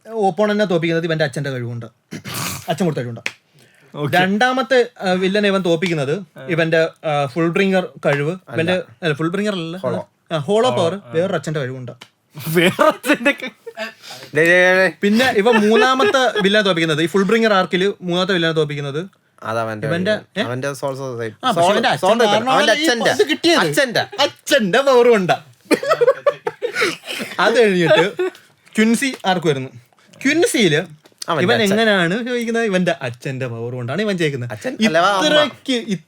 ഓപ്പോണന്റിനെ തോപ്പിക്കുന്നത് ഇവന്റെ അച്ഛന്റെ കഴിവുണ്ട്, അച്ഛൻ കൊടുത്ത കഴിവുണ്ട്. രണ്ടാമത്തെ വില്ലനെ ഇവൻ തോപ്പിക്കുന്നത് ഇവന്റെ ഫുൾ ബ്രിങ്ങർ കഴിവ്, ഇവന്റെ ഫുൾ ബ്രിങ്ങർ അല്ല, ഹോളോ പവർ വേറൊരു അച്ഛന്റെ കഴിവുണ്ട്. പിന്നെ ഇവ മൂന്നാമത്തെ വില്ലനെ തോപ്പിക്കുന്നത്, ഈ ഫുൾ ബ്രിങ്ങർ ആർക്കില് മൂന്നാമത്തെ വില്ലനെ തോപ്പിക്കുന്നത് അച്ഛന്റെ പവറും ഉണ്ട്. അത് കഴിഞ്ഞിട്ട് ക്വിൻസി ആർക്ക് വരുന്നു, ക്വിൻസിയില് ഇവൻ എങ്ങനെയാണ് ചോദിക്കുന്നത്, ഇവന്റെ അച്ഛന്റെ പവർ കൊണ്ടാണ് ഇവൻ ചെയ്യുന്നത്.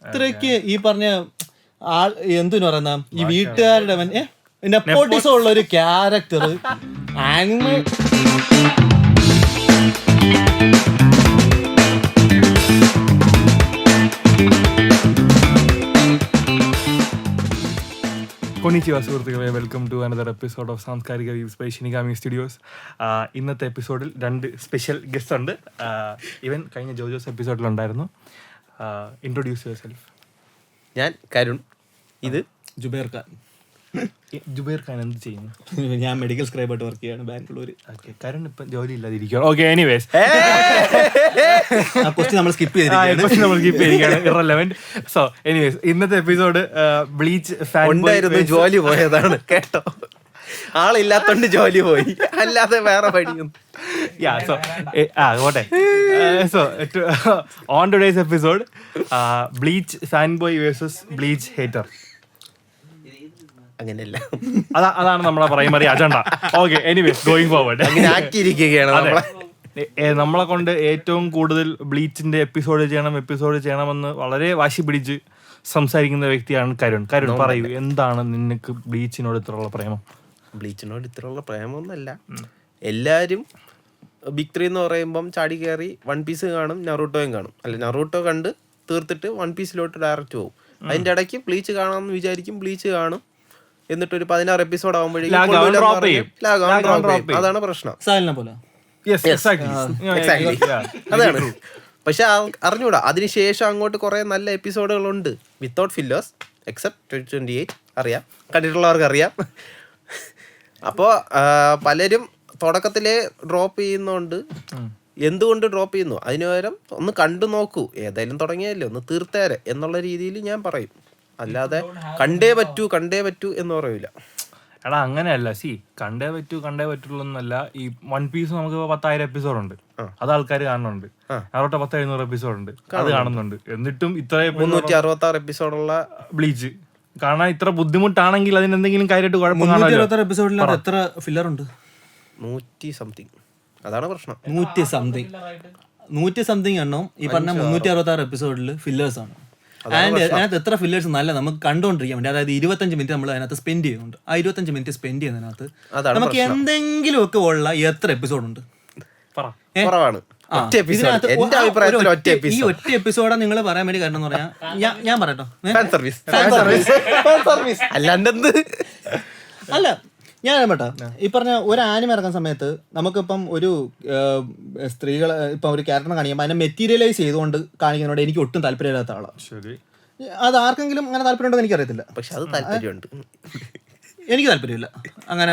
ഇത്രയ്ക്ക് ഈ പറഞ്ഞ ആൾ എന്തിനു പറയുന്ന ഈ വീട്ടുകാരുടെ നെപ്പോട്ടിസം ഉള്ള ഒരു ക്യാരക്ടർ ആനിമ. കൊണിച്ചിവാ സുഹൃത്തുക്കളെ, welcome to another episode of സാംസ്കാരിക വീവ്സ് ബൈ ഷിനിഗാമി സ്റ്റുഡിയോസ്. ഇന്നത്തെ എപ്പിസോഡിൽ 2 സ്പെഷ്യൽ ഗസ്റ്റ് ഉണ്ട്. ഇവൻ കഴിഞ്ഞ ജോജോസ് എപ്പിസോഡിലുണ്ടായിരുന്നു. Introduce yourself. ഞാൻ കരുൺ, ഇത് ജുബൈർ ഖാൻ. ജുബൈർ ഖാൻ എന്ത് ചെയ്യുന്നു? ഞാൻ മെഡിക്കൽ സ്ക്രൈബായിട്ട് വർക്ക് ചെയ്യാണ് ബാംഗ്ലൂർ. ഓക്കെ, കരുൺ ഇപ്പം ജോലി ഇല്ലാതിരിക്കുകയാണ്. ഓക്കെ, എനിവേസ് നമ്മൾ സ്കിപ്പ് ചെയ്തിരിക്കുകയാണ്, ഇറലവന്റ്. സോ എനിവേസ്, ഇന്നത്തെ എപ്പിസോഡ് ബ്ലീച്ച് ഫാൻ ജോലി പോയതാണ് കേട്ടോ. ആളില്ലാത്തോണ്ട് ജോലി പോയി, അല്ലാതെ വേറെ പണിയൊന്നും. So on today's episode, bleach fan boy versus bleach hater. അങ്ങനെയല്ല, അതാണ് നമ്മളെ primary agenda. Okay, anyways going forward അങ്ങനെ ആക്കിയിരിക്കുകയാണ് നമ്മളെ കൊണ്ട് ഏറ്റവും കൂടുതൽ ബ്ലീച്ചിന്റെ എപ്പിസോഡ് ചെയ്യണമെന്ന് വളരെ വാശി പിടിച്ച് സംസാരിക്കുന്ന വ്യക്തിയാണ് കരുൺ. കരുൺ പറയൂ, എന്താണ് നിനക്ക് ബ്ലീച്ചിനോട് ഇത്രയുള്ള പ്രേമം? ബ്ലീച്ചിനോട് ഇത്രയുള്ള പ്രേമമൊന്നുമല്ല. എല്ലാവരും ബിഗ് 3 എന്ന് പറയുമ്പം ചാടി കയറി വൺ പീസ് കാണും, നറൂട്ടോയും കാണും. അല്ല, നറൂട്ടോ കണ്ട് തീർത്തിട്ട് വൺ പീസിലോട്ട് ഡയറക്റ്റ് പോകും. അതിന്റെ ഇടയ്ക്ക് ബ്ലീച്ച് കാണാമെന്ന് വിചാരിക്കും, ബ്ലീച്ച് കാണും. എന്നിട്ട് ഒരു 16 എപ്പിസോഡ് ആകുമ്പോഴേക്കും അതാണ് പ്രശ്നം. അതാണ്. പക്ഷെ അറിഞ്ഞൂടാ, അതിനുശേഷം അങ്ങോട്ട് കുറെ നല്ല എപ്പിസോഡുകളുണ്ട് വിത്തൗട്ട് ഫില്ലേഴ്സ്, എക്സെപ്റ്റ് 28. അറിയാം, കണ്ടിട്ടുള്ളവർക്ക് അറിയാം. അപ്പോൾ പലരും തുടക്കത്തിലേ ഡ്രോപ്പ് ചെയ്യുന്നോണ്ട് എന്തുകൊണ്ട് ഡ്രോപ്പ് ചെയ്യുന്നു, അതിന് പകരം ഒന്ന് കണ്ടു നോക്കൂ, ഏതായാലും തുടങ്ങിയല്ലേ ഒന്ന് തീർത്തേരെ എന്നുള്ള രീതിയിൽ ഞാൻ പറയും. അല്ലാതെ കണ്ടേ പറ്റൂ എന്ന് പറയൂല. എടാ അങ്ങനെയല്ല, കണ്ടേ പറ്റുള്ളൂ എന്നല്ല. ഈ വൺ പീസ് നമുക്ക് 10,000 എപ്പിസോഡ് ഉണ്ട്, അത് ആൾക്കാർ കാണുന്നുണ്ട്. അവരുടെ 10,700 എപ്പിസോഡ് ഉണ്ട്, അത് കാണുന്നുണ്ട്. എന്നിട്ടും ഇത്ര 366 എപ്പിസോഡുള്ള ബ്ലീച്ച് കാണാൻ ഇത്ര ബുദ്ധിമുട്ടാണെങ്കിൽ അതിനെന്തെങ്കിലും കാര്യമായിട്ട് കുഴപ്പം. എപ്പിസോഡിൽ എത്ര ഫില്ലർ ഉണ്ട്? 100 സംതിങ്. അതാണ് പ്രശ്നം. 100 സംതിങ് എണ്ണം ഈ പറഞ്ഞ 366 എപ്പിസോഡിൽ ഫില്ലേഴ്സ് ആണ്. ആൻഡ് അതിനകത്ത് എത്ര ഫില്ലേഴ്സ് നല്ല നമുക്ക് കണ്ടുകൊണ്ടിരിക്കാൻ വേണ്ടി, അതായത് 25 മിനിറ്റ് നമ്മൾ അതിനകത്ത് സ്പെൻഡ് ചെയ്യുന്നുണ്ട്. ആ 25 മിനിറ്റ് സ്പെൻഡ് ചെയ്യുന്നതിനകത്ത് നമുക്ക് എന്തെങ്കിലും ഒക്കെ ഉള്ള എത്ര എപ്പിസോഡ് ഉണ്ട്? ഈ ഒറ്റ എപ്പിസോഡാണ് നിങ്ങൾ പറയാൻ വേണ്ടി കാരണം എന്ന് പറഞ്ഞാൽ, ഞാൻ പറയട്ടോ, അല്ല ഞാൻ പറയട്ടോ, ഈ പറഞ്ഞ ഒരു ആനിമ ഇറക്കുന്ന സമയത്ത് നമുക്കിപ്പം ഒരു സ്ത്രീകളെ ഇപ്പം ഒരു ക്യാരക്ടറിനെ കാണിക്കുമ്പോൾ അതിനെ മെറ്റീരിയലൈസ് ചെയ്തുകൊണ്ട് കാണിക്കുന്നതോട് എനിക്ക് ഒട്ടും താല്പര്യമില്ലാത്ത ആളാണ്. അത് ആർക്കെങ്കിലും അങ്ങനെ താല്പര്യമുണ്ടോ എന്ന് എനിക്കറിയത്തില്ല, പക്ഷെ അത് താല്പര്യമുണ്ട്. എനിക്ക് താല്പര്യമില്ല അങ്ങനെ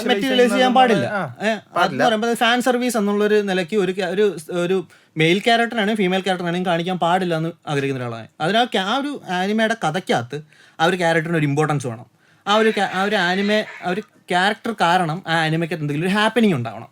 മെറ്റീരിയലൈസ് ചെയ്യാൻ പാടില്ല. അതെന്ന് പറയുമ്പോൾ ഫാൻ സർവീസ് എന്നുള്ളൊരു നിലയ്ക്ക് ഒരു മെയിൽ ക്യാരക്ടറാണെങ്കിലും ഫീമെയിൽ ക്യാരക്ടറാണെങ്കിലും കാണിക്കാൻ പാടില്ല എന്ന് ആഗ്രഹിക്കുന്ന ഒരാളാണ്. അതിന് ആ ഒരു ആനിമയുടെ കഥയ്ക്കകത്ത് ആ ഒരു ക്യാരക്ടറിന് ഒരു ഇമ്പോർട്ടൻസ് വേണം. ആ ഒരു ആനിമ ഒരു ക്യാരക്ടർ കാരണം ആ ആനിമയ്ക്ക് എന്തെങ്കിലും ഒരു ഹാപ്പനിങ് ഉണ്ടാവണം.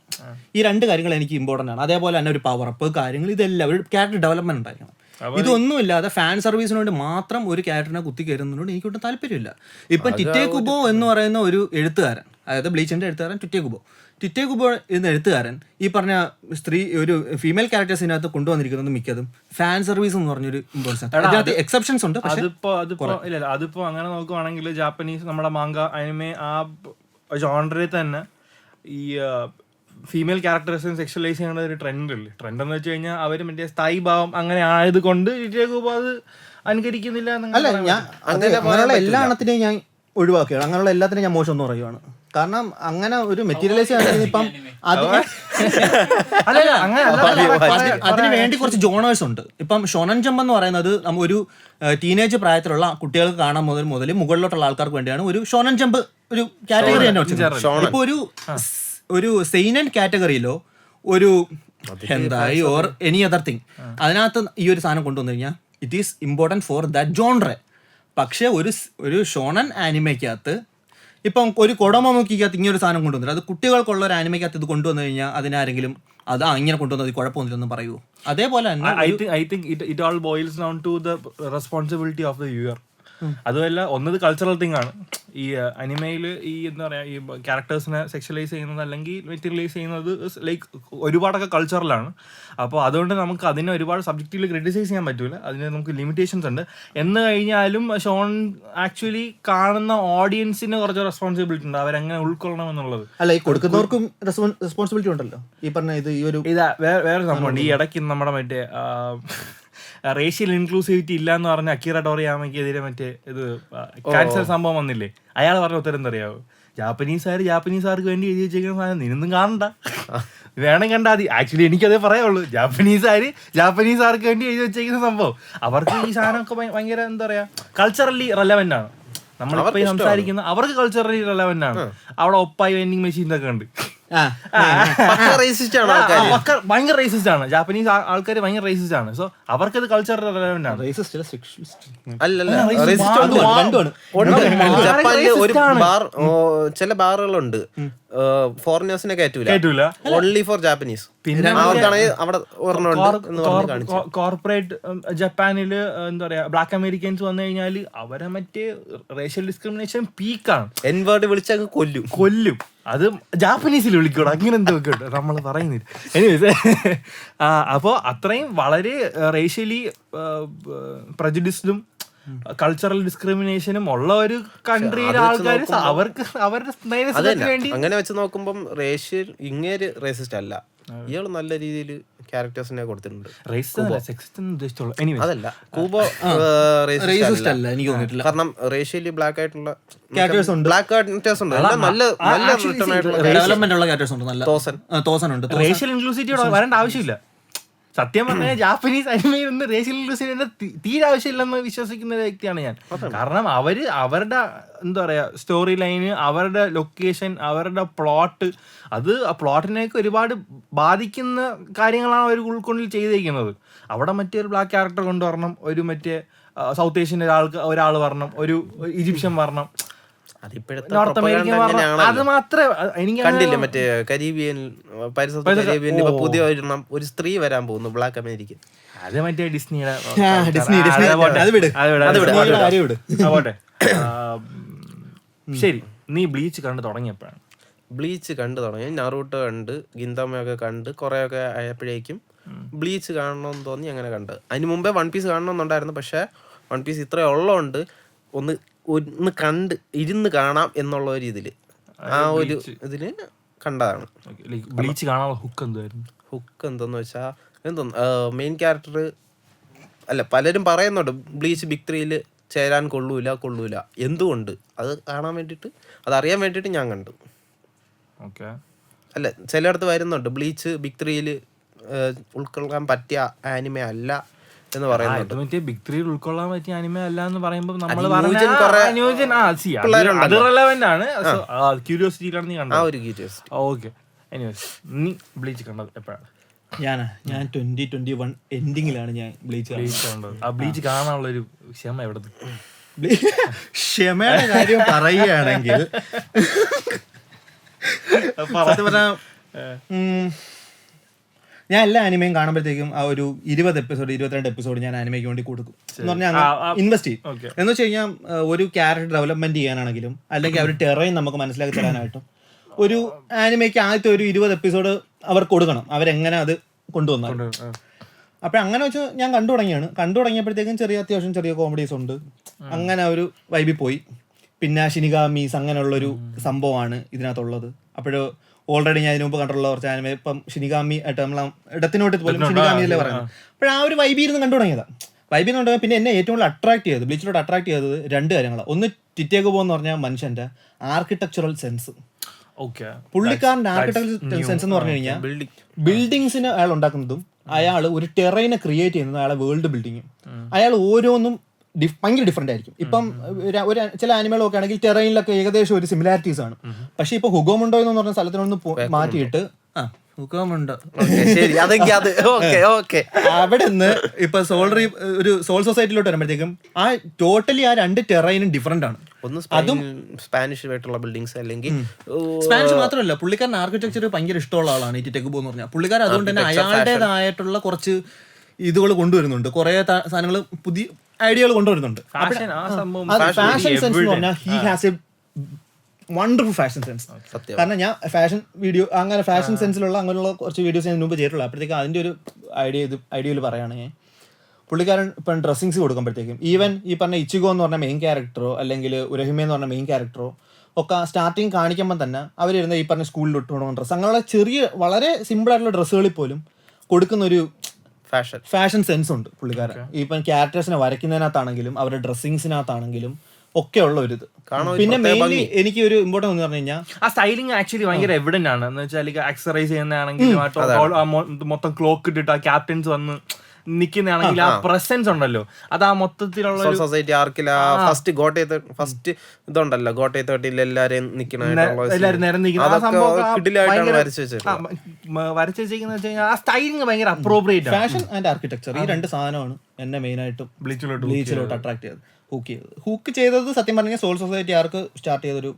ഈ 2 കാര്യങ്ങൾ എനിക്ക് ഇമ്പോർട്ടൻ്റ് ആണ്. അതേപോലെ തന്നെ ഒരു പവർ അപ്പ് കാര്യങ്ങൾ, ഇതെല്ലാം ഒരു ക്യാരക്ടർ ഡെവലപ്മെന്റ് ഉണ്ടായിരിക്കണം. ഇതൊന്നുമില്ലാതെ ഫാൻ സർവീസിന് വേണ്ടി മാത്രം ഒരു ക്യാരക്ടറിനെ കുത്തി കയറുന്നതിനോട് എനിക്കൊട്ടും താല്പര്യമില്ല. ഇപ്പം ടിറ്റേ കുബോ എന്ന് പറയുന്ന ഒരു എഴുത്തുകാരൻ, അതായത് ബ്ലീച്ചിന്റെ എഴുത്തുകാരൻ ടിറ്റേ കുബോ എന്ന എഴുത്തുകാരൻ ഈ പറഞ്ഞ ഒരു ഫീമെയിൽ ക്യാരക്ടേഴ്സിനകത്ത് കൊണ്ടുവന്നിരിക്കുന്നത് മിക്കതും ഫാൻ സർവീസ് എന്ന് പറഞ്ഞൊരു ഇമ്പോർട്ടൻസ്. എക്സെപ്ഷൻസ് ഉണ്ട്. അതിപ്പോ അങ്ങനെ നോക്കുവാണെങ്കിൽ ജാപ്പനീസ് നമ്മുടെ മാങ്ക അനിമെ ആ ജോണറിൽ തന്നെ ഈ ഫീമെയിൽ ക്യാരക്ടേഴ്സിനെ സെക്ഷലൈസ് ചെയ്യുന്ന ഒരു ട്രെൻഡ് എന്ന് വെച്ച് കഴിഞ്ഞാൽ അവർ മറ്റേ സ്ഥായി ഭാവം അങ്ങനെ ആയത് കൊണ്ട് അത് അനുകരിക്കുന്നില്ല. അങ്ങനെയുള്ള എല്ലാ എണ്ണത്തിനെയും ഞാൻ ഒഴിവാക്കുകയാണ്, അങ്ങനെയുള്ള എല്ലാത്തിനും ഞാൻ മോശം എന്ന് പറയുകയാണ്. കാരണം അങ്ങനെ ഒരു മെറ്റീരിയലൈസ് ചെയ്യുന്നത് ഇപ്പം അതിന് വേണ്ടി കുറച്ച് ജോണേഴ്സ് ഉണ്ട്. ഇപ്പം ഷോനൻ ജമ്പ് എന്ന് പറയുന്നത് ഒരു ടീനേജ് പ്രായത്തിലുള്ള കുട്ടികൾക്ക് കാണാൻ മുതൽ മുകളിലോട്ടുള്ള ആൾക്കാർക്ക് വേണ്ടിയാണ് ഒരു ഷോനൻ ജമ്പ് ഒരു കാറ്റഗറി തന്നെ വെച്ചിട്ടുണ്ട്. ഇപ്പൊ ഒരു സെയിനൻ കാറ്റഗറിയിലോ ഒരു എന്തായി ഓർ എനി അതർ തിങ് അതിനകത്ത് ഈ ഒരു സാധനം കൊണ്ടുവന്നു കഴിഞ്ഞാൽ it is important for that genre. പക്ഷെ ഒരു ഷോണൻ ആനിമയ്ക്കകത്ത് ഇപ്പം ഒരു കൊടമമുക്കിക്കകത്ത് ഇങ്ങനെ ഒരു സാധനം കൊണ്ടുവന്നില്ല, അത് കുട്ടികൾക്കുള്ള ഒരു ആനിമയ്ക്കകത്ത് ഇത് കൊണ്ടുവന്നു കഴിഞ്ഞാൽ അതിനാരെങ്കിലും ഇങ്ങനെ കൊണ്ടുവന്നത് കുഴപ്പമൊന്നുമില്ലെന്ന് പറയുമോ? അതേപോലെ തന്നെ I think it all boils down to the responsibility of the viewer. അതുമല്ല, ഒന്നത് കൾച്ചറൽ തിങ് ആണ്. ഈ അനിമയിൽ ഈ എന്താ പറയാ, ഈ ക്യാരക്ടേഴ്സിനെ സെക്ഷലൈസ് ചെയ്യുന്നത് അല്ലെങ്കിൽ മെറ്റീരിയലൈസ് ചെയ്യുന്നത് ലൈക്ക് ഒരുപാടൊക്കെ കൾച്ചറലാണ്. അപ്പോൾ അതുകൊണ്ട് നമുക്ക് അതിനെ ഒരുപാട് സബ്ജക്റ്റിൽ ക്രിറ്റിസൈസ് ചെയ്യാൻ പറ്റൂല, അതിന് നമുക്ക് ലിമിറ്റേഷൻസ് ഉണ്ട്. എന്ന് കഴിഞ്ഞാലും ഷോൺ ആക്ച്വലി കാണുന്ന ഓഡിയൻസിന് കുറച്ച് റെസ്പോൺസിബിലിറ്റി ഉണ്ട്, അവരെങ്ങനെ ഉൾക്കൊള്ളണം എന്നുള്ളത്. അല്ല, ഈ കൊടുക്കുന്നവർക്കും റെസ്പോൺസിബിലിറ്റി ഉണ്ടല്ലോ. ഈ പറഞ്ഞ വേറെ സംഭവമുണ്ട്. ഈ ഇടയ്ക്ക് നമ്മുടെ മറ്റേ റേഷ്യൽ ഇൻക്ലൂസിവിറ്റി ഇല്ല എന്ന് പറഞ്ഞ അക്കീറ ടോറിയാമയ്ക്കെതിരെ മറ്റേ ഇത് ക്യാൻസർ സംഭവം വന്നില്ലേ? അയാൾ പറഞ്ഞ ഉത്തരം എന്താ അറിയാവോ? ജാപ്പനീസുകാർക്ക് വേണ്ടി എഴുതി വെച്ചേക്കുന്ന സാധനം നിന്നും കാണണ്ട, വേണം കണ്ടാൽ മതി. ആക്ച്വലി എനിക്കതേ പറയുള്ളൂ. ജാപ്പനീസുകാർക്ക് വേണ്ടി എഴുതി വെച്ചേക്കുന്ന സംഭവം അവർക്ക് ഈ സാധനമൊക്കെ ഭയങ്കര എന്താ പറയാ, കൾച്ചറലി റെലവെന്റ് ആണ്. നമ്മളിപ്പോ സംസാരിക്കുന്ന അവർക്ക് കൾച്ചറലി റെലവെന്റ് ആണ്. അവിടെ ഒപ്പായി വെൻഡിങ് മെഷീൻ ഒക്കെ ഉണ്ട്. ഭയങ്കര റേസിസ്റ്റ് ആണ്. ജാപ്പനീസ് ആൾക്കാർ ഭയങ്കര റേസിസ്റ്റ് ആണ്. സോ അവർക്കത് കൾച്ചറൽ റെലവെന്റ് ആണ്. ജപ്പാനിൽ ഒരു ചില ബാറുകളുണ്ട് ഫോറിനേഴ്സിനെ കയറ്റൂല, ഓൺലി ഫോർ ജാപ്പനീസ്. പിന്നെ അവിടെ കോർപ്പറേറ്റ് ജപ്പാനില് എന്താ പറയാ, ബ്ലാക്ക് അമേരിക്കൻസ് വന്നു കഴിഞ്ഞാല് അവരെ മറ്റേ റേഷ്യൽ ഡിസ്ക്രിമിനേഷൻ പീക്കാണ്. എൻവേർഡ് വിളിച്ചങ്ങ് കൊല്ലും. അത് ജാപ്പനീസിൽ വിളിക്കൂടാ, അങ്ങനെ എന്തോ നമ്മൾ പറയുന്നില്ല. എനിവേസ്, അപ്പോൾ അത്രയും വളരെ റേഷ്യലി പ്രജുഡിസ്ഡും കൾച്ചറൽ ഡിസ്ക്രിമിനേഷനും ഉള്ള ഒരു കൺട്രിയിലെ ആൾക്കാർ അവർക്ക് അവരുടെ വേണ്ടി അങ്ങനെ വെച്ച് നോക്കുമ്പം റേഷ്യൽ ഇങ്ങേര് റേസിസ്റ്റ് അല്ല, ഇയാൾ നല്ല രീതിയിൽ ക്യാരക്ടേഴ്സിനെ കൊടുത്തിട്ടുണ്ട്. അതല്ല, കൂബോ റേസിസ്റ്റ് അല്ല എനിക്ക് തോന്നിയിട്ടില്ല. കാരണം റേഷ്യലി ബ്ലാക്ക് ആയിട്ടുള്ള ക്യാരക്ടേഴ്സ് ഉണ്ട്, നല്ല ഡെവലപ്മെന്റ് ഉള്ള ക്യാരക്ടേഴ്സ് ഉണ്ട്. തോസൻ ഉണ്ട്. റേഷ്യൽ ഇൻക്ലൂസിവിറ്റി വരേണ്ട ആവശ്യമില്ല. സത്യം പറഞ്ഞാൽ ജാപ്പനീസ് അനിമയിൽ ഒന്ന് റേഷ്യൽ ഇൻക്ലൂസിവിറ്റി തീരെ ആവശ്യമില്ലെന്ന് വിശ്വസിക്കുന്ന ഒരു വ്യക്തിയാണ് ഞാൻ. കാരണം അവരുടെ എന്താ പറയാ, സ്റ്റോറി ലൈന്, അവരുടെ ലൊക്കേഷൻ, അവരുടെ പ്ലോട്ട്, അത് ആ പ്ലോട്ടിനെയൊക്കെ ഒരുപാട് ബാധിക്കുന്ന കാര്യങ്ങളാണ് അവർ ഉൾക്കൊണ്ടിൽ ചെയ്തിരിക്കുന്നത്. അവിടെ മറ്റേ ഒരു ബ്ലാക്ക് ക്യാരക്ടർ കൊണ്ടുവരണം, ഒരു മറ്റേ സൗത്ത് ഏഷ്യൻ ഒരാൾ വരണം, ഒരു ഈജിപ്ഷ്യൻ വരണം, നോർത്ത് അമേരിക്കൻ വരണം. അത് മാത്രമേ എനിക്ക് കണ്ടില്ല. മറ്റേ കരീബിയൻ പുതിയ ഒരു സ്ത്രീ വരാൻ പോകുന്നു, ബ്ലാക്ക് അമേരിക്കൻ. അത് മറ്റേ ഡിസ്നിയുടെ പോട്ടെ. ശരി, നീ ബ്ലീച്ച് കണ്ടു തുടങ്ങിയപ്പോഴാണ്? ബ്ലീച്ച് കണ്ടു തുടങ്ങി, നറൂട്ടോ കണ്ട്, ഗിന്തമയൊക്കെ കണ്ട് കുറേയൊക്കെ ആയപ്പോഴേക്കും ബ്ലീച്ച് കാണണമെന്ന് തോന്നി, അങ്ങനെ കണ്ട്. അതിന് മുമ്പേ വൺ പീസ് കാണണമെന്നുണ്ടായിരുന്നു. പക്ഷേ വൺ പീസ് ഇത്രയും ഉള്ളതുകൊണ്ട് ഒന്ന് കണ്ട് ഇരുന്ന് കാണാം എന്നുള്ള ഒരു ഇതില് ഇതില് കണ്ടതാണ്. ബ്ലീച്ച് കാണാനുള്ള ഹുക്ക് എന്തെന്ന് വെച്ചാൽ മെയിൻ ക്യാരക്ടർ അല്ല, പലരും പറയുന്നുണ്ട് ബ്ലീച്ച് ബിഗ് 3 ചേരാൻ കൊള്ളൂല. എന്തുകൊണ്ട്? അത് കാണാൻ വേണ്ടിയിട്ട്, അതറിയാൻ വേണ്ടിയിട്ട് ഞാൻ കണ്ടു. അല്ല, ചിലയിടത്ത് വരുന്നുണ്ട് ബ്ലീച്ച് ബിഗ് 3 ഉൾക്കൊള്ളാൻ പറ്റിയ ആനിമെ അല്ല എന്ന് പറയുന്നത്. ബിഗ് 3 ഉൾക്കൊള്ളാൻ പറ്റിയ ആനിമ അല്ല എന്ന് പറയുമ്പോൾ നമ്മൾ അത് റെലവന്റ് ആണ്. ക്യൂരിയോസിറ്റിയിലാണ് നീ കണ്ടത്. ഓക്കെ, നീ ബ്ലീച്ച് കണ്ടത് എപ്പോഴാണ്? ഞാൻ 2021 എൻഡിങ്ങിലാണ് ഞാൻ ബ്ലീച്ച് കണ്ടത്. ആ ബ്ലീച്ച് കാണാനുള്ള ഒരു ക്ഷമ എവിടെ? ക്ഷമയുടെ കാര്യം പറയുകയാണെങ്കിൽ ഞാൻ എല്ലാ ആനിമയും കാണുമ്പോഴത്തേക്കും ആ ഒരു 20 എപ്പിസോഡ് 22 എപ്പിസോഡ് ഞാൻ ആനിമയ്ക്ക് വേണ്ടി കൊടുക്കും എന്ന് പറഞ്ഞാൽ ഇൻവെസ്റ്റ് ചെയ്യും. എന്ന് വെച്ച് കഴിഞ്ഞാൽ ഒരു ക്യാരക്ടർ ഡെവലപ്മെന്റ് ചെയ്യാനാണെങ്കിലും അല്ലെങ്കിൽ അവർ ടെറൈൻ നമുക്ക് മനസ്സിലാക്കി തരാനായിട്ടും ഒരു ആനിമയ്ക്ക് ആദ്യത്തെ ഒരു 20 എപ്പിസോഡ് അവർ കൊടുക്കണം, അവരെങ്ങനെ അത് കൊണ്ടുവന്നാൽ. അപ്പം അങ്ങനെ വെച്ച് ഞാൻ കണ്ടു തുടങ്ങിയപ്പോഴത്തേക്കും അത്യാവശ്യം ചെറിയ കോമഡീസ് ഉണ്ട്. അങ്ങനെ ഒരു വൈബിൽ പോയി. പിന്നെ ഷിനിഗാമീസ് അങ്ങനെയുള്ളൊരു സംഭവമാണ് ഇതിനകത്തുള്ളത്. അപ്പോഴ് ഓൾറെഡി ഞാൻ ഇതിനു മുമ്പ് കണ്ടുള്ള കുറച്ച് ആനിമ, ഇപ്പം ഷിനിഗാമി ആയിട്ട് നമ്മൾ ഇടത്തിനോട്ട് പോലും ഷിനിഗാമിയല്ലേ പറയുന്നത്. അപ്പോൾ ആ ഒരു വൈബിൽ നിന്ന് കണ്ടു തുടങ്ങിയതാണ്. വൈബിൽ നിന്ന് പിന്നെ എന്നെ ഏറ്റവും കൂടുതൽ അട്രാക്ട് ചെയ്തത്, ബ്ലീച്ചിലോട്ട് അട്രാക്ട് ചെയ്തത് 2 കാര്യങ്ങളാണ്. ഒന്ന്, ടിറ്റേക്ക് എന്ന് പറഞ്ഞാൽ മനുഷ്യന്റെ ആർക്കിടെക്ചറൽ സെൻസ്. പുള്ളിക്കാരൻ്റെ ആർക്കിടെക്ചറൽ സെൻസ് എന്ന് പറഞ്ഞു കഴിഞ്ഞാൽ ബിൽഡിങ്സിന് അയാൾ ഉണ്ടാക്കുന്നതും, അയാൾ ഒരു ടെറൈനെ ക്രിയേറ്റ് ചെയ്യുന്നതും, അയാളെ വേൾഡ് ബിൽഡിങ്ങും, അയാൾ ഓരോന്നും ഭയങ്കര ഡിഫറെന്റ് ആയിരിക്കും. ഇപ്പം ഒരു ചില ആനിമകളൊക്കെ ആണെങ്കിൽ ടെറൈനിലൊക്കെ ഏകദേശം ഒരു സിമിലാരിറ്റീസ് ആണ്. പക്ഷെ ഇപ്പൊ ഹുഗോമുണ്ടോ എന്ന് പറഞ്ഞ സ്ഥലത്തിനൊന്ന് മാറ്റിയിട്ട് ഹുഗോമുണ്ടോ അവിടെ നിന്ന് ഇപ്പൊ ഒരു സോൾ സൊസൈറ്റിയിലോട്ട് വരുമ്പോഴത്തേക്കും ആ ടോട്ടലി ആ രണ്ട് ടെറൈനും ഡിഫറെന്റ് ആണ്. അതും സ്പാനിഷ് ആയിട്ടുള്ള ബിൽഡിങ്സ് അല്ലെങ്കിൽ സ്പാനിഷ് മാത്രമല്ല, പുള്ളിക്കാരൻ ആർക്കിടെക്ചർ ഭയങ്കര ഇഷ്ടമുള്ള ആളാണ് ഈ ടെക്കുബോ എന്ന് പറഞ്ഞാൽ. പുള്ളിക്കാരൻ അതുകൊണ്ട് തന്നെ അയാളുടേതായിട്ടുള്ള കുറച്ച് ഇതുകൾ കൊണ്ടുവരുന്നുണ്ട്, കുറെ സാധനങ്ങൾ, പുതിയ ഐഡിയകൾ കൊണ്ടുവരുന്നുണ്ട്. ഫാഷൻ സെൻസ് എന്ന് പറഞ്ഞാൽ he has A wonderful fashion sense. കാരണം ഞാൻ ഫാഷൻ വീഡിയോ അങ്ങനെ ഫാഷൻ സെൻസിലുള്ള അങ്ങനെയുള്ള കുറച്ച് വീഡിയോസ് ഞാൻ മുമ്പ് ചെയ്തിട്ടുള്ളൂ. അപ്പോഴത്തേക്കും അതിൻ്റെ ഒരു ഐഡിയയിൽ പറയുകയാണെങ്കിൽ പുള്ളിക്കാരൻ ഇപ്പം ഡ്രസ്സിങ്സ് കൊടുക്കുമ്പോഴത്തേക്കും ഈവൻ ഈ പറഞ്ഞ ഇച്ചിഗോ എന്ന് പറഞ്ഞ മെയിൻ ക്യാരക്ടറോ അല്ലെങ്കിൽ ഉരഹിമ എന്ന് പറഞ്ഞ മെയിൻ ക്യാരക്ടറോ ഒക്കെ സ്റ്റാർട്ടിങ് കാണിക്കുമ്പോൾ തന്നെ അവരിരുന്ന ഈ പറഞ്ഞ സ്കൂളിൽ ഇട്ടുകൊണ്ടുള്ള ഡ്രസ്സ്, അങ്ങനെയുള്ള ചെറിയ വളരെ സിമ്പിൾ ആയിട്ടുള്ള ഡ്രസ്സുകളിൽ പോലും കൊടുക്കുന്ന ഒരു ഫാഷൻ സെൻസ് ഉണ്ട് പുള്ളിക്കാരൻ. ഇപ്പം ക്യാരക്ടേഴ്സിനെ വരയ്ക്കുന്നതിനകത്താണെങ്കിലും അവരുടെ ഡ്രസ്സിങ്സിനകത്താണെങ്കിലും ഒക്കെ ഉള്ള ഒരു ഇത്. പിന്നെ മെയിൻലി എനിക്ക് ഒരു ഇമ്പോർട്ടൻറ്റ് എന്ന് പറഞ്ഞു കഴിഞ്ഞാൽ ആ സ്റ്റൈലിംഗ് ആക്ച്വലി ഭയങ്കര എവിഡന്റ് ആണ്. എന്ന് വെച്ചാൽ എക്സസൈസ് ചെയ്യുന്നതാണെങ്കിലും മൊത്തം ക്ലോക്ക് ഇട്ടിട്ട് ആ ക്യാപ്റ്റൻസ് വന്ന് നിൽക്കുന്നതാണെങ്കിൽ ആ പ്രസൻസ് ഉണ്ടല്ലോ, അത് ആ മൊത്തത്തിലുള്ള സൊസൈറ്റി ആർക്കില്ല ഫസ്റ്റ് ഫസ്റ്റ് ഇതുണ്ടല്ലോ ഗോട്ടേ 30 എല്ലാരും എല്ലാരും നേരം വരച്ചു വെച്ചേക്കുന്ന ആ സ്റ്റൈലിംഗ് ഭയങ്കര അപ്രോപ്രിയേറ്റ്. ഫാഷൻ ആൻഡ് ആർക്കിടെക്ചർ ഈ രണ്ട് സാധനമാണ് എന്നെ മെയിനായിട്ടും ബ്ലീച്ചിലോട്ട് അട്രാക്ട് ചെയ്തത്. ഹൂക്ക് ചെയ്തത് സത്യം പറഞ്ഞാൽ സോൾ സൊസൈറ്റി ആർക്ക് സ്റ്റാർട്ട് ചെയ്തൊരു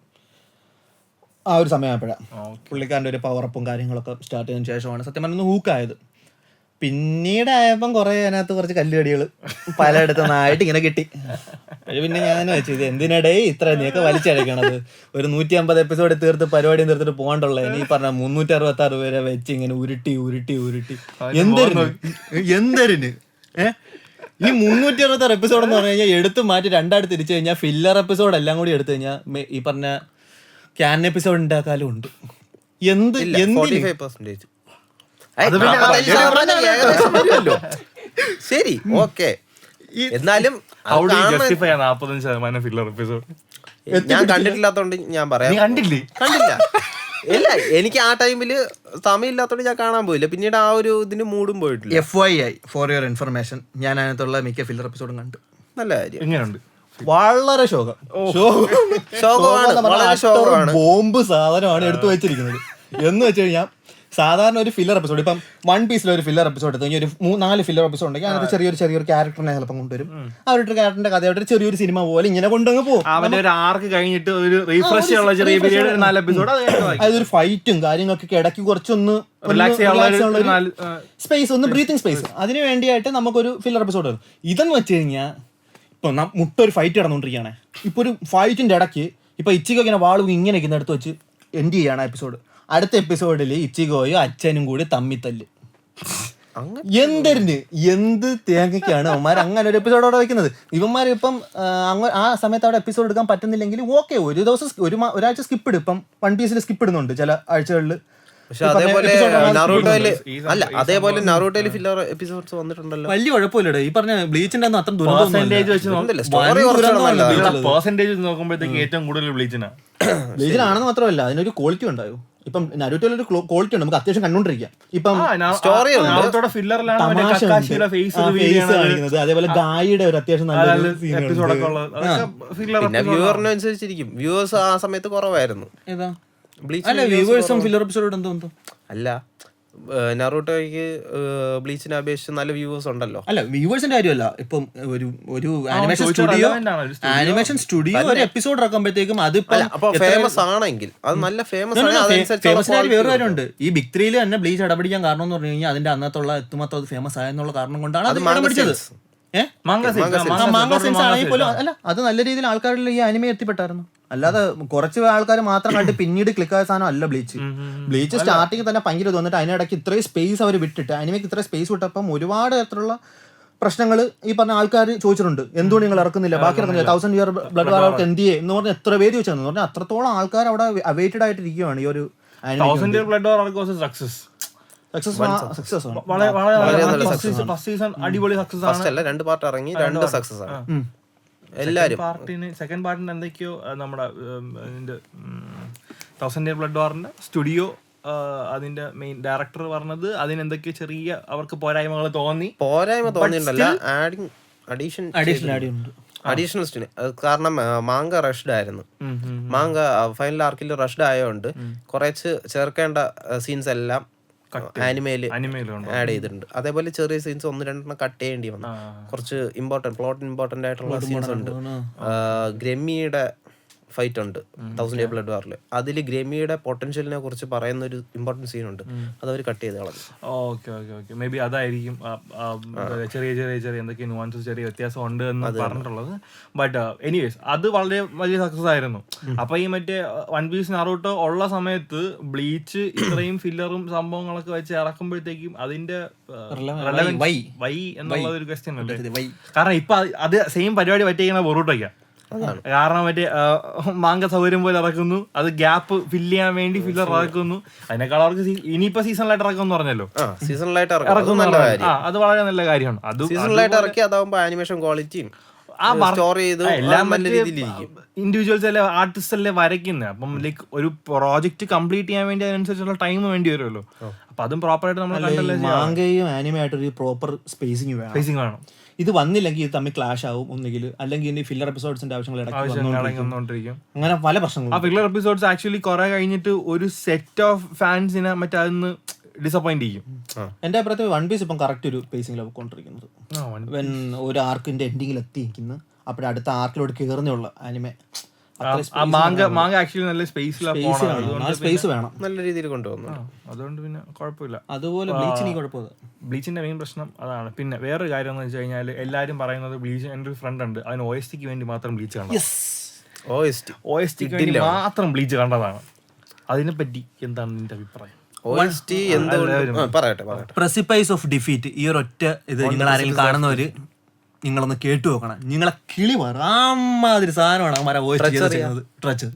ആ ഒരു സമയമായപ്പോഴാണ്. പുള്ളിക്കാരൻ്റെ ഒരു പവറപ്പും കാര്യങ്ങളൊക്കെ സ്റ്റാർട്ട് ചെയ്തതിനു ശേഷമാണ് സത്യം പറഞ്ഞാൽ ഹൂക്കായത്. പിന്നീടായപ്പം കുറേ അതിനകത്ത് കുറച്ച് കല്ലുകടികൾ പലയിടത്തുനിന്നായിട്ട് ഇങ്ങനെ കിട്ടി. പിന്നെ ഞാൻ വെച്ചു ഇത് എന്തിനിടെ ഇത്ര നീക്കെ വലിച്ചടക്കണത്, ഒരു 150 എപ്പിസോഡ് തീർത്ത് പരിപാടിയും തീർത്തിട്ട് പോകണ്ടുള്ള ഈ പറഞ്ഞ 366 വരെ വെച്ച് ഇങ്ങനെ ഉരുട്ടി എന്തരിന് ഈ 366 എപ്പിസോഡ് എന്ന് പറഞ്ഞു കഴിഞ്ഞാൽ എടുത്ത് മാറ്റി രണ്ടായിട്ട് തിരിച്ചു കഴിഞ്ഞാൽ ഫില്ലർ എപ്പിസോഡ് എല്ലാം കൂടി എടുത്തു കഴിഞ്ഞാൽ ഈ പറഞ്ഞ ക്യാൻ എപ്പിസോഡ് ഉണ്ടാക്കാലും ഉണ്ട്. ശരി ഓക്കെ, എന്നാലും ഞാൻ കണ്ടിട്ടില്ലാത്തോണ്ട് ഞാൻ പറയാം. കണ്ടില്ല ഇല്ല, എനിക്ക് ആ ടൈമില് സമയമില്ലാത്തോണ്ട് ഞാൻ കാണാൻ പോയില്ല. പിന്നീട് ആ ഒരു ഇതിന് മൂടും പോയിട്ടില്ല. FYI ഫോർ യുവർ ഇൻഫർമേഷൻ, ഞാൻ അതിനകത്തുള്ള മിക്ക ഫില്ലർ എപ്പിസോഡും കണ്ടു. നല്ല കാര്യം. എങ്ങനെയുണ്ട്? വളരെ ബോംബ് സാധനമാണ് എടുത്തു വെച്ചിരിക്കുന്നത്. എന്ന് വെച്ച് കഴിഞ്ഞാൽ സാധാരണ ഒരു ഫില്ലർ എപ്പിസോഡ് ഇപ്പം വൺ പീസിൽ ഒരു ഫില്ലർ എപ്പിസോഡ് എടുത്തു കഴിഞ്ഞാൽ ഒരു 4 ഫില്ലർ എപ്പിസോഡ് ഉണ്ടെങ്കിൽ അതിനകത്ത് ചെറിയൊരു ക്യാരക്ടറിനെ ചിലപ്പം കൊണ്ടുവരും. അവരുടെ ക്യാരക്ടറിന്റെ കഥയായിട്ട് ചെറിയൊരു സിനിമ പോലെ ഇങ്ങനെ കൊണ്ടുവന്ന് പോകും. അവന്റെ ഒരു ആർക്ക് കഴിഞ്ഞിട്ട് ഒരു റീഫ്രഷ് ഉള്ള ചെറിയ പീരിയഡ് 4 എപ്പിസോഡ്, അതൊരു ഫൈറ്റും കാര്യങ്ങളൊക്കെ ഇടയ്ക്ക് കുറച്ചൊന്ന് സ്പേസ്, ഒന്ന് ബ്രീത്തിങ് സ്പേസ്, അതിന് വേണ്ടിയായിട്ട് നമുക്കൊരു ഫില്ലർ എപ്പിസോഡ് വരും. ഇതെന്ന് വെച്ച് കഴിഞ്ഞാൽ ഇപ്പൊ ഒരു ഫൈറ്റ് നടന്നുകൊണ്ടിരിക്കുകയാണ്. ഇപ്പൊ ഒരു ഫൈറ്റിന്റെ ഇടയ്ക്ക് ഇപ്പൊ ഇച്ചിഗോ ഇങ്ങനെ വാളും ഇങ്ങനെ എടുത്ത് വെച്ച് എൻഡ് ചെയ്യാണ് എപ്പിസോഡ്. അടുത്ത എപ്പിസോഡിൽ ഇച്ചിഗോയും അച്ഛനും കൂടി തമ്മിത്തല്ല്. എന്ത് തേങ്ങയ്ക്കാണ് അവന്മാർ അങ്ങനെ ഒരു എപ്പിസോഡ് അവിടെ വെക്കുന്നത്? ഇവന്മാർ ഇപ്പം ആ സമയത്ത് അവിടെ എപ്പിസോഡ് എടുക്കാൻ പറ്റുന്നില്ലെങ്കിൽ ഓക്കെ, ഒരു ദിവസം ഒരാഴ്ച സ്കിപ്പ് ഇടും. ഇപ്പം വൺ പീസിൽ സ്കിപ്പ് ഇടുന്നുണ്ട് ചില ആഴ്ചകളിൽ. പക്ഷെ അതേപോലെ നറൂട്ടോയില് ഫില്ലർ എപ്പിസോഡ്സ് വന്നിട്ടുണ്ടല്ലോ. വലിയ കുഴപ്പമില്ലടേ. ഈ പറഞ്ഞ ബ്ലീച്ചിന്റെ അത്ര നോക്കുമ്പോഴത്തേക്ക് ഏറ്റവും കൂടുതൽ ബ്ലീച്ചിനാണെന്ന് മാത്രമല്ല അതിനൊരു ക്വാളിറ്റി ഉണ്ടായോ. ഇപ്പം നരുട്ടോയിൽ ഒരു ക്വാളിറ്റി ഉണ്ട്, നമുക്ക് അത്യാവശ്യം കണ്ടുകൊണ്ടിരിക്കാം. ഇപ്പം സ്റ്റോറി അതേപോലെ ഗായിയുടെ ഒരു അത്യാവശ്യം നല്ല പിന്നെ വ്യൂവറിനനുസരിച്ചിരിക്കും. വ്യൂവേഴ്സ് ആ സമയത്ത് കുറവായിരുന്നു. അല്ല നറൂട്ടോയ്ക്ക് ബ്ലീച്ചിനെ അപേക്ഷിച്ച് നല്ല വ്യൂവേഴ്സ് ഉണ്ടല്ലോ. അല്ല വ്യൂവേഴ്സിന്റെ കാര്യമല്ല, ഇപ്പം ഒരു ആനിമേഷൻ സ്റ്റുഡിയോ ഒരു എപ്പിസോഡ് ഇറക്കുമ്പോഴത്തേക്കും അത് ഫേമസ് ആണെങ്കിൽ അത് നല്ല ഫേമസ് വേറെ കാര്യമുണ്ട്. ഈ ബിഗ് 3 തന്നെ ബ്ലീച്ച് ഇടപിടിക്കാൻ കാരണം എന്ന് പറഞ്ഞു കഴിഞ്ഞാൽ അതിന്റെ അന്നത്തുള്ള എത്തുമാത്രം അത് ഫേമസ് ആയെന്നുള്ള കാരണം കൊണ്ടാണ് അത് പിടിച്ചത്. അല്ല അത് നല്ല രീതിയിൽ ആൾക്കാരിൽ ഈ അനിമ എത്തിപ്പെട്ടായിരുന്നു. അല്ലാതെ കുറച്ച് ആൾക്കാർ മാത്രം കണ്ട് പിന്നീട് ക്ലിക്കായ സാധനം അല്ല ബ്ലീച്ച് സ്റ്റാർട്ടിങ് തന്നെ ഭയങ്കര തോന്നിട്ട് അതിനിടയ്ക്ക് ഇത്രയും സ്പേസ് അവർ വിട്ടിട്ട് അനിമയ്ക്ക് ഇത്രയും സ്പേസ് വിട്ടപ്പം ഒരുപാട് തരത്തിലുള്ള പ്രശ്നങ്ങൾ ഈ പറഞ്ഞ ആൾക്കാർ ചോദിച്ചിട്ടുണ്ട്. എന്തുകൊണ്ട് നിങ്ങൾ ഇറക്കുന്നില്ല, ബാക്കി ഇറക്കുന്നില്ല, 1000 ഇയർ ബ്ലഡ് വാർ അവർക്ക് എന്ത് ചെയ്യേ എന്ന് പറഞ്ഞാൽ എത്ര പേര് ചോദിച്ചതെന്ന് പറഞ്ഞാൽ അത്രത്തോളം ആൾക്കാർ അവിടെ അവൈറ്റഡ് ആയിട്ടിരിക്കുകയാണ് ഈ ഒരു രണ്ട് പാർട്ട് ഇറങ്ങി 2 സക്സസ് ആണ് എല്ലാരും. സെക്കൻഡ് പാർട്ടിന് എന്തൊക്കെയോ നമ്മുടെ 1000 Year Blood Warന്റെ സ്റ്റുഡിയോ അതിന്റെ മെയിൻ ഡയറക്ടർ പറഞ്ഞത് അതിനെന്തൊക്കെയോ ചെറിയ അവർക്ക് പോരായ്മ തോന്നിയിട്ടുണ്ടല്ല, അഡീഷണൽ സ്റ്റിന്. കാരണം മാങ്ക റഷ്ഡ് ആയിരുന്നു. മാങ്ക ഫൈനൽ ആർക്കിൽ റഷ്ഡ് ആയതുകൊണ്ട് കുറച്ച് ചേർക്കേണ്ട സീൻസ് എല്ലാം ആനിമയില് ആഡ് ചെയ്തിട്ടുണ്ട്. അതേപോലെ ചെറിയ സീൻസ് 1-2 കട്ട് ചെയ്യേണ്ടി വന്നു. കുറച്ച് പ്ലോട്ട് ഇമ്പോർട്ടന്റ് ആയിട്ടുള്ള സീൻസ് ഉണ്ട്. ഗ്രമ്മിയുടെ ഫൈറ്റ് ഉണ്ട് 1000 Year Blood War'ല്. അതിൽ ഗ്രമ്മിയുടെ പൊട്ടൻഷ്യലിനെ കുറിച്ച് പറയുന്ന ഒരു ഇമ്പോർട്ടന്റ് സീൻ ഉണ്ട്. അത് അവർ കട്ട് ചെയ്ത് കളഞ്ഞു. ഓക്കെ മേ ബി അതായിരിക്കും ചെറിയ എന്തൊക്കെ നുവാൻസസ് ചെറിയ വ്യത്യാസം ഉണ്ട് എന്ന് പറഞ്ഞിട്ടുള്ളത്. ബട്ട് എനിവേസ് അത് വളരെ വലിയ സക്സസ് ആയിരുന്നു. അപ്പൊ ഈ മറ്റേ വൺ പീസ് നറൂട്ടോ ഉള്ള സമയത്ത് ബ്ലീച്ച് ഇത്രയും ഫില്ലറും സംഭവങ്ങളൊക്കെ വെച്ച് ഇറക്കുമ്പോഴത്തേക്കും അതിന്റെ വൈ എന്നുള്ള ഒരു ക്വസ്റ്റ്യൻ അല്ലേ? കാരണം ഇപ്പൊ അത് സെയിം പരിപാടി പറ്റിയിരിക്കുന്ന ബൊറൂട്ടോയ്ക്കാ. കാരണം മറ്റേ മാങ്ക സൗകര്യം പോലെ ഇറക്കുന്നു, അത് ഗ്യാപ്പ് ഫില്ല് ചെയ്യാൻ വേണ്ടി ഫില്ലർ ഇറക്കുന്നു. അതിനേക്കാൾ അവർക്ക് ഇനിയിപ്പോ സീസണിലായിട്ട് ഇറക്കുമെന്ന് പറഞ്ഞല്ലോ. സീസണിലായിട്ട് അത് വളരെ നല്ല കാര്യമാണ്. അത് സീസണിലായിട്ട് ഇറക്കി അതാവുമ്പോ ആനിമേഷൻ ക്വാളിറ്റിയും ഇൻഡിവിജ്വൽസ് അല്ലെ ആർട്ടിസ്റ്റ് അല്ലേ വരയ്ക്കുന്നത്. അപ്പം ലൈക്ക് ഒരു പ്രോജക്റ്റ് കംപ്ലീറ്റ് ചെയ്യാൻ വേണ്ടി അതിനനുസരിച്ചുള്ള ടൈം വേണ്ടി വരുമല്ലോ. അപ്പൊ അതും പ്രോപ്പറായിട്ട് നമ്മൾ മാങ്കയും ആനിമയായിട്ട് ഒരു പ്രോപ്പർ സ്പേസിംഗ് വേണം. ഇത് വന്നില്ലെങ്കിൽ ഇത് തമ്മിൽ ക്ലാഷ് ആവും ഒന്നുകിൽ, അല്ലെങ്കിൽ ഇനി ഫില്ലർ എപ്പിസോഡ്സിന്റെ ആവശ്യങ്ങൾ വന്നുകൊണ്ടിരിക്കും. അങ്ങനെ പല പ്രശ്നങ്ങളും. ആ ഫില്ലർ എപ്പിസോഡ്സ് ആക്ച്വലി കുറെ കഴിഞ്ഞിട്ട് ഒരു സെറ്റ് ഓഫ് ഫാൻസിനെ മറ്റേ അതിന് ഡിസപ്പോയിന്റ് ചെയ്യും. എന്റെ അഭിപ്രായത്തിൽ വൺ പീസ് ഇപ്പം കറക്റ്റ് ഒരു പേസിംഗിലാണ് പോയിക്കൊണ്ടിരിക്കുന്നത്. ഒരു ആർക്കിന്റെ എൻഡിങ്ങിൽ എത്തിയിരിക്കുന്നു, അപ്പോഴേ അടുത്ത ആർക്കിലോട്ട് കയറുന്നുള്ള ആനിമെ. മാങ്ക ആക്ച്വലി നല്ല സ്പേസ് വേണം, നല്ല രീതിയിൽ കൊണ്ടുപോകുന്നു. അതുകൊണ്ട് പിന്നെ കുഴപ്പമില്ല. അതുപോലെ ബ്ലീച്ചിന്റെ മെയിൻ പ്രശ്നം അതാണ്. പിന്നെ വേറൊരു കാര്യം എന്ന് വെച്ച് കഴിഞ്ഞാൽ എല്ലാരും പറയുന്നത് ബ്ലീച്ച്, എൻ്റെ ഒരു ഫ്രണ്ട് ഉണ്ട്, അതിന് OST ക്ക് വേണ്ടി മാത്രം ബ്ലീച്ച് കാണാം. OST ക്ക് വേണ്ടി മാത്രം ബ്ലീച്ച് കണ്ടതാണ്. അതിനെപ്പറ്റി എന്താണ് നിന്റെ അഭിപ്രായം? പ്രസിപ്പൈസ് ഓഫ് ഡിഫീറ്റ്, ഈ ഒരൊറ്റ ഇത് നിങ്ങൾ ആരെങ്കിലും കാണുന്നവര് നിങ്ങളൊന്ന് കേട്ടു നോക്കണം. നിങ്ങളെ കിളി മാതിരി സാധനമാണ് അവന്മാരെ ട്രച്ചർ.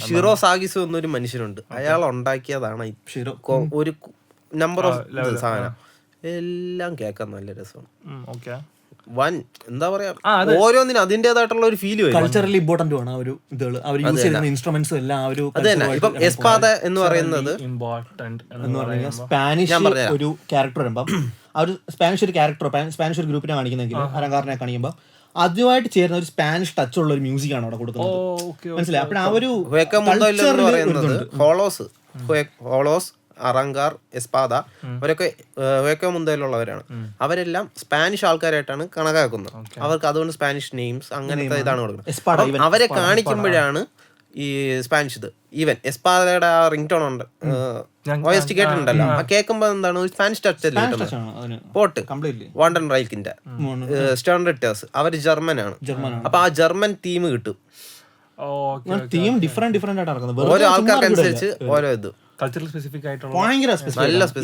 ഷിറോ സാഗിസു എന്നൊരു മനുഷ്യനുണ്ട്, അയാൾ ഉണ്ടാക്കിയതാണ് ഒരു നമ്പർ ഓഫ് സാധനം. എല്ലാം കേൾക്കാൻ നല്ല രസമാണ്. വൻ എന്താ പറയാ, ഓരോന്നിനും അതിന്റേതായിട്ടുള്ള ഒരു ഫീല് വരും. കൾച്ചറലി ഇമ്പോർട്ടന്റ് ആണ് ആ ഒരു ഇതുകൾ, അവർ യൂസ് ചെയ്യുന്ന ഇൻസ്ട്രുമെന്റ്സും എല്ലാം. അത് തന്നെ. ഇപ്പം എസ്പാദ എന്ന് പറയുന്നത് സ്പാനിഷ് ഒരു ക്യാരക്ടർ വരുമ്പം ആ ഒരു സ്പാനിഷ് ഒരു ക്യാരക്ടറോ സ്പാനിഷ് ഒരു ഗ്രൂപ്പിനെ കാണിക്കുന്നെങ്കിൽ അലങ്കാരനെ കാണിക്കുമ്പോൾ അതുമായിട്ട് ചേർന്ന ഒരു സ്പാനിഷ് ടച്ച് ഉള്ള ഒരു മ്യൂസിക് ആണ് അവിടെ കൊടുക്കുന്നത്. മനസ്സിലായി? അപ്പോൾ ആ ഒരു ഹോളോസ്, അറങ്കാർ, എസ്പാദ അവരൊക്കെ ഹുവേക്കോ മുന്തയിലുള്ളവരാണ്. അവരെല്ലാം സ്പാനിഷ് ആൾക്കാരായിട്ടാണ് കണക്കാക്കുന്നത്. അവർക്ക് അതുകൊണ്ട് സ്പാനിഷ് നെയിംസ് അങ്ങനത്തെ ഇതാണ് കൊടുക്കുന്നത്. അവരെ കാണിക്കുമ്പോഴാണ് ഈ സ്പാനിഷ് ഇത്. ഈവൻ എസ്പാദയുടെ ആ റിംഗ് ടോൺ ഉണ്ട്, OST കേട്ടിട്ടുണ്ടല്ലോ, ആ കേൾക്കുമ്പോ എന്താണ് സ്പാനിഷ് ടച്ച് അല്ലേ പോട്ട്. വാണ്ടൻ റൈക്കിന്റെ സ്റ്റേൺ റിട്ടേഴ്സ് അവർ ജർമ്മനാണ്. അപ്പൊ ആ ജർമ്മൻ തീം കിട്ടും. തീം ഡിഫറെന്റ് ആയിട്ട് നടക്കുന്നത് ഓരോ ആൾക്കാർക്ക് അനുസരിച്ച് ഓരോ ഇത്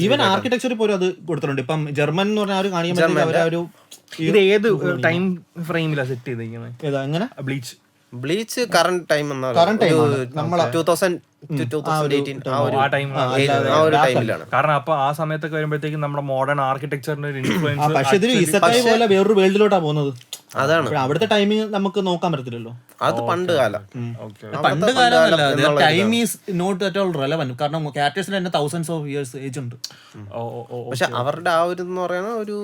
ഈവൻ ആർക്കിടെക്ചർ പോലും അത് കൊടുത്തിട്ടുണ്ട്. ഇപ്പം ജർമ്മൻ എന്ന് പറഞ്ഞാൽ കാണിക്കുമ്പോൾ ഇത് ഏത് ടൈം ഫ്രെയിമിലാണ് സെറ്റ് ചെയ്തിരിക്കുന്നത്? എങ്ങനെ ബ്ലീച്ച് കറന്റ് ടൈം കാരണം അപ്പൊ ആ സമയത്തൊക്കെ വരുമ്പോഴത്തേക്കും നമ്മുടെ മോഡേൺ ആർക്കിടെക്ചറിന്റെ ഒരു ഇൻഫ്ലുവൻസ്. പക്ഷെ ഇതിൽ ഇസക്കായി പോലെ വേറൊരു വേൾഡിലോട്ടാ പോകുന്നത്. അതാണ് അവിടുത്തെ ടൈമിംഗ് നമുക്ക് നോക്കാൻ പറ്റത്തില്ലല്ലോ. അത് പണ്ട് കാലം time is not at all relevant. കാരണം ക്യാരക്ടേഴ്സിന് തന്നെ thousands of years ഏജ് ഉണ്ട്. പക്ഷെ അവരുടെ ആ ഒരു എന്ന് പറയുന്ന ഒരു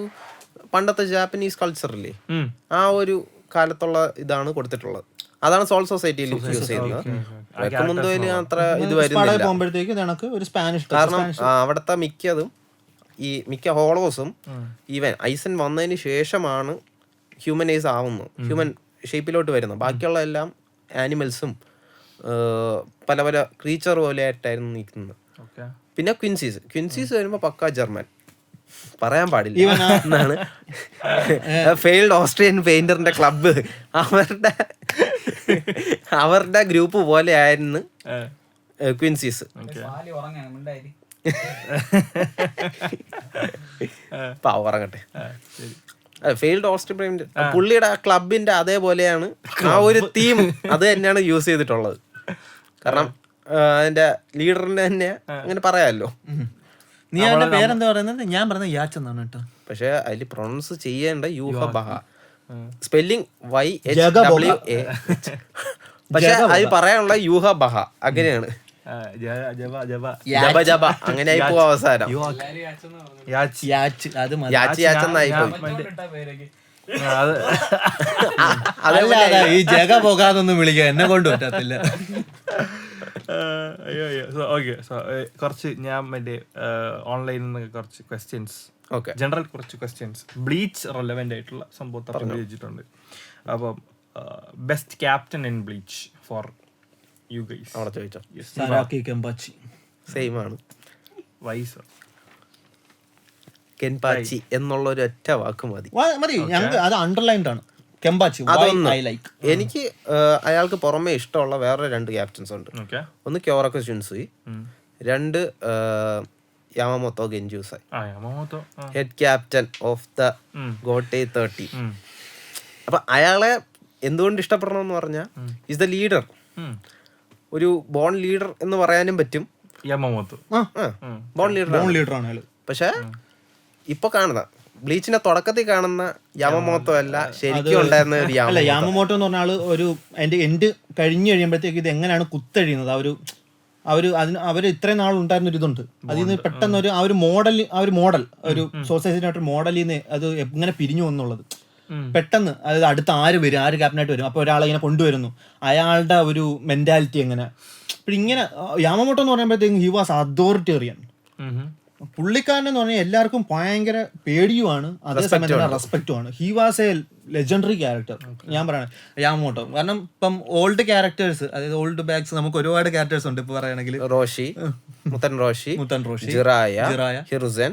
പണ്ടത്തെ ജാപ്പനീസ് കൾച്ചറില്ലേ, ആ ഒരു കാലത്തുള്ള ഇതാണ് കൊടുത്തിട്ടുള്ളത്. അതാണ് സോൾ സൊസൈറ്റിയിൽ യൂസ് ചെയ്യുന്നത്. അത്ര ഇത് വരുന്നില്ല. കാരണം അവിടുത്തെ മിക്ക ഹോളോസും ഈവൻ ഐസൻ വന്നതിന് ശേഷമാണ് ഹ്യൂമനൈസ് ആവുന്നത്, ഹ്യൂമൻ ഷേപ്പിലോട്ട് വരുന്നത്. ബാക്കിയുള്ള എല്ലാം ആനിമൽസും പല പല ക്രീച്ചർ പോലെ ആയിട്ടായിരുന്നു നിൽക്കുന്നത്. പിന്നെ ക്വിൻസീസ് വരുമ്പോൾ പക്കാ ജർമ്മൻ, പറയാൻ പാടില്ല എന്നാണ്. ഫെയിൽഡ് ഓസ്ട്രിയൻ പെയിന്ററിന്റെ ക്ലബ്ബ് അവരുടെ ഗ്രൂപ്പ് പോലെ ആയിരുന്നു ക്വിൻസീസ്. ഉറങ്ങട്ടെ. ഫെയിൽഡ് ഓസ്ട്രിയൻ പെയിന്റർ പുള്ളിയുടെ ക്ലബിന്റെ അതേപോലെയാണ് ആ ഒരു തീം, അത് തന്നെയാണ് യൂസ് ചെയ്തിട്ടുള്ളത്. കാരണം അതിന്റെ ലീഡറിന്റെ തന്നെ അങ്ങനെ പറയാമല്ലോ. നീ അവന്റെ പേരെന്താ പറയുന്നത്? ഞാൻ പറയുന്നത് യാച്ച് എന്നാണ് കേട്ടോ. പക്ഷെ അതിൽ പ്രൊണൗൺസ് ചെയ്യേണ്ട യൂഹ ബഹ, സ്പെല്ലിംഗ് YHWA. പക്ഷെ അത് പറയാനുള്ള യൂഹ ബഹ അങ്ങനെയാണ്. അങ്ങനെ ആയിപ്പോ അവസാനം അത് അല്ലാതെ ഈ ജഗ പോകാതൊന്നും വിളിക്കാൻ എന്നെ കൊണ്ട് പറ്റത്തില്ല. അയ്യോ ഓക്കെ. സോ കുറച്ച് ഞാൻ മറ്റേ ഓൺലൈനിൽ നിന്ന് കുറച്ച് ക്വസ്റ്റ്യൻസ്, ജനറൽ കുറച്ച് ക്വസ്റ്റ്യൻസ് ബ്ലീച്ച് റെലവെന്റ് ആയിട്ടുള്ള സംഭവത്തെ ചോദിച്ചിട്ടുണ്ട്. അപ്പം best captain in bleach for you guys അവിടെ ചോദിച്ചോ. സരാക്കി കെമ്പാച്ചി സെയിം ആണ്. വൈസ് കെൻപാച്ചി എന്നുള്ള ഒരു ഒറ്റ വാക്ക് മതി. മതി ഞങ്ങൾക്ക് അത് അണ്ടർലൈൻഡ് ആണ്. കെമ്പാച്ചി അതൊന്ന് ഐ ലൈക്ക്. എനിക്ക് അയാൾക്ക് പുറമെ ഇഷ്ടമുള്ള വേറെ 2 ക്യാപ്റ്റൻസ് ഉണ്ട്. ഒന്ന് ക്യോറക്കോ ഷിൻസുയി, 2 യാമമോട്ടോ ഗെഞ്ചൂസായി, ഹെഡ് ക്യാപ്റ്റൻ ഓഫ് ദ ഗോട്ടെ 30. അപ്പൊ അയാളെ എന്തുകൊണ്ട് ഇഷ്ടപ്പെടണമെന്ന് പറഞ്ഞാൽ ഈസ് ദ ലീഡർ, ഒരു ബോൺ ലീഡർ എന്ന് പറയാനും പറ്റും. ബോൺ ലീഡർ ആണ്. പക്ഷെ ഇപ്പൊ കാണുന്ന ബ്ലീച്ചിന്റെ തുടക്കത്തിൽ കാണുന്ന യാമമോട്ടോ അല്ല ശരിക്കും ഉണ്ടായിരുന്ന ഒരു അല്ല. യാമമോട്ടോ എന്ന് പറഞ്ഞാൽ ഒരു അതിന്റെ എൻഡ് കഴിഞ്ഞു കഴിയുമ്പോഴത്തേക്ക് ഇത് എങ്ങനെയാണ് കുത്തഴിയുന്നത്, അവർ ഇത്രയും നാൾ ഉണ്ടായിരുന്ന ഒരു ഇതുണ്ട്. അതിൽ നിന്ന് പെട്ടെന്ന് ആ ഒരു മോഡൽ ഒരു സൊസൈറ്റിനായിട്ട് മോഡലിൽ നിന്ന് അത് എങ്ങനെ പിരിഞ്ഞു എന്നുള്ളത് പെട്ടെന്ന്, അതായത് അടുത്ത ആര് വരും, ആര് ക്യാപ്റ്റനായിട്ട് വരും, അപ്പോൾ ഒരാളെ ഇങ്ങനെ കൊണ്ടുവരുന്നു, അയാളുടെ ഒരു മെന്റാലിറ്റി എങ്ങനെ. ഇപ്പം ഇങ്ങനെ യാമമോട്ടോ എന്ന് പറയുമ്പോഴത്തേക്കും ഹി വാസ് അതോറിറ്റേറിയൻ. പുള്ളിക്കാരൻ എന്ന് പറഞ്ഞാൽ എല്ലാവർക്കും ഭയങ്കര പേടിയുമാണ്, അതേസമയം തന്നെ റെസ്പെക്റ്റുമാണ്. He was a legendary character ഞാൻ പറയണേ യാമമോട്ടോ. കാരണം ഇപ്പം ഓൾഡ് ക്യാരക്ടേഴ്സ്, അതായത് ഓൾഡ് ബാക്സ് നമുക്ക് ഒരുപാട് ക്യാരക്ടേഴ്സ് ഉണ്ട്. ഇപ്പൊ പറയുകയാണെങ്കിൽ Muten Roshi, Jiraiya, Hiruzen,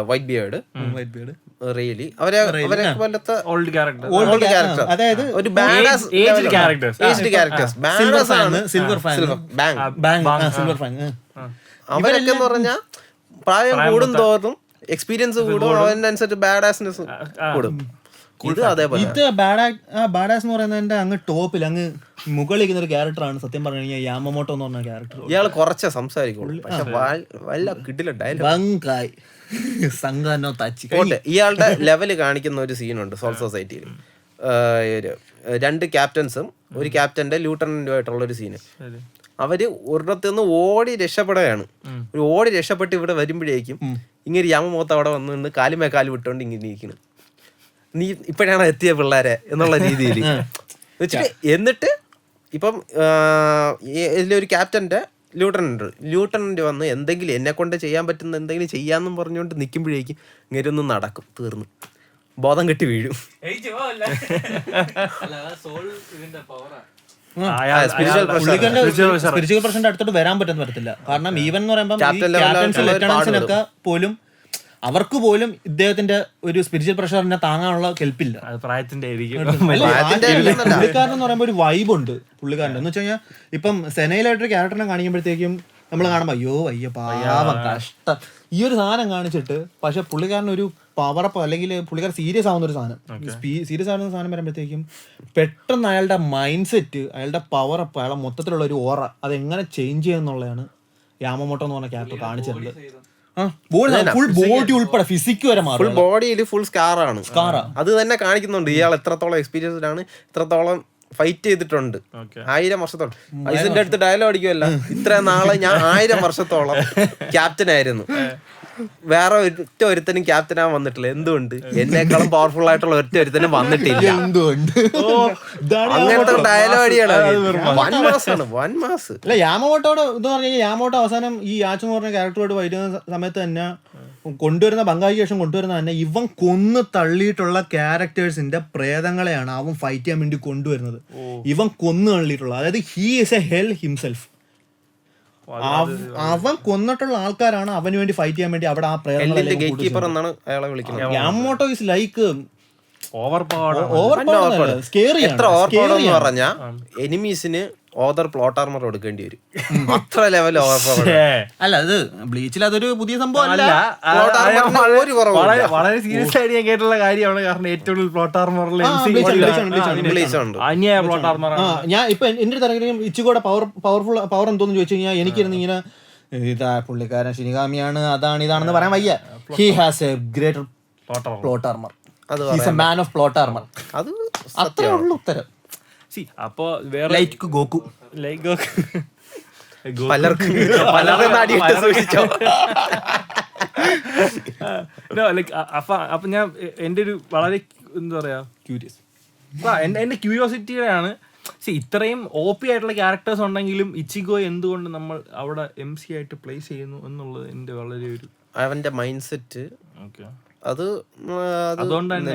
Whitebeard, really old character, അതായത് ഒരു സിൽവർ ഫാങ്. അവരൊക്കെ എന്ന് പറഞ്ഞാൽ പ്രായം കൂടും തോറും എക്സ്പീരിയൻസ് കൂടും, അതിനനുസരിച്ച് ബാഡാസ്നെസ് കൂടും. ഇത് അതേപോലെ ഇത് ബാഡാസ് എന്ന് പറയുന്നതിന്റെ അങ്ങ് ടോപ്പിൽ അങ്ങ് മുകളിൽ ഒരു ക്യാരക്ടറാണ് സത്യം പറഞ്ഞു കഴിഞ്ഞാൽ യാമമോട്ടോ എന്ന് പറഞ്ഞ ക്യാരക്ടർ. ഇയാൾ കുറച്ചേ സംസാരിക്കുള്ളൂ, പക്ഷെ വല്ല കിട്ടില്ല ഡയലോഗ്. ഇയാളുടെ ലെവല് കാണിക്കുന്ന ഒരു സീനുണ്ട് സോൾ സൊസൈറ്റിയിൽ. 2 ക്യാപ്റ്റൻസും ഒരു ക്യാപ്റ്റന്റെ ലൂട്ടനന്റുമായിട്ടുള്ള ഒരു സീന്. അവര് ഒരിടത്ത് നിന്ന് ഓടി രക്ഷപ്പെടുകയാണ്. ഓടി രക്ഷപ്പെട്ട് ഇവിടെ വരുമ്പോഴേക്കും ഇങ്ങനെ യാമമോട്ടോ അവിടെ വന്നു നിന്ന് കാലുമേ കാല് വിട്ടുകൊണ്ട് ഇങ്ങനെ ഇരിക്കണം. നീ ഇപ്പോഴാണ് എത്തിയ പിള്ളേരെ എന്നുള്ള രീതിയിൽ വെച്ചിട്ട്, എന്നിട്ട് ഇപ്പം ഇതിലൊരു ക്യാപ്റ്റന്റെ ലൂട്ടനന്റ് വന്ന് എന്തെങ്കിലും എന്നെ കൊണ്ട് ചെയ്യാൻ പറ്റുന്ന എന്തെങ്കിലും ചെയ്യാന്നും പറഞ്ഞുകൊണ്ട് നിൽക്കുമ്പോഴേക്കും ഇങ്ങനെ ഒന്ന് നടക്കും, തീർന്നു ബോധം കെട്ടി വീഴും. സ്പിരിച്വൽ പ്രശ്നം അടുത്തോട്ട് വരാൻ പറ്റത്തില്ല. കാരണം ഈവൻ എന്ന് പറയുമ്പോൾ ലെഫ്റ്റനൻസിനൊക്കെ പോലും അവർക്ക് പോലും ഇദ്ദേഹത്തിന്റെ ഒരു സ്പിരിച്വൽ പ്രഷറിനെ താങ്ങാനുള്ള കെൽപ്പില്ല. പ്രായത്തിന്റെ പുള്ളിക്കാരൻ എന്ന് പറയുമ്പോൾ ഒരു വൈബ് ഉണ്ട് പുള്ളിക്കാരൻ്റെ. എന്ന് വെച്ച് കഴിഞ്ഞാൽ ഇപ്പം സെനയിലായിട്ടൊരു ക്യാരക്ടറിനെ കാണിക്കുമ്പോഴത്തേക്കും നമ്മൾ കാണുമ്പോൾ അയ്യോ വയ്യ പാവം കഷ്ടം ഈ ഒരു സാധനം കാണിച്ചിട്ട്, പക്ഷെ പുള്ളിക്കാരൻ ഒരു പവറപ്പ് അല്ലെങ്കിൽ പുള്ളിക്കാരൻ സീരിയസ് ആവുന്ന ഒരു സാധനം, സീരിയസ് ആവുന്ന സാധനം വരുമ്പോഴത്തേക്കും പെട്ടെന്ന് അയാളുടെ മൈൻഡ് സെറ്റ്, അയാളുടെ പവറപ്പ്, അയാളുടെ മൊത്തത്തിലുള്ള ഒരു ഓറ അതെങ്ങനെ ചേഞ്ച് ചെയ്യുന്നുള്ളതാണ് യാമമോട്ടോ എന്ന് പറഞ്ഞ ക്യാരക്ടർ കാണിച്ചിട്ടുണ്ട്. ഫുൾ ബോഡി ഉൾപ്പെടെ ഫിസിക് വരെ മാറും. ഫുൾ ബോഡിയിൽ ഫുൾ സ്കാറാണ്. അത് തന്നെ കാണിക്കുന്നുണ്ട് ഇയാൾ എത്രത്തോളം എക്സ്പീരിയൻസ്ഡ് ആണ്, എത്രത്തോളം ഫൈറ്റ് ചെയ്തിട്ടുണ്ട്. 1000 വർഷത്തോളം. ഐസിന്റെ അടുത്ത് ഡയലോഗ് അടിക്കുമല്ല, ഇത്ര നാളെ ഞാൻ 1000 വർഷത്തോളം ക്യാപ്റ്റൻ ആയിരുന്നു, വേറെ ഒരുത്തനും ക്യാപ്റ്റനാകാൻ വന്നിട്ടില്ല. എന്തുകൊണ്ട്? എന്നേക്കാളും പവർഫുൾ ആയിട്ടുള്ള ഒരുത്തനും വന്നിട്ടില്ല. അങ്ങനത്തെ ഡയലോഗ് അടിയാണ്. വൻ മാസ്. അല്ല യാമമോട്ടോട് ഇതെന്ന് പറഞ്ഞു കഴിഞ്ഞാൽ യാമമോട്ടോ അവസാനം ഈ യാച്ചു എന്ന് പറഞ്ഞ ക്യാരക്ടറോട് വരുന്ന സമയത്ത് തന്നെ കൊണ്ടുവരുന്ന ബംഗാളിക്ക് ശേഷം കൊണ്ടുവരുന്ന തന്നെ ഇവൻ കൊന്ന് തള്ളിയിട്ടുള്ള ക്യാരക്ടേഴ്സിന്റെ പ്രേതങ്ങളെയാണ് അവൻ ഫൈറ്റ് ചെയ്യാൻ വേണ്ടി കൊണ്ടുവരുന്നത്. ഇവൻ കൊന്നു തള്ളിയിട്ടുള്ള, അതായത് he is a hell himself. അവൻ കൊന്നിട്ടുള്ള ആൾക്കാരാണ് അവന് വേണ്ടി ഫൈറ്റ് ചെയ്യാൻ വേണ്ടി അവിടെ ആ പ്രേതങ്ങളെ. യാമമോട്ടോ ഈസ് ലൈക്ക് എനിമീസിന് ഓദർ പ്ലോട്ട് ആർമർ കൊടുക്കേണ്ടി വരും. അത്ര ലെവൽ ഓവർ പവർ. അല്ല അത് ബ്ലീച്ചിൽ അതൊരു പുതിയ സംഭവം അല്ല, വളരെ സീരിയസ് ആയിട്ട് ഞാൻ കേട്ടുള്ള കാര്യമാണ്. കാരണം ഏറ്റവും പ്ലോട്ട് ആർമർ ഞാൻ ഇപ്പൊ എന്റെ തരത്തിലും ഇച്ചുകൂടെ പവർ എന്തോന്ന് ചോദിച്ചു കഴിഞ്ഞാൽ എനിക്കിരുന്ന് ഇങ്ങനെ ഇതാ പുള്ളിക്കാരൻ ഷിനിഗാമിയാണ് അതാണ് ഇതാണെന്ന് പറയാൻ വയ്യ. He has A greater plot armour. He's a man of plot armour. അത് അത്രേ ഉള്ളൂ ഉത്തരം. അപ്പൊ വേറെ ലൈക്ക് ഗോകു അപ്പൊ ഞാൻ എന്റെ ഒരു വളരെ എന്താ പറയാ ക്യൂരിയസ്. എന്റെ ക്യൂരിയോസിറ്റിയാണ്. ഇത്രയും OP ആയിട്ടുള്ള ക്യാരക്ടേഴ്സ് ഉണ്ടെങ്കിലും ഇച്ചിഗോ എന്തുകൊണ്ട് നമ്മൾ അവിടെ MC ആയിട്ട് പ്ലേസ് ചെയ്യുന്നു എന്നുള്ളത് എന്റെ വളരെ ഒരു അവന്റെ മൈൻഡ് സെറ്റ്. അത് അതുകൊണ്ട് തന്നെ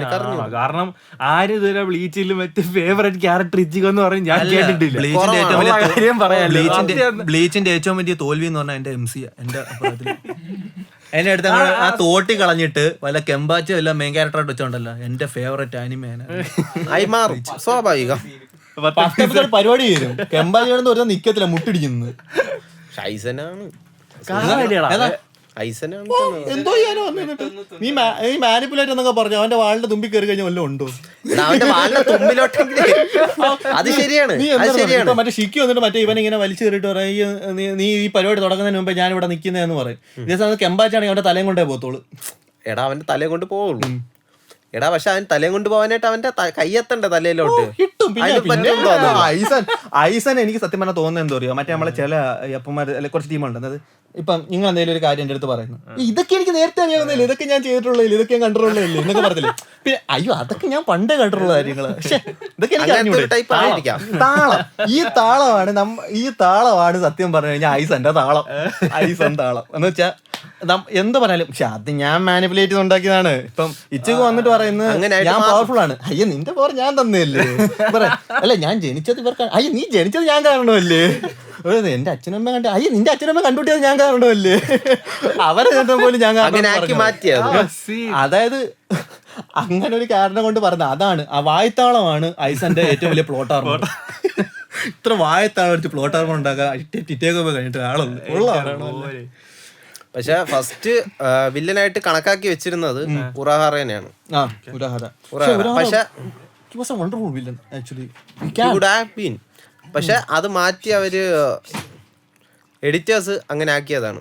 കാരണം ആരും ഇതുവരെ ബ്ലീച്ചിൽ മറ്റേ ഫേവറേറ്റ് ക്യാരക്ടർ ഇച്ചിഗോ എന്ന് പറയും ഞാൻ കേട്ടിട്ടില്ല. ബ്ലീച്ചിന്റെ ഏറ്റവും വലിയ തോൽവി എന്ന് പറഞ്ഞാൽ എന്റെ MC എന്റെ അതിന്റെ അടുത്ത് ആ തോട്ടി കളഞ്ഞിട്ട് വല്ല കെമ്പാച്ചോ എല്ലാം മെയിൻ ക്യാരക്ടറായിട്ട് വെച്ചോണ്ടല്ലോ എന്റെ ഫേവറേറ്റ് ആനിമേന സ്വാഭാവികം പരിപാടി വരും. കെമ്പാച്ചിയോട് ഒരു നിക്കത്തില്ല, മുട്ടിടിക്കുന്നത്. എന്തോ ചെയ്യാനോ വന്നിട്ട് നീ മാനിപ്പുലേറ്റ് എന്നൊക്കെ പറഞ്ഞു അവന്റെ വാളിന്റെ തുമ്പി കയറി കഴിഞ്ഞാൽ വല്ലതും ഉണ്ടോ? അത് ശരിയാണ്. മറ്റേ ഷിക്കി വന്നിട്ട് മറ്റേ ഇവൻ ഇങ്ങനെ വലിച്ചു കയറിയിട്ട് പറയും നീ ഈ പരിപാടി തുടങ്ങുന്നതിന് മുമ്പ് ഞാൻ ഇവിടെ നിൽക്കുന്നതെന്ന് പറയും. ഇതേ സമയത്ത് കെമ്പാച്ചാണെങ്കിൽ അവന്റെ തലയും കൊണ്ടേ പോത്തോളൂ. എടാ അവന്റെ തലയും കൊണ്ട് പോവുള്ളൂ. എടാ പക്ഷെ അവൻ തലയും കൊണ്ട് പോകാനായിട്ട് അവന്റെ കയ്യെത്തണ്ട തലയിലോട്ട് കിട്ടും. ഐസൻ എനിക്ക് സത്യം പറഞ്ഞാൽ തോന്നുന്നത് എന്തോ അറിയോ, മറ്റേ നമ്മളെ ചില അപ്പന്മാർ അല്ലെ കുറച്ച് ടീമുണ്ട്. അത് ഇപ്പം നിങ്ങൾ എന്തെങ്കിലും ഒരു കാര്യം എൻ്റെ അടുത്ത് പറയുന്നു, ഇതൊക്കെ എനിക്ക് നേരത്തെ അറിയാവുന്നില്ല, ഇതൊക്കെ ഞാൻ ചെയ്തിട്ടുള്ളതില്ല, ഇതൊക്കെ ഞാൻ കണ്ടിട്ടുള്ളതില്ല എന്നൊക്കെ പറഞ്ഞില്ലേ. പിന്നെ അയ്യോ അതൊക്കെ ഞാൻ പണ്ടേ കണ്ടിട്ടുള്ള കാര്യങ്ങള്. പക്ഷെ ഇതൊക്കെ എനിക്ക് താളം, ഈ താളമാണ് സത്യം പറഞ്ഞു കഴിഞ്ഞാൽ ഐസന്റെ താളം. ഐസൻ താളം എന്ന് വെച്ചാൽ എന്ത് പറഞ്ഞാലും പക്ഷെ അത് ഞാൻ മാനിപ്പുലേറ്റ് ചെയ്തുണ്ടാക്കിയതാണ്. ഇപ്പം ഇച്ചക്ക് വന്നിട്ട് പറയുന്നത് ഞാൻ പവർഫുൾ ആണ്. അയ്യോ നിന്റെ പവർ ഞാൻ തന്നെയല്ലേ പറയാം. അല്ല ഞാൻ ജനിച്ചത് ഇവർക്ക്, അയ്യോ നീ ജനിച്ചത് ഞാൻ കാരണമല്ലേ. എന്റെ അച്ഛനമ്മ കണ്ട, അയ്യോ നിന്റെ അച്ഛനമ്മ കണ്ടുപിട്ടിയത് ഞാൻ കാരണമല്ലേ. അവരെ പോലും ഞാൻ അതായത് അങ്ങനെ ഒരു കാരണം കൊണ്ട് പറഞ്ഞ അതാണ് ആ വായ്ത്താളമാണ് ഐസന്റെ ഏറ്റവും വലിയ പ്ലോട്ട് ആർമർ. ഇത്ര വായത്താളം വെച്ച് പ്ലോട്ട് ആർമർ ഉണ്ടാക്കാൻ ടിറ്റേക്കൊക്കെ കഴിഞ്ഞിട്ട് ആളുണ്ട്. പക്ഷെ ഫസ്റ്റ് വില്ലനായിട്ട് കണക്കാക്കി വെച്ചിരുന്നത് ഉറാഹാറേനെയാണ്. പക്ഷെ അത് മാറ്റി അവര് എഡിറ്റേഴ്സ് അങ്ങനെ ആക്കിയതാണ്.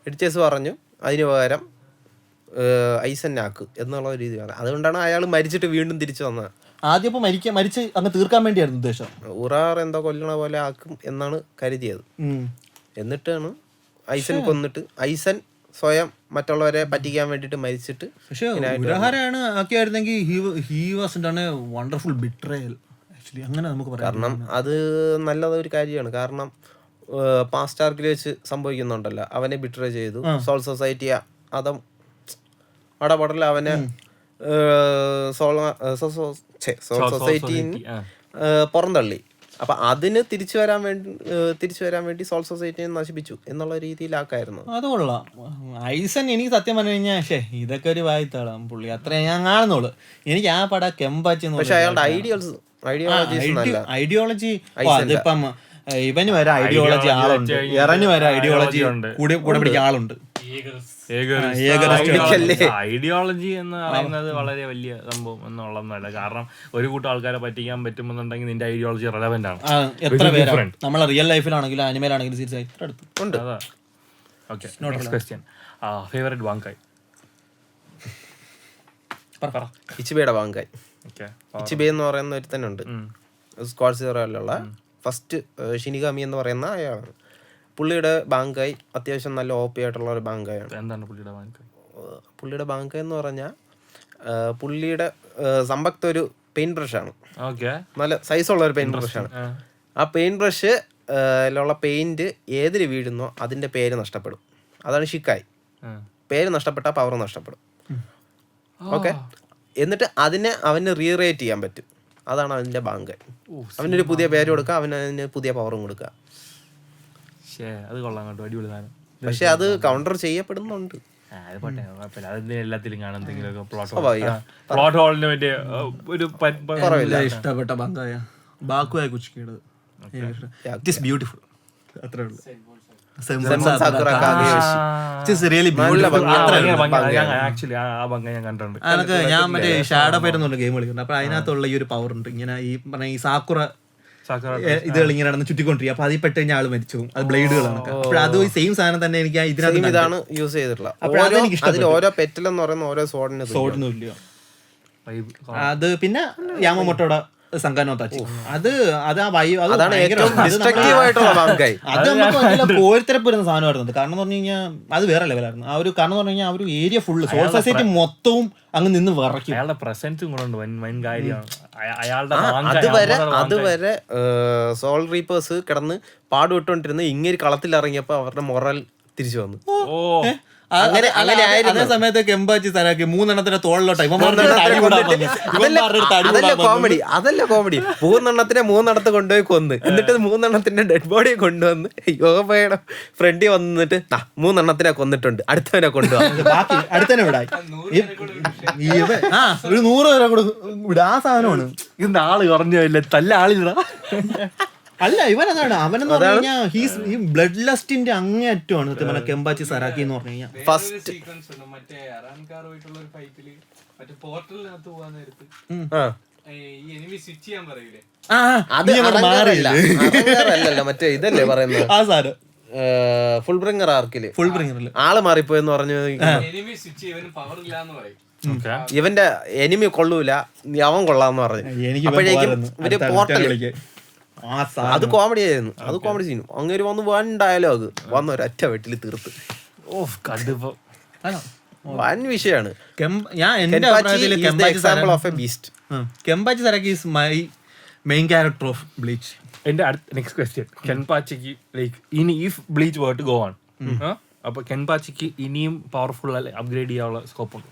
എഡിറ്റേഴ്സ് പറഞ്ഞു അതിന് പകരം ഐസൻ ആക്ക് എന്നുള്ള രീതി പറഞ്ഞു. അതുകൊണ്ടാണ് അയാൾ മരിച്ചിട്ട് വീണ്ടും തിരിച്ചു വന്നത്. ആദ്യം മരിച്ച് അങ്ങ് തീർക്കാൻ വേണ്ടിയായിരുന്നു ഉദ്ദേശം. ഉറാർ എന്തോ കൊല്ലണ പോലെ ആക്കും എന്നാണ് കരുതിയത്. എന്നിട്ടാണ് ഐസൻ കൊന്നിട്ട് ഐസൻ സ്വയം മറ്റുള്ളവരെ പറ്റിക്കാൻ വേണ്ടിട്ട് മരിച്ചിട്ട്. പക്ഷെ ഉരാഹാരയാണ് ആക്കിയായിരുന്നെങ്കിൽ he was done a wonderful betrayal actually, അങ്ങനെ നമുക്ക് പറയാം. കാരണം അത് നല്ലതൊരു കാര്യമാണ്. കാരണം പാസ്റ്റ് ആർക്കിൽ വെച്ച് സംഭവിക്കുന്നുണ്ടല്ലോ, അവനെ ബിട്രേ ചെയ്തു, സോൾ സൊസൈറ്റി അതും അടപടല അവനെ സോൾ സൊസൈറ്റിന്ന് പുറന്തള്ളി. അപ്പൊ അതിന് തിരിച്ചു വരാൻ വേണ്ടി സോൾ സൊസൈറ്റിയെ നശിപ്പിച്ചു എന്നുള്ള രീതിയിലാക്കായിരുന്നു. അത് കൊള്ളാം. ഐസൻ എനിക്ക് സത്യം പറഞ്ഞു കഴിഞ്ഞാൽ ഇതൊക്കെ ഒരു വായിത്താളാം പുള്ളി, അത്രേ ഞാൻ കാണുന്നുള്ളു. എനിക്ക് ആ പട കെമ്പാച്ചി. പക്ഷെ അയാളുടെ ഐഡിയോളജി അതിപ്പം ഇവന് വരെ ഐഡിയോളജി ആളുണ്ട്, എറന് വരെ ഐഡിയോളജി കൂടെ പിടിക്കാൻ ആളുണ്ട്. ഐഡിയോളജി എന്ന് പറയുന്നത് വളരെ വലിയ സംഭവം എന്നുള്ളതല്ല. കാരണം ഒരു കൂട്ടം ആൾക്കാരെ പറ്റിക്കാൻ പറ്റുമെന്നുണ്ടെങ്കിൽ നിന്റെ ഐഡിയോളജി റെലവന്റ് ആണ്. എത്ര പേര് നമ്മളെ റിയൽ ലൈഫിലാണെങ്കിലും അനിമയിലാണെങ്കിലും സീരിയസ് ഇത്ര അടുത്ത്. Okay, next question. ഫേവറേറ്റ് ബാങ്കായ്? ഇച്ചിബയുടെ ബാങ്കായ്. ഇച്ചിബെ എന്ന് പറയുന്ന ഒരു തന്നെ ഉണ്ട്, സ്ക്വാഡ് സീറോയിലുള്ള ഫസ്റ്റ് ഷിനിഗാമി എന്ന് പറയുന്ന അയാളാണ്. പുള്ളിയുടെ ബാങ്കായ് അത്യാവശ്യം നല്ല OP ആയിട്ടുള്ള ഒരു ബാങ്കായാണ്. എന്താണ് പുള്ളിയുടെ ബാങ്കായ്? പുള്ളിയുടെ ബാങ്കായ് എന്ന് പറഞ്ഞാൽ പുള്ളിയുടെ സമ്പത്ത് ഒരു പെയിന്റ് ബ്രഷാണ്. നല്ല സൈസുള്ള ഒരു പെയിന്റ് ബ്രഷാണ്. ആ പെയിന്റ് ബ്രഷിലുള്ള പെയിന്റ് ഏതിൽ വീഴുന്നോ അതിന്റെ പേര് നഷ്ടപ്പെടും. അതാണ് ഷിക്കായ്. പേര് നഷ്ടപ്പെട്ടാൽ പവർ നഷ്ടപ്പെടും. ഓക്കെ, എന്നിട്ട് അവന് റീറേറ്റ് ചെയ്യാൻ പറ്റും. അതാണ് അവന്റെ ബാങ്കായ്. അവനൊരു പുതിയ പേര് കൊടുക്കുക, അവന് പുതിയ പവറും കൊടുക്കുക. അത് കൊള്ളാം കേട്ടോ, അടിപൊളി സാധനം. പക്ഷെ അത് കൗണ്ടർ ചെയ്യപ്പെടുന്നുണ്ട്. എല്ലാത്തിലും കാണാൻ എന്തെങ്കിലും പ്ലോട്ട് ഹോളിന് പറ്റിയ ഒരു ഇഷ്ടപ്പെട്ട ബാങ്കായ ബാക്കുവായ കുച്ചിക്കേണ്ടത്. ഇറ്റ് ഈസ് ബ്യൂട്ടിഫുൾ, അത്രേ ഉള്ളൂ. ഞാൻ മറ്റേ ഷാഡോ ഫൈറ്റ് എന്നുള്ള ഗെയിം കളിക്കുന്നുണ്ട്. അപ്പൊ അതിനകത്തുള്ള ഈ ഒരു പവർ ഉണ്ട്. ഇങ്ങനെ ഈ പറഞ്ഞ ഈ സാക്കുറ ഇതുകൾ ഇങ്ങനെ നടന്ന് ചുറ്റിക്കൊണ്ടിരിക്കും. അപ്പൊ അതിൽ പെട്ട് കഴിഞ്ഞാൽ ആള് മരിച്ചു. അത് ബ്ലേഡുകളാണ്. അപ്പൊ അത് സെയിം സാധനം തന്നെ എനിക്ക് ഇതിനകത്ത് ഇതാണ് യൂസ് ചെയ്തിട്ടുള്ളത്. ഓരോ പെറ്റൽ എന്ന് പറയുന്ന ഓരോ സോഡിനും ഇല്ല. അത് പിന്നെ യാമമോട്ടോടെ സംഘാനോ തച്ചി അത് ആ വൈബ് അത് അതാണ് ഭയങ്കര ഏറ്റവും ഡിസ്ട്രക്റ്റീവ് ആയിട്ടുള്ള ബാങ്കായി. അത് നമുക്ക് ഭയങ്കര കോരിത്തരപ്പ് വരുന്ന സാധനമായിരുന്നു. കാരണം എന്ന് പറഞ്ഞു കഴിഞ്ഞാൽ അത് വേറെ ലെവലായിരുന്നു. ആ ഒരു കാരണം എന്ന് പറഞ്ഞു കഴിഞ്ഞാൽ ആ ഒരു ഏരിയ ഫുള്ള് സോൾ സൊസൈറ്റി മൊത്തവും അങ്ങ് നിന്ന് വിറയ്ക്കും. അയാളുടെ പ്രസൻസും കൂടെ ഉണ്ട്, വൻ കാര്യമാണ് അയാളുടെ. അതുവരെ സോൾ റീപ്പേഴ്സ് കിടന്ന് പാടുവിട്ടോണ്ടിരുന്ന ഇങ്ങനെ കളത്തിലിറങ്ങിയപ്പോ അവരുടെ മൊറൽ തിരിച്ചു വന്നു. അതേ സമയത്ത് കെമ്പാച്ചി സരാക്കി 3 തോളിലോട്ട് അതല്ല കോമഡി 3 കൊണ്ടുപോയി കൊന്ന്, എന്നിട്ട് 3 ഡെഡ് ബോഡിയെ കൊണ്ടുവന്ന് യോഗയുടെ ഫ്രണ്ടിൽ വന്നിട്ട് 3 കൊന്നിട്ടുണ്ട്, അടുത്തവനെ കൊണ്ടുപോകാം, ബാക്കി അടുത്തന്നെ വിടായി ഒരു 100 പേരെ കൂടെ വിടാ. ആ സാധനമാണ് ഇത് ആള് കുറഞ്ഞില്ല, തല്ല ആളില്ല. അല്ല ഇവൻ അതാണ്, അവനെന്ന് പറഞ്ഞു കഴിഞ്ഞാൽ ഹീസ് ഈ ബ്ലഡ് ലസ്റ്റിന്റെ അങ്ങേയറ്റമാണ് സത്യം പറഞ്ഞ കെമ്പാച്ചി സരാക്കി എന്ന് പറഞ്ഞു കഴിഞ്ഞാൽ. ഫസ്റ്റ് മറ്റേ അറാൻകാറുമായിട്ടുള്ള ഒരു ഫൈറ്റില് മറ്റേ പോർട്ടലിനകത്ത് പോകാൻ നേരത്ത് ഈ എനിമി സ്വിച്ച് ചെയ്യാൻ പറയൂലേ, അല്ലല്ലോ മറ്റേ ഇതല്ലേ പറയുന്നത്, ആ സാധനം ഫുൾ ബ്രിങ്ങർ ആർക്കില് ഫുൾ ബ്രിങ്ങറിൽ ആള് മാറിപ്പോയെന്ന് പറഞ്ഞു. എനിമി സ്വിച്ച് ഇവന് പവർ ഇല്ലാന്ന് പറയും. ഇവന്റെ എനിമി കൊള്ളൂല, അവൻ കൊള്ളാന്ന് പറഞ്ഞു. അപ്പോഴേക്കും ഇവര് പോർട്ടല്, അത് കോമഡി ആയിരുന്നു, അത് കോമഡി സീനും. അങ്ങനെ വന്ന് വൻ ഡയലോഗ് വന്ന ഒരൊറ്റ വെട്ടിൽ തീർത്ത്. വൻ വിഷയമാണ്. Kenpachi Zaraki is my main character of Bleach. എന്റെ നെക്സ്റ്റ് ക്വസ്റ്റ്യൻ, കെൻപാച്ചിക്ക് ലൈക്ക് ഇനി if Bleach were to go on, അപ്പൊ കെൻപാച്ചിക്ക് ഇനിയും പവർഫുൾ അപ്ഗ്രേഡ് ചെയ്യാനുള്ള സ്കോപ്പ്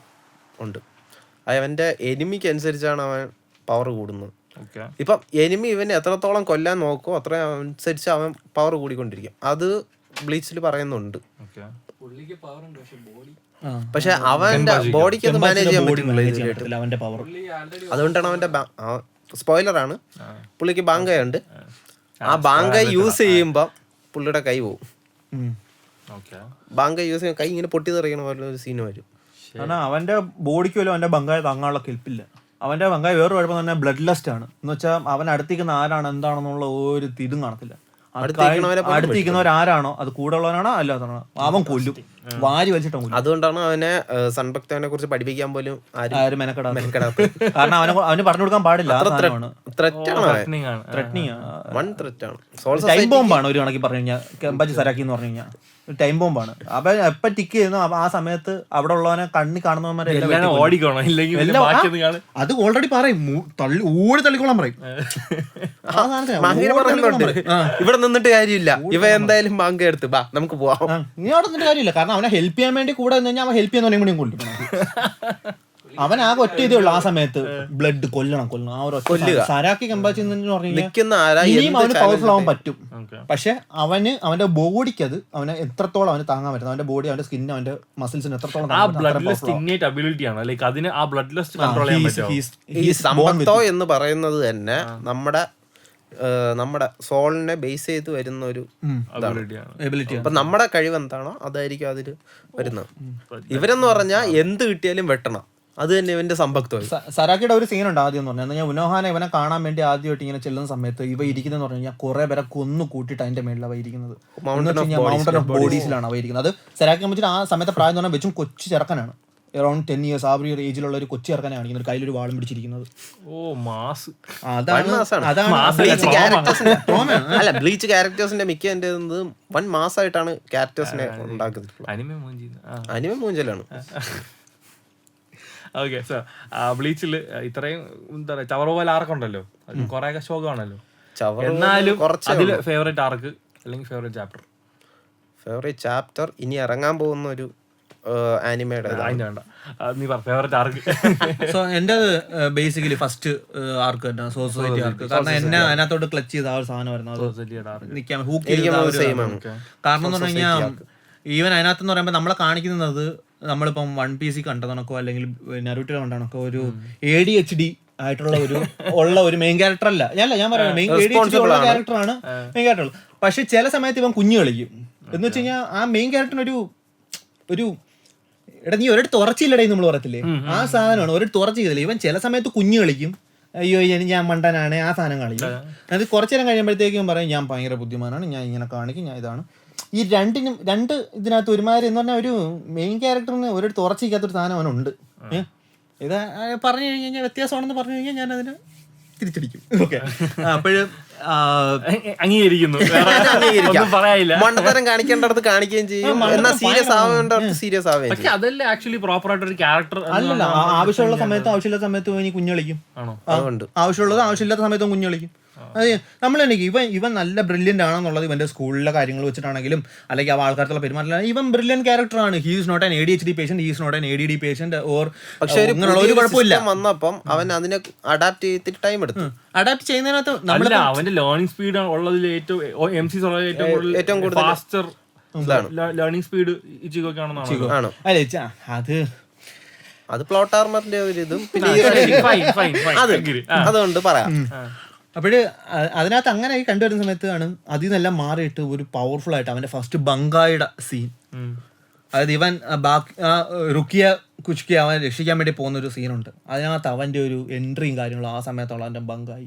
ഉണ്ട്. അവന്റെ എനിമിക്ക് അനുസരിച്ചാണ് അവൻ പവർ കൂടുന്നത്. ഇപ്പം എനിമി ഇവന് എത്രത്തോളം കൊല്ലാൻ നോക്കോ അത്ര അനുസരിച്ച് അവൻ പവർ കൂടിക്കൊണ്ടിരിക്കും. അത് ബ്ലീച്ചിൽ പറയുന്നുണ്ട്. പക്ഷെ അവന്റെ ബോഡിക്ക് അത് മാനേജ് ചെയ്യാൻ പറ്റുന്നില്ല അവന്റെ പവർ. അതുകൊണ്ടാണ് അവന്റെ സ്പോയിലറാണ്, പുള്ളിക്ക് ബാങ്കയുണ്ട്. ആ ബാങ്ക യൂസ് ചെയ്യുമ്പോ പുള്ളിയുടെ കൈ പോവും. ബാങ്ക യൂസ് ചെയ്യുമ്പോൾ കൈ ഇങ്ങനെ പൊട്ടി തെറിയണ പോലെ ഒരു സീന് വരും. കാരണം അവന്റെ ബോഡിക്ക് പോലും അവന്റെ ബങ്കായ താങ്ങാനുള്ള കെൽപ്പില്ല. അവന്റെ ബങ്കായ വേറെ കുഴപ്പം തന്നെ ബ്ലഡ് ലസ്റ്റ് ആണ്. എന്ന് വെച്ചാൽ അവൻ അടുത്തിരിക്കുന്ന ആരാണ് എന്താണെന്നുള്ള ഒരു തിരും കാണത്തില്ല. അടുത്തിരിക്കുന്നവർ ആരാണോ അത് കൂടെ ഉള്ളവനാണോ അല്ലാത്തതാണോ അവൻ കൊല്ലും, വാരി വലിച്ചിട്ട് കൊല്ലും. അതുകൊണ്ടാണ് അവനെ സൺഭക്തനെ കുറിച്ച് പഠിപ്പിക്കാൻ പോലും ആരും മെനക്കെടാത്ത. കാരണം അവന് പറഞ്ഞു കൊടുക്കാൻ പാടില്ല. ടൈം ബോംബാണ് ഒരു കണക്കി പറഞ്ഞു കഴിഞ്ഞാൽ. കെമ്പാച്ചി സരാക്കി എന്ന് പറഞ്ഞു കഴിഞ്ഞാൽ ടൈം ബോംബാണ്. അപ്പൊ എപ്പ ടിക്ക് ചെയ്യുന്നു ആ സമയത്ത് അവിടെ ഉള്ളവനെ കണ്ണി കാണുന്നവന്മാരെ അത് ഓൾറെഡി പറയും, ഊടി തള്ളിക്കോളാൻ പറയും. ഇവിടെ നിന്നിട്ട് കാര്യമില്ല, ഇവ എന്തായാലും ബാങ്ക് എടുത്ത് ബാ നമുക്ക് പോവാം. ഇനി അവിടെ നിന്നിട്ട് കാര്യമില്ല. കാരണം അവനെ ഹെൽപ്പ് ചെയ്യാൻ വേണ്ടി കൂടെ നിന്ന് കഴിഞ്ഞാൽ അവൻ ഹെൽപ്പ് ചെയ്യുന്നവനെയും കൂടി കൊല്ലിക്കണം. അവൻ ആകെ ഒറ്റ ഇതേ ഉള്ളു ആ സമയത്ത്, ബ്ലഡ് കൊല്ലണം. ആ ഒരു സരാക്കി കെമ്പാച്ചി ഇനിയും അവന് പവർഫുൾ ആവാൻ പറ്റും. പക്ഷെ അവന്റെ ബോഡിക്ക് അത് അവനെ എത്രത്തോളം അവന് താങ്ങാൻ പറ്റും. അവന്റെ ബോഡി, അവന്റെ സ്കിൻ, അവന്റെ മസിൽസിന് എത്രത്തോളം ഈ സമ്പത്തോ എന്ന് പറയുന്നത് തന്നെ നമ്മുടെ സോളിനെ ബേസ് ചെയ്ത് വരുന്ന ഒരു എബിലിറ്റി. അപ്പൊ നമ്മുടെ കഴിവ് എന്താണോ അതായിരിക്കും അതില് വരുന്നത്. ഇവരെന്ന് പറഞ്ഞാൽ എന്ത് കിട്ടിയാലും വെട്ടണം, അത് തന്നെ ഇവന്റെ സമ്പക്തമായി. സരാക്കിയുടെ ഒരു സീനുണ്ട് ആദ്യം എന്ന് പറഞ്ഞാൽ, ഉനോഹാനെ ഇവനെ കാണാൻ വേണ്ടി ആദ്യമായിട്ട് ഇങ്ങനെ ചെല്ലുന്ന സമയത്ത് ഇവ ഇരിക്കുന്നതെന്ന് പറഞ്ഞു കഴിഞ്ഞാൽ കുറെ പേരെ കൊന്നു കൂട്ടിയിട്ട് അതിന്റെ മേളിൽ അവ ഇരിക്കുന്നത്. മൗണ്ടൻ ഓഫ് ബോഡീസിലാണ് അവ ഇരിക്കുന്നത്. അത് സരാക്കി വെച്ചിട്ട് ആ സമയത്ത് പ്രായം എന്ന് പറഞ്ഞാൽ വെച്ചും കൊച്ചു ചെറുക്കനാണ്, അറൌണ്ട് 10 years ആ ഒരു ഏജിലുള്ള ഒരു കൊച്ചു ചെറുക്കനെ കാണിക്കുന്നത്, കയ്യിലൊരു വാളും പിടിച്ചിരിക്കുന്നത്. അല്ല ബ്ലീച്ച് ക്യാരക്ടേഴ്സിന്റെ മിക്ക എന്റെ വൺ മാസമായിട്ടാണ് ക്യാരക്ടേഴ്സിനെ ഉണ്ടാക്കുന്നത്. അനിമ മൂഞ്ചലാണ്. ഓക്കെ സോ ബ്ലീച്ചിൽ ഇത്രയും എന്താ പറയുക ചവറ പോലെ ആർക്കുണ്ടല്ലോ, കുറെ ശോകമാണല്ലോ. എന്നാലും അതില് ഫേവറേറ്റ് ആർക്ക് അല്ലെങ്കിൽ ഫേവറേറ്റ് ചാപ്റ്റർ ഇനി ഇറങ്ങാൻ പോകുന്ന ഒരു ആനിമയുടെ ഫേവറേറ്റ് ആർക്ക്? സോ എന്റെ ബേസിക്കലി ഫസ്റ്റ് ആർക്ക് തന്നെ സൊസൈറ്റി ആർക്ക്. കാരണം എന്നെ അതിനകത്തോട്ട് ക്ലച്ച് ചെയ്ത ആ ഒരു സാധനമായിരുന്നു. കാരണം എന്ന് പറഞ്ഞു കഴിഞ്ഞാൽ ഈവൻ അതിനകത്തെന്ന് പറയുമ്പോൾ നമ്മളെ കാണിക്കുന്നത് നമ്മളിപ്പം വൺ പീസി കണ്ടതണക്കോ അല്ലെങ്കിൽ നരുട്ടോ കണ്ടണക്കോ ഒരു ADHD ആയിട്ടുള്ള ഒരു മെയിൻ ക്യാരക്ടർ അല്ല. ഞാൻ പറയാം മെയിൻ ADHD ഉള്ള ക്യാരക്ടറാണ് മെയിൻ ക്യാരക്ടർ. പക്ഷെ ചില സമയത്ത് ഇവൻ കുഞ്ഞു കളിക്കും. എന്ന് വെച്ച് കഴിഞ്ഞാൽ ആ മെയിൻ ക്യാരക്ടറിന് ഒരു എടാ നീ ഒരിടത്ത് ഉറച്ചില്ലടേ നമ്മൾ പറയത്തില്ലേ, ആ സാധനമാണ്. ഒരിടത്ത് ഉറച്ചു ചെയ്തില്ല. ഇവൻ ചില സമയത്ത് കുഞ്ഞു കളിക്കും, അയ്യോ ഞാൻ മണ്ടനാണ്, ആ സാധനം കളിക്കും. അത് കുറച്ചു നേരം കഴിയുമ്പോഴത്തേക്കും പറയും ഞാൻ ഭയങ്കര ബുദ്ധിമാനാണ്, ഞാൻ ഇങ്ങനെ കാണിക്കും, ഞാൻ ഇതാണ്. ഈ രണ്ട് ഇതിനകത്ത് ഒരുമാതിരി എന്ന് പറഞ്ഞാൽ ഒരു മെയിൻ ക്യാരക്ടറിന് ഒരിടത്ത് ഉറച്ചിരിക്കാത്തൊരു സാധനം അവനുണ്ട്. ഇത് പറഞ്ഞു കഴിഞ്ഞാൽ വ്യത്യാസമാണെന്ന് പറഞ്ഞു കഴിഞ്ഞാൽ ഞാൻ അതിന് തിരിച്ചടിക്കും. ഓക്കെ, അപ്പോഴും അംഗീകരിക്കുന്നു, ഒന്നും പറയാനില്ല. മണ്ടത്തരം കാണിക്കേണ്ടടുത്ത് കാണിക്കുകയും ചെയ്യും, എന്നാൽ സീരിയസ് ആവേണ്ടടുത്ത് സീരിയസ് ആവുകയും പക്ഷെ അതല്ലേ ആക്ച്വലി പ്രോപ്പർ ആയിട്ട് ഒരു ക്യാരക്ടർ. അല്ലല്ല, ആവശ്യമുള്ള സമയത്തും ആവശ്യമില്ലാത്ത സമയത്തും ഇനി കുഞ്ഞളിക്കും. ആണോ? അതുകൊണ്ട് ആവശ്യമുള്ളത് ആവശ്യമില്ലാത്ത സമയത്തും കുഞ്ഞളിക്കും. അത് നമ്മൾ തന്നെ ഇവൻ നല്ല ബ്രില്യൻ്റ് ആണെന്നുള്ളത് ഇവന്റെ സ്കൂളിലെ കാര്യങ്ങൾ വെച്ചിട്ടാണെങ്കിലും അല്ലെങ്കിൽ ആ ആൾക്കാർക്കുള്ള പെരുമാറ്റം, ഇവൻ ബ്രില്യൻ്റ് ക്യാരക്ടറാണ്. He is not an ADHD patient, he is not an ADD patient or. പക്ഷെ ഒരു കുഴപ്പമില്ല വന്നപ്പം അവൻ അതിനെ അഡാപ്റ്റ് ചെയ്തിട്ട് ടൈം എടുത്തു. അഡാപ്റ്റ് ചെയ്യുന്നതിനകത്ത് അല്ല, അവന്റെ ലേണിംഗ് സ്പീഡ് ഉള്ളതിൽ ഏറ്റവും MCs ഉള്ളതിൽ ഏറ്റവും കൂടുതൽ ഫാസ്റ്റർ ലേണിംഗ് സ്പീഡ് ഇച്ചിക്കൊക്കെയാണെന്നാണ്. ആണോ? അല്ല, അത് പ്ലോട്ട് ആർമറിന്റെ ഒരു ഇതും പിന്നെ അതുകൊണ്ട് പറയാം. അപ്പോഴ് അതിനകത്ത് അങ്ങനെ കണ്ടുവരുന്ന സമയത്താണ് അതിൽ നിന്നെല്ലാം മാറിയിട്ട് ഒരു പവർഫുൾ ആയിട്ട് അവന്റെ ഫസ്റ്റ് ബംഗായിയുടെ സീൻ, അതായത് ഇവൻ റുക്കിയ കുഷ്കിയ അവൻ രക്ഷിക്കാൻ വേണ്ടി പോകുന്ന ഒരു സീനുണ്ട്. അതിനകത്ത് അവന്റെ ഒരു എൻട്രിയും കാര്യങ്ങളും ആ സമയത്തുള്ള അവന്റെ ബംഗായി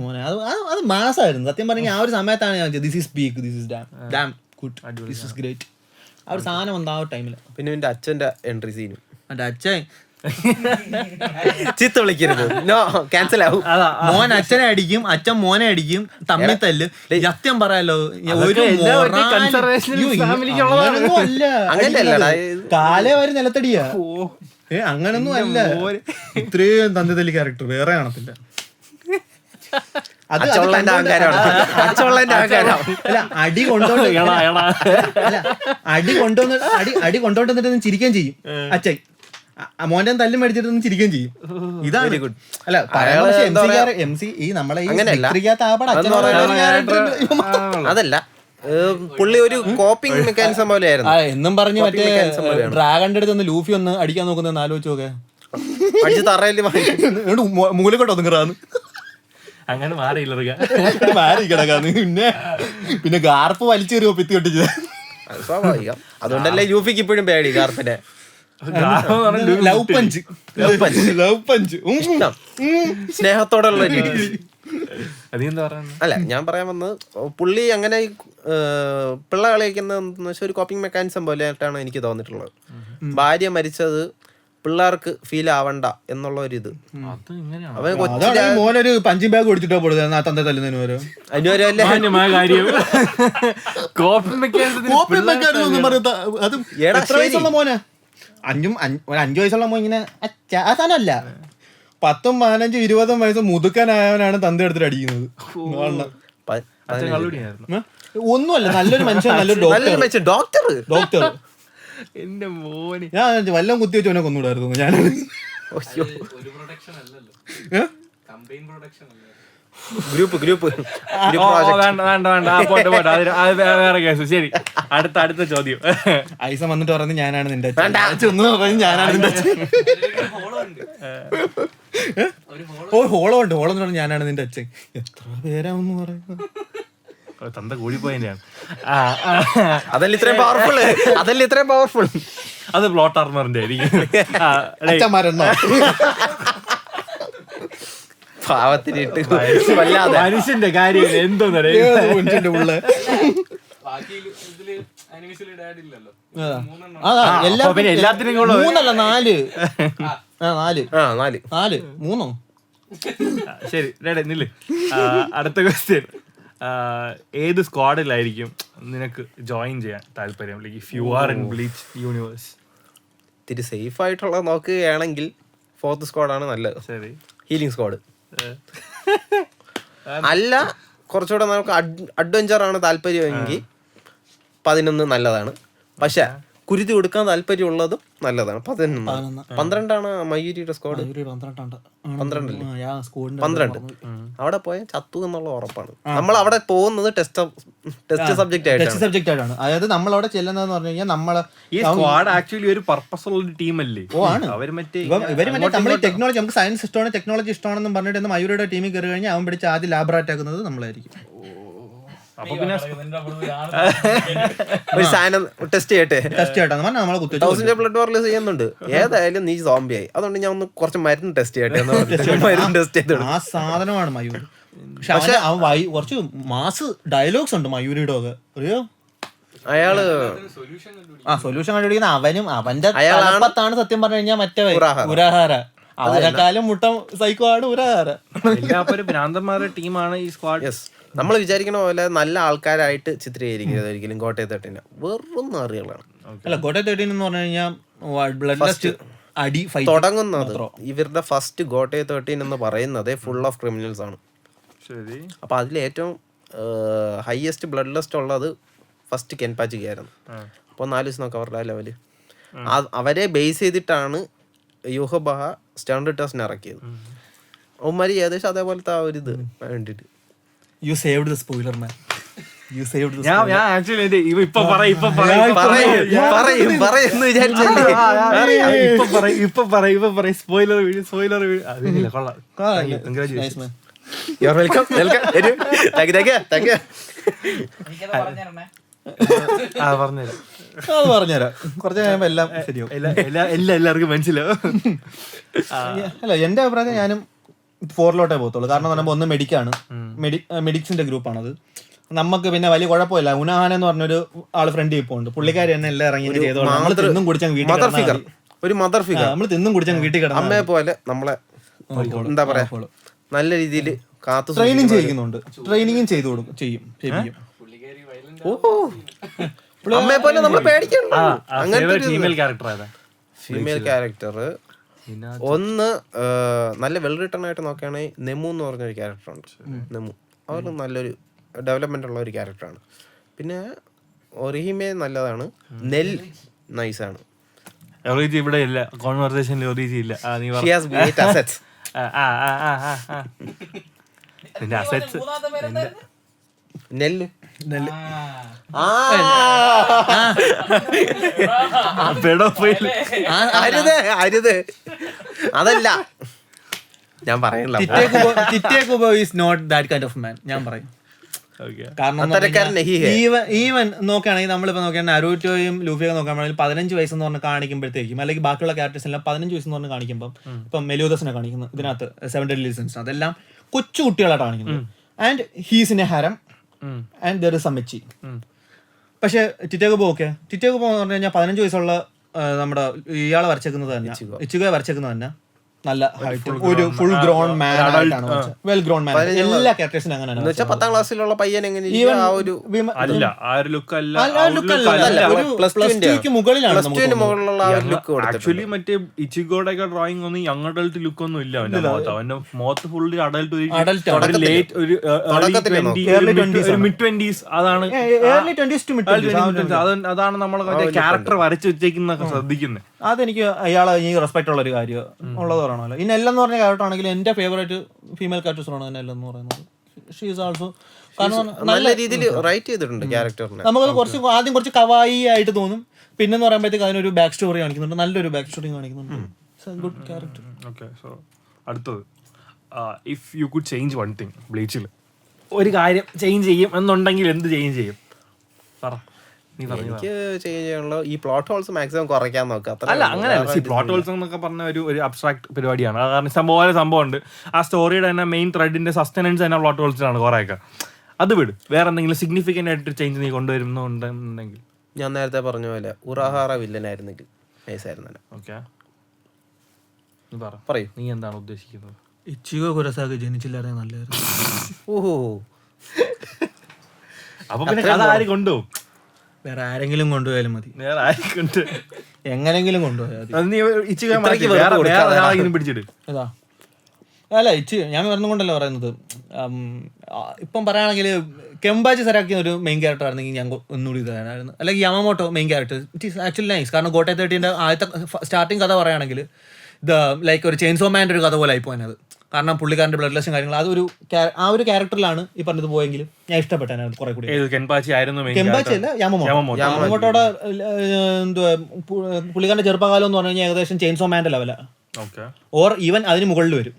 മോനെ അത് മാസമായിരുന്നു സത്യം പറഞ്ഞാൽ. ആ ഒരു സമയത്താണ് ഞാൻ this is big, this is dam good, this is great. ആ ഒരു സാധനം വന്ന ആ ഒരു ടൈമിൽ. പിന്നെ എന്റെ അച്ഛന്റെ എൻട്രി സീനും, എന്റെ അച്ഛൻ ചീത്ത വിളിക്കരുത്, നോ ക്യാൻസൽ ആവും. മോൻ അച്ഛനെ അടിക്കും, അച്ഛൻ മോനെ അടിക്കും, തമ്മിൽ തല്ല്. സത്യം പറയാലോ, അങ്ങനെയല്ലടാ, കാലേ വരെ നിലത്തടിയാ. അങ്ങനൊന്നും അല്ല, ഇത്രയും തന്നി തല്ലി ക്യാരക്ടർ വേറെ കാണത്തില്ല. അടി കൊണ്ടോണ്ടിട്ട് ചിരിക്കുകയും ചെയ്യും അച്ഛൻ, മോന്റെ തല്ലും മേടിച്ചിട്ട് ചിരിക്കുകയും ചെയ്യും. ഇതാണ് ഗുഡ്. അല്ല MC ഈ നമ്മളെ അതല്ല, പുള്ളി ഒരു കോപ്പിംഗ് മെക്കാനിസം പോലെയായിരുന്നു എന്നും പറഞ്ഞ് മറ്റേ ഡ്രാഗന്റെ അടുത്ത് ഒന്ന് ലൂഫി ഒന്ന് അടിക്കാൻ നോക്കുന്ന ആലോചിച്ച് നോക്കെ, അടിച്ച് തറയില് മൂലക്കോട്ട് ഒതുങ്ങറാന്ന് അങ്ങനെ മാറിയില്ല മാറി കിടക്കാന്ന്. പിന്നെ ഗാർപ്പ് വലിച്ചെറിയോ പിത്തി ഒട്ടിച്ചത് സ്വാഭാവികം. അതുകൊണ്ടല്ലേ യൂഫിക്ക് ഇപ്പോഴും പേടി ഗാർപ്പിന്റെ. ലവ് പഞ്ച് സ്നേഹത്തോടുള്ള അല്ല, ഞാൻ പറയാൻ വന്നത് പുള്ളി അങ്ങനെ പിള്ള കളിക്കുന്ന ഒരു കോപ്പിംഗ് മെക്കാനിസം പോലെ ആയിട്ടാണ് എനിക്ക് തോന്നിയിട്ടുള്ളത്. ഭാര്യ മരിച്ചത് പിള്ളേർക്ക് ഫീൽ ആവണ്ട എന്നുള്ള ഒരു ഇത്. മോനൊരു പഞ്ചിങ് ബാഗ് കൊടുത്തിട്ടോ പോടുക തന്റെ തല്ലുന്നതിന് വരെ മോനെ 5 വയസ്സുള്ള മോൻ ഇങ്ങനെ സാധനമല്ല 10, 15, 20 വയസ്സ് മുതുക്കനായവനാണ് തന്ത എടുത്തിട്ട് അടിക്കുന്നത്. ഒന്നുമല്ല, നല്ലൊരു മനുഷ്യൻ, നല്ലൊരു ഡോക്ടർ. എന്റെ മോനെ ഞാൻ വല്ലതും കുത്തി വെച്ചവനെ കൊന്നുകൂടായിരുന്നു ഞാൻ. ഗ്രൂപ്പ് വേണ്ട വേറെ കേസ്. ശരി, അടുത്ത ചോദ്യം. ഐസ വന്നിട്ട് പറഞ്ഞ് ഞാനാണ് നിന്റെ ഞാനാണ് നിന്റെ ഹോളോ ഉണ്ട്, ഹോളോ എന്ന് പറഞ്ഞ് ഞാനാണ് നിന്റെ അച്ഛൻ. എത്ര പേരാന്ന് പറയുന്നത്, തന്ത കൂടിപ്പോയാണ്. അതല്ല ഇത്രയും പവർഫുൾ. അത് പ്ലോട്ട് ആർമറിന്റെ ആയിരിക്കും. പാവത്തിനിട്ട് മനുഷ്യന്റെ കാര്യം എന്തോന്നറിയ എല്ലാത്തിനും 3 അല്ല 4 3. ശരി, നില്ല്. അടുത്ത ക്വസ്റ്റ്യൻ. ഏത് സ്ക്വാഡിലായിരിക്കും നിനക്ക് ജോയിൻ ചെയ്യാൻ താല്പര്യം? Like if you are in bleach universe. ഇത്തിരി സേഫ് ആയിട്ടുള്ള നോക്കുകയാണെങ്കിൽ 4th സ്ക്വാഡാണ് നല്ലത്. ശരി, ഹീലിംഗ് സ്ക്വാഡ്. അല്ല, കുറച്ചുകൂടെ നമുക്ക് അഡ്വഞ്ചർ ആണ് താല്പര്യമെങ്കിൽ 11 നല്ലതാണ്. പക്ഷെ കുരുതി കൊടുക്കാൻ താല്പര്യമുള്ളതും നല്ലതാണ്. 12 മയൂരിയുടെ സ്ക്വാഡ്. 12 അവിടെ പോയാൽ ചത്തു എന്നുള്ള ഉറപ്പാണ്. നമ്മൾ അവിടെ പോകുന്നത് ടെസ്റ്റ് സബ്ജക്റ്റ് ആയിട്ടാണ്. അതായത് നമ്മൾ അവിടെ ചെല്ലുന്നതെന്ന് പറഞ്ഞു കഴിഞ്ഞാൽ നമ്മളെ ഈ സ്ക്വാഡ് ആക്ച്വലി ഒരു പർപ്പസ് ഉള്ള ഒരു ടീം അല്ലേ. ഇവര് മറ്റേ നമ്മൾ ടെക്നോളജി, നമുക്ക് സയൻസ് ഇഷ്ടമാണ്, ടെക്നോളജി ഇഷ്ടമാണെന്ന് പറഞ്ഞിട്ട് മയൂരിയുടെ ടീമിൽ കയറി കഴിഞ്ഞാൽ അവൻ പിടിച്ച് ആദ്യം ലാബറേറ്റ് ആക്കുന്നത് നമ്മളായിരിക്കും. അപ്പൊ പിന്നെ ഒരു സാധനം ടെസ്റ്റ് ചെയ്യട്ടെ. 1000 ബ്ലഡ് വാറിൽ ചെയ്യുന്നുണ്ട്. ഏതായാലും നീ സോംബി ആയി, അതുകൊണ്ട് ഞാൻ ഒന്ന് കുറച്ച് മരുന്ന് ടെസ്റ്റ് ചെയ്യട്ടെ. മരുന്ന് ടെസ്റ്റ് ചെയ്തു. ആ സാധനമാണ് മയൂർ. പക്ഷെ കുറച്ച് മാസ് ഡയലോഗ്സ് ഉണ്ട് മയൂരിയുടെ ഒക്കെ. അറിയോ, അയാള് സൊല്യൂഷൻ കണ്ടുപിടിക്കുന്ന അവനും അവന്റെ തലപ്പത്താണ് സത്യം പറഞ്ഞു കഴിഞ്ഞാൽ മറ്റേ ഉരാഹാര. അവരെക്കാലം മുട്ട സൈക്കോ ആണ് ഉരഹാര. എല്ലാപ്പോ ഒരു ഭ്രാന്തന്മാരുടെ ടീമാണ് ഈ സ്ക്വാഡ്. യെസ്, നമ്മൾ വിചാരിക്കണ പോലെ നല്ല ആൾക്കാരായിട്ട് ചിത്രീകരിക്കരുത് ഒരിക്കലും കോട്ടയത്തെട്ടിനെ. വെറും നാറികളാണ്. അല്ല ഗോട്ടെ 13 എന്ന് പറഞ്ഞു കഴിഞ്ഞാൽ ബ്ലഡ് ടെസ്റ്റ് അടി ഫൈറ്റ് തുടങ്ങുന്നത് ഇവരുടെ ഫസ്റ്റ് ഗോട്ടയെ 13 എന്ന് പറയുന്നത് ഫുൾ ഓഫ് ക്രിമിനൽസ് ആണ്. ശരി. അപ്പൊ അതിലേറ്റവും ഹയസ്റ്റ് ബ്ലഡ് ടെസ്റ്റ് ഉള്ളത് ഫസ്റ്റ് കെൻപാച്ചിക്കായിരുന്നു. അപ്പോൾ 4 ദിവസം നോക്കാം അവരുടെ ആ ലെവല്. അവരെ ബേസ് ചെയ്തിട്ടാണ് യൂഹ ബഹ സ്റ്റാൻഡേർഡ് ടെസ്റ്റിന് ഇറക്കിയത്. അവന്മാര് ഏകദേശം അതേപോലത്തെ ആ ഒരു ഇത് വേണ്ടിട്ട്. U saved the spoiler man. U saved the ഞാൻ ആക്ച്വലി ഇപ്പൊ പറയും സ്പോയിലർ അതില്ല. കൊള്ളാം. കൺഗ്രാറ്റുലേഷൻ. Welcome welcome. പറഞ്ഞുതരാം. അത് പറഞ്ഞുതരാം. കുറച്ച് കഴിയുമ്പോ എല്ലാം ശരിയാവും. എല്ലാവർക്കും മനസ്സിലാവും. അല്ല എന്റെ അഭിപ്രായത്തിൽ ഞാനും 4 പോകത്തുള്ളൂ. കാരണം എന്ന് പറയുമ്പോൾ ഒന്ന് മെഡിക്കാണ്, മെഡിക്സിന്റെ ഗ്രൂപ്പാണത്. നമുക്ക് പിന്നെ വലിയ കുഴപ്പമില്ല. ഉനഹാന എന്ന് പറഞ്ഞൊരു ആള് ഫ്രണ്ട് പോകുന്നുണ്ട്. പുള്ളിക്കാരി തന്നെ എല്ലാം ഇറങ്ങി ചെയ്തോളൂ. നമ്മൾ തിന്നും കുടിച്ചങ്ങ് വീട്ടിൽ ഒരു മദർ ഫിഗർ. നമ്മൾ തിന്നും കുടിച്ചങ്ങ് വീട്ടിൽ കിടന്നു അമ്മയെ പോലെ നമ്മളെ എന്താ പറയാ നല്ല രീതിയിൽ കാത്തു ട്രെയിനിങ് ചെയ്യിക്കുന്നുണ്ട്. ട്രെയിനിങ്ങും ചെയ്യും. അമ്മയെ പോലെ നമ്മൾ പേടിക്കണ്ട. അങ്ങനത്തെ ഫീമെയിൽ ക്യാരക്ടർ ഏതാ? ഫീമെയിൽ ക്യാരക്ടർ ഒന്ന് നല്ല വെൽ റിട്ടേൺ ആയിട്ട് നോക്കുകയാണെങ്കിൽ നെമു എന്ന് പറഞ്ഞൊരു ക്യാരക്ടറുണ്ട്. നെമു അവർ നല്ലൊരു ഡെവലപ്മെന്റ് ഉള്ള ഒരു ക്യാരക്ടറാണ്. പിന്നെ ഒറിഹിമെ നല്ലതാണ്. നെൽ നൈസാണ്. ഇവിടെ ഇല്ല കോൺവെർസേഷനിൽ ഒറീജി ഇല്ല. നെല്ല് അരുത് അതല്ല ഞാൻ പറയണില്ല. ഞാൻ പറയും. കാരണം ഈവൻ നോക്കുകയാണെങ്കിൽ നമ്മളിപ്പോ നോക്കിയാൽ നരൂറ്റോയും ലൂഫിയൊക്കെ നോക്കുകയാണെങ്കിൽ 15 വയസ്സെന്ന് പറഞ്ഞ് കാണിക്കുമ്പോഴത്തേക്കും, അല്ലെങ്കിൽ ബാക്കിയുള്ള ക്യാരക്ടേഴ്സ് എല്ലാം 15 വയസ്സെന്ന് പറഞ്ഞ് കാണിക്കുമ്പോൾ, ഇപ്പം മെലൂദസിനെ കാണിക്കുന്നത് ഇതിനകത്ത് 7 Deadly Sins അതെല്ലാം കൊച്ചു കുട്ടികളായിട്ട് കാണിക്കുന്നത്. And he's in a harem and there is സമ്മിച്ചി. പക്ഷെ ടിറ്റോകുബോ എന്ന് പറഞ്ഞു കഴിഞ്ഞാൽ 15 വയസ്സുള്ള നമ്മുടെ ഇയാളെ വരച്ചേക്കുന്നത് തന്നെ, ഇച്ചിഗോയെ വരച്ചേക്കുന്നത് തന്നെ നല്ല ഹൈറ്റ്, ഒരു ഫുൾ ഗ്രോൺ മാൻ ആയിട്ടാണ്, വെൽ ഗ്രോൺ മാൻ. എല്ലാ ക്യാരക്ടേഴ്സിനും അങ്ങനെയാണ്. 10ാം ക്ലാസ്സിലുള്ള പയ്യൻ എങ്ങനെ ആക്ച്വലി മറ്റേ ഇച്ചിഗോയുടെ ഡ്രോയിങ് ഒന്നും യങ് അഡൽട്ട് ലുക്ക് ഒന്നും ഇല്ല അവന്റെ മുഖത്ത്. അവന്റെ മുഖത്ത് ഫുള്ള് അഡൽട്ട്, mid-20s. അതാണ് നമ്മളെ ക്യാരക്ടർ വരച്ചു വെച്ചേക്കുന്നൊക്കെ ശ്രദ്ധിക്കുന്നത്. അതെനിക്ക് അയാളെ റെസ്പെക്ട് ഉള്ള ഒരു കാര്യം ഉള്ളത് പറയണല്ലോ. ഇനി എല്ലാം എന്ന് പറഞ്ഞ ക്യാരക്ടർ ആണെങ്കിൽ എന്റെ ഫേവറേറ്റ് ഫീമെയിൽ ക്യാരക്ടേഴ്സാണ് തന്നെ എല്ലാം എന്ന് പറയുന്നത്. ഷീ ഈസ് ആൾസോ നല്ല രീതിയിൽ റൈറ്റ് ചെയ്തിട്ടുണ്ട് ക്യാരക്ടറിനെ. നമുക്ക് ആദ്യം കുറച്ച് കവായി ആയിട്ട് തോന്നും, പിന്നെന്ന് പറയുമ്പോഴത്തേക്ക് അതിനൊരു ബാക്ക് സ്റ്റോറി കാണിക്കുന്നുണ്ട്, നല്ലൊരു ബാക്ക് സ്റ്റോറി കാണിക്കുന്നുണ്ട്. Good character. ഓക്കെ, സോ അടുത്തത്, if you could change one thing ബ്ലീച്ചിൽ, ഒരു കാര്യം ചേഞ്ച് ചെയ്യും എന്നുണ്ടെങ്കിൽ എന്ത് ചേഞ്ച് ചെയ്യും? പറ. എനിക്ക് ചേഞ്ച് ചെയ്യാനുള്ള ഈ പ്ലോട്ട് ഹോൾസ് മാക്സിമം കുറയ്ക്കാൻ നോക്കാം. അല്ല അങ്ങനെയല്ല, പ്ലോട്ട് ഹോൾസ് എന്നൊക്കെ പറഞ്ഞ ഒരു അബ്സ്ട്രാക്ട് പരിപാടിയാണ്. കാരണം സംഭവം ഉണ്ട്. ആ സ്റ്റോറിയുടെ തന്നെ മെയിൻ ത്രെഡിന്റെ സസ്റ്റനൻസ് തന്നെ പ്ലോട്ട് ഹോൾസിലാണ് കുറേയൊക്കെ. അത് വിട്. വേറെ എന്തെങ്കിലും സിഗ്നിഫിക്കന്റ് ആയിട്ട് ചേഞ്ച് നീ കൊണ്ടുവരുന്നുണ്ടെങ്കിൽ? ഞാൻ നേരത്തെ പറഞ്ഞ പോലെ ഉറാഹാറ വില്ലനായിരുന്നെങ്കിൽ നൈസായിരുന്നു. ഓക്കെ, പറയൂ, നീ എന്താണ് ഉദ്ദേശിക്കുന്നത്? ഇച്ചിഗോ കുരസാക്കി ജനിച്ചില്ലാതെ നല്ലതായിരുന്നു. ഓഹോ, അപ്പൊ പിന്നെ കഥ ആര് കൊണ്ടുപോകും? വേറെ ആരെങ്കിലും കൊണ്ടുപോയാലും മതി. വേറെ ആരെങ്കിലും എങ്ങനെങ്കിലും കൊണ്ടുപോയാൽ പിടിച്ചിട്ട് അതാ. അല്ല ഞാൻ പറഞ്ഞുകൊണ്ടല്ലോ പറയുന്നത്. ഇപ്പം പറയുകയാണെങ്കിൽ കെമ്പാച്ചി സെറാക്കി ഒരു മെയിൻ ക്യാരക്ടർ ആയിരുന്നെങ്കിൽ ഞാൻ ഒന്നുകൂടി ഇതായിരുന്നു. അല്ലെങ്കിൽ Yamamoto main character. It is actually nice. കാരണം ഗോട്ടെ 13 ആദ്യത്തെ സ്റ്റാർട്ടിങ് കഥ പറയുകയാണെങ്കിൽ ഇത് ലൈക്ക് ഒരു ചെയിൻസോ മാൻ്റെ ഒരു കഥ പോലെ ആയിപ്പോയത്. കാരണം പുള്ളിക്കാരൻ്റെ ബ്ലഡ് ലെസ്സും കാര്യങ്ങൾ അതൊരു ആ ഒരു ക്യാരക്ടറിലാണ് ഈ പറഞ്ഞത് പോയെങ്കിലും ഞാൻ ഇഷ്ടപ്പെട്ടായിരുന്നു കുറെ കൂടി. കെമ്പാച്ചി അല്ല, യമമോട്ടോടെ എന്തുവാ പുള്ളിക്കാരൻ്റെ ചെറുപ്പകാലം എന്ന് പറഞ്ഞു കഴിഞ്ഞാൽ ഏകദേശം ചെയിൻസോ മാൻ്റെ ലെവലാണ്. ഓർ ഈവൻ അതിന് മുകളിൽ വരും,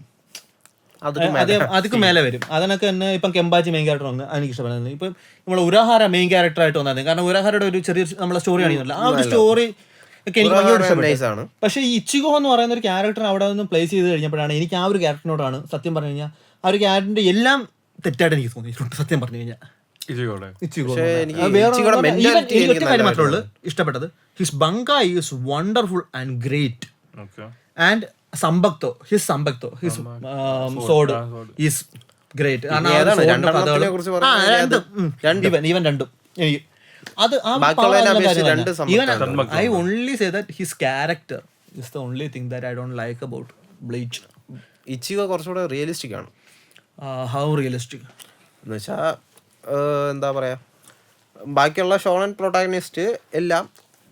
അതിക്ക് മേലെ വരും. അതിനൊക്കെ തന്നെ ഇപ്പം കെമ്പാച്ചി മെയിൻ ക്യാരക്ടർ വന്ന് എനിക്ക് ഇഷ്ടപ്പെടുന്നത്. ഇപ്പം നമ്മൾ ഉരഹാര മെയിൻ ക്യാരക്ടർ ആയിട്ട് വന്നത്. കാരണം ഉരഹാരയുടെ ഒരു ചെറിയ നമ്മളെ സ്റ്റോറി കാണിക്കുന്നില്ല, ആ ഒരു സ്റ്റോറി ഒക്കെ എനിക്ക് ഭയങ്കര ഇഷ്ടപ്പെട്ടു. പക്ഷേ ഈ ഇച്ചിഗോ എന്ന് പറയുന്ന ഒരു ക്യാരക്ടർ അവിടെ നിന്ന് പ്ലേസ് ചെയ്ത് കഴിഞ്ഞപ്പോഴാണ് എനിക്ക് ആ ഒരു ക്യാരക്ടറിനോടാണ് സത്യം പറഞ്ഞു കഴിഞ്ഞാൽ ആ ഒരു ക്യാരക്ടറിന്റെ എല്ലാം തെറ്റായിട്ട് എനിക്ക് തോന്നിയിട്ടുണ്ട് സത്യം പറഞ്ഞു കഴിഞ്ഞാൽ. ഒറ്റ കാര്യം മാത്രമേ ഉള്ളൂ ഇഷ്ടപ്പെട്ടത്. His bankai is wonderful and great. And Zanpakuto his sword is great. ഏതാണ് രണ്ടെണ്ണത്തിനെ കുറിച്ച് പറയുന്നത്? ഈവൻ രണ്ടും എനിക്ക് അത് I only say that his character is the only thing that I don't like about Bleach. Ichigo കുറച്ചുകൂടെ റിയലിസ്റ്റിക് ആണ്. How realistic എന്ന് വെച്ചാൽ എന്താ പറയാ, ബാക്കിയുള്ള ഷോണൻ പ്രൊട്ടാഗണിസ്റ്റ് എല്ലാം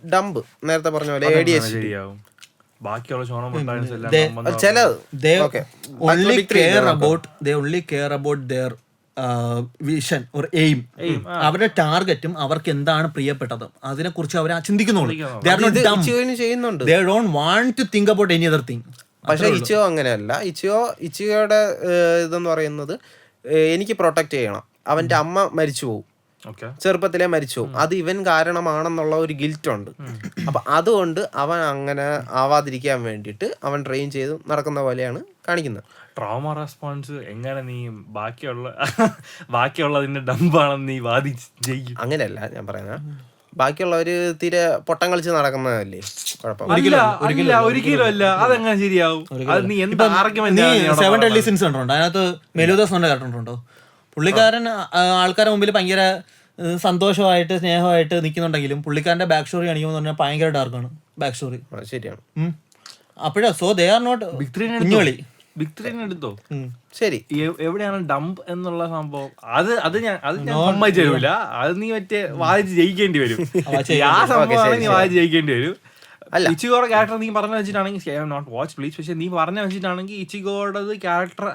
ഡംബ്, നേരത്തെ പറഞ്ഞ പോലെ ADHD. ശരിയാവും. ബാക്കിയുള്ള ഷോണൻ പ്രൊട്ടാഗണിസ്റ്റ് എല്ലാം ചില they only care about their vision or aim. അവരുടെ ടാർഗറ്റും അവർക്ക് എന്താണ് പ്രിയപ്പെട്ടത് അതിനെ കുറിച്ച് അവർ ചിന്തിക്കുന്നുള്ളൂ. ചെയ്യുന്നുണ്ട്. They don't want to think about any other thing. പക്ഷെ ഇച്ചിയോ അങ്ങനെയല്ല. ഇച്ചിയോയുടെ ഇതെന്ന് പറയുന്നത് എനിക്ക് പ്രൊട്ടക്ട് ചെയ്യണം, അവന്റെ അമ്മ മരിച്ചു പോകും, ചെറുപ്പത്തിലെ മരിച്ചു പോകും, അത് ഇവൻ കാരണമാണെന്നുള്ള ഒരു ഗിൽറ്റ് ഉണ്ട്. അപ്പൊ അതുകൊണ്ട് അവൻ അങ്ങനെ ആവാതിരിക്കാൻ വേണ്ടിയിട്ട് അവൻ ട്രെയിൻ ചെയ്ത് നടക്കുന്ന പോലെയാണ് കാണിക്കുന്നത്. ട്രോമ റെസ്പോൺസ് എങ്ങനെ നീ ബാക്കിയുള്ളതിന്റെ ഡംബാണെന്ന് നീ വാദിക്കും? അങ്ങനെയല്ല ഞാൻ പറയുന്നത്, ബാക്കിയുള്ളവര് തീരെ പൊട്ടം കളിച്ച് നടക്കുന്നതല്ലേ കുഴപ്പം. ഒരിക്കലും അല്ല. അതെങ്ങനെ ശരിയാവും? നീ എന്താ സെവൻ ഡെഡ്ലി സിൻസ് കണ്ടിട്ടുണ്ടോ? അതിനകത്ത് മെലൂദാസ് കണ്ടിട്ടുണ്ടോ? പുള്ളിക്കാരൻ ആൾക്കാരുടെ മുമ്പിൽ ഭയങ്കര സന്തോഷമായിട്ട് സ്നേഹമായിട്ട് നിൽക്കുന്നുണ്ടെങ്കിലും പുള്ളിക്കാരന്റെ ബാക്ക് സ്റ്റോറി കാണിക്കുമ്പോൾ പറഞ്ഞാൽ ഭയങ്കര ഡാർക്കാണ് ബാക്ക് സ്റ്റോറി. ശരിയാണ്. അപ്പോഴാ സോ ദേ ആർ നോട്ട് കുഞ്ഞുകളി. ബിഗ് ത്രീ എടുത്തോ? ശരി, എവിടെയാണ് ഡംപ് എന്നുള്ള സംഭവം? അത് ഞാൻ സമ്മതിച്ചു തരൂല. അത് നീ മറ്റേ വാദിച്ച് ജയിക്കേണ്ടി വരും. ആ സംഭവമാണ് നീ വാദിച്ച് ജയിക്കേണ്ടി വരും. ഇച്ചിഗോയുടെ ക്യാരക്ടർ നീ പറഞ്ഞു വെച്ചിട്ടാണെങ്കിൽ നോട്ട് വാച്ച് പ്ലീസ്, പക്ഷെ നീ പറഞ്ഞു വെച്ചിട്ടാണെങ്കിൽ ഇച്ചിഗോയുടെ ക്യാരക്ടർ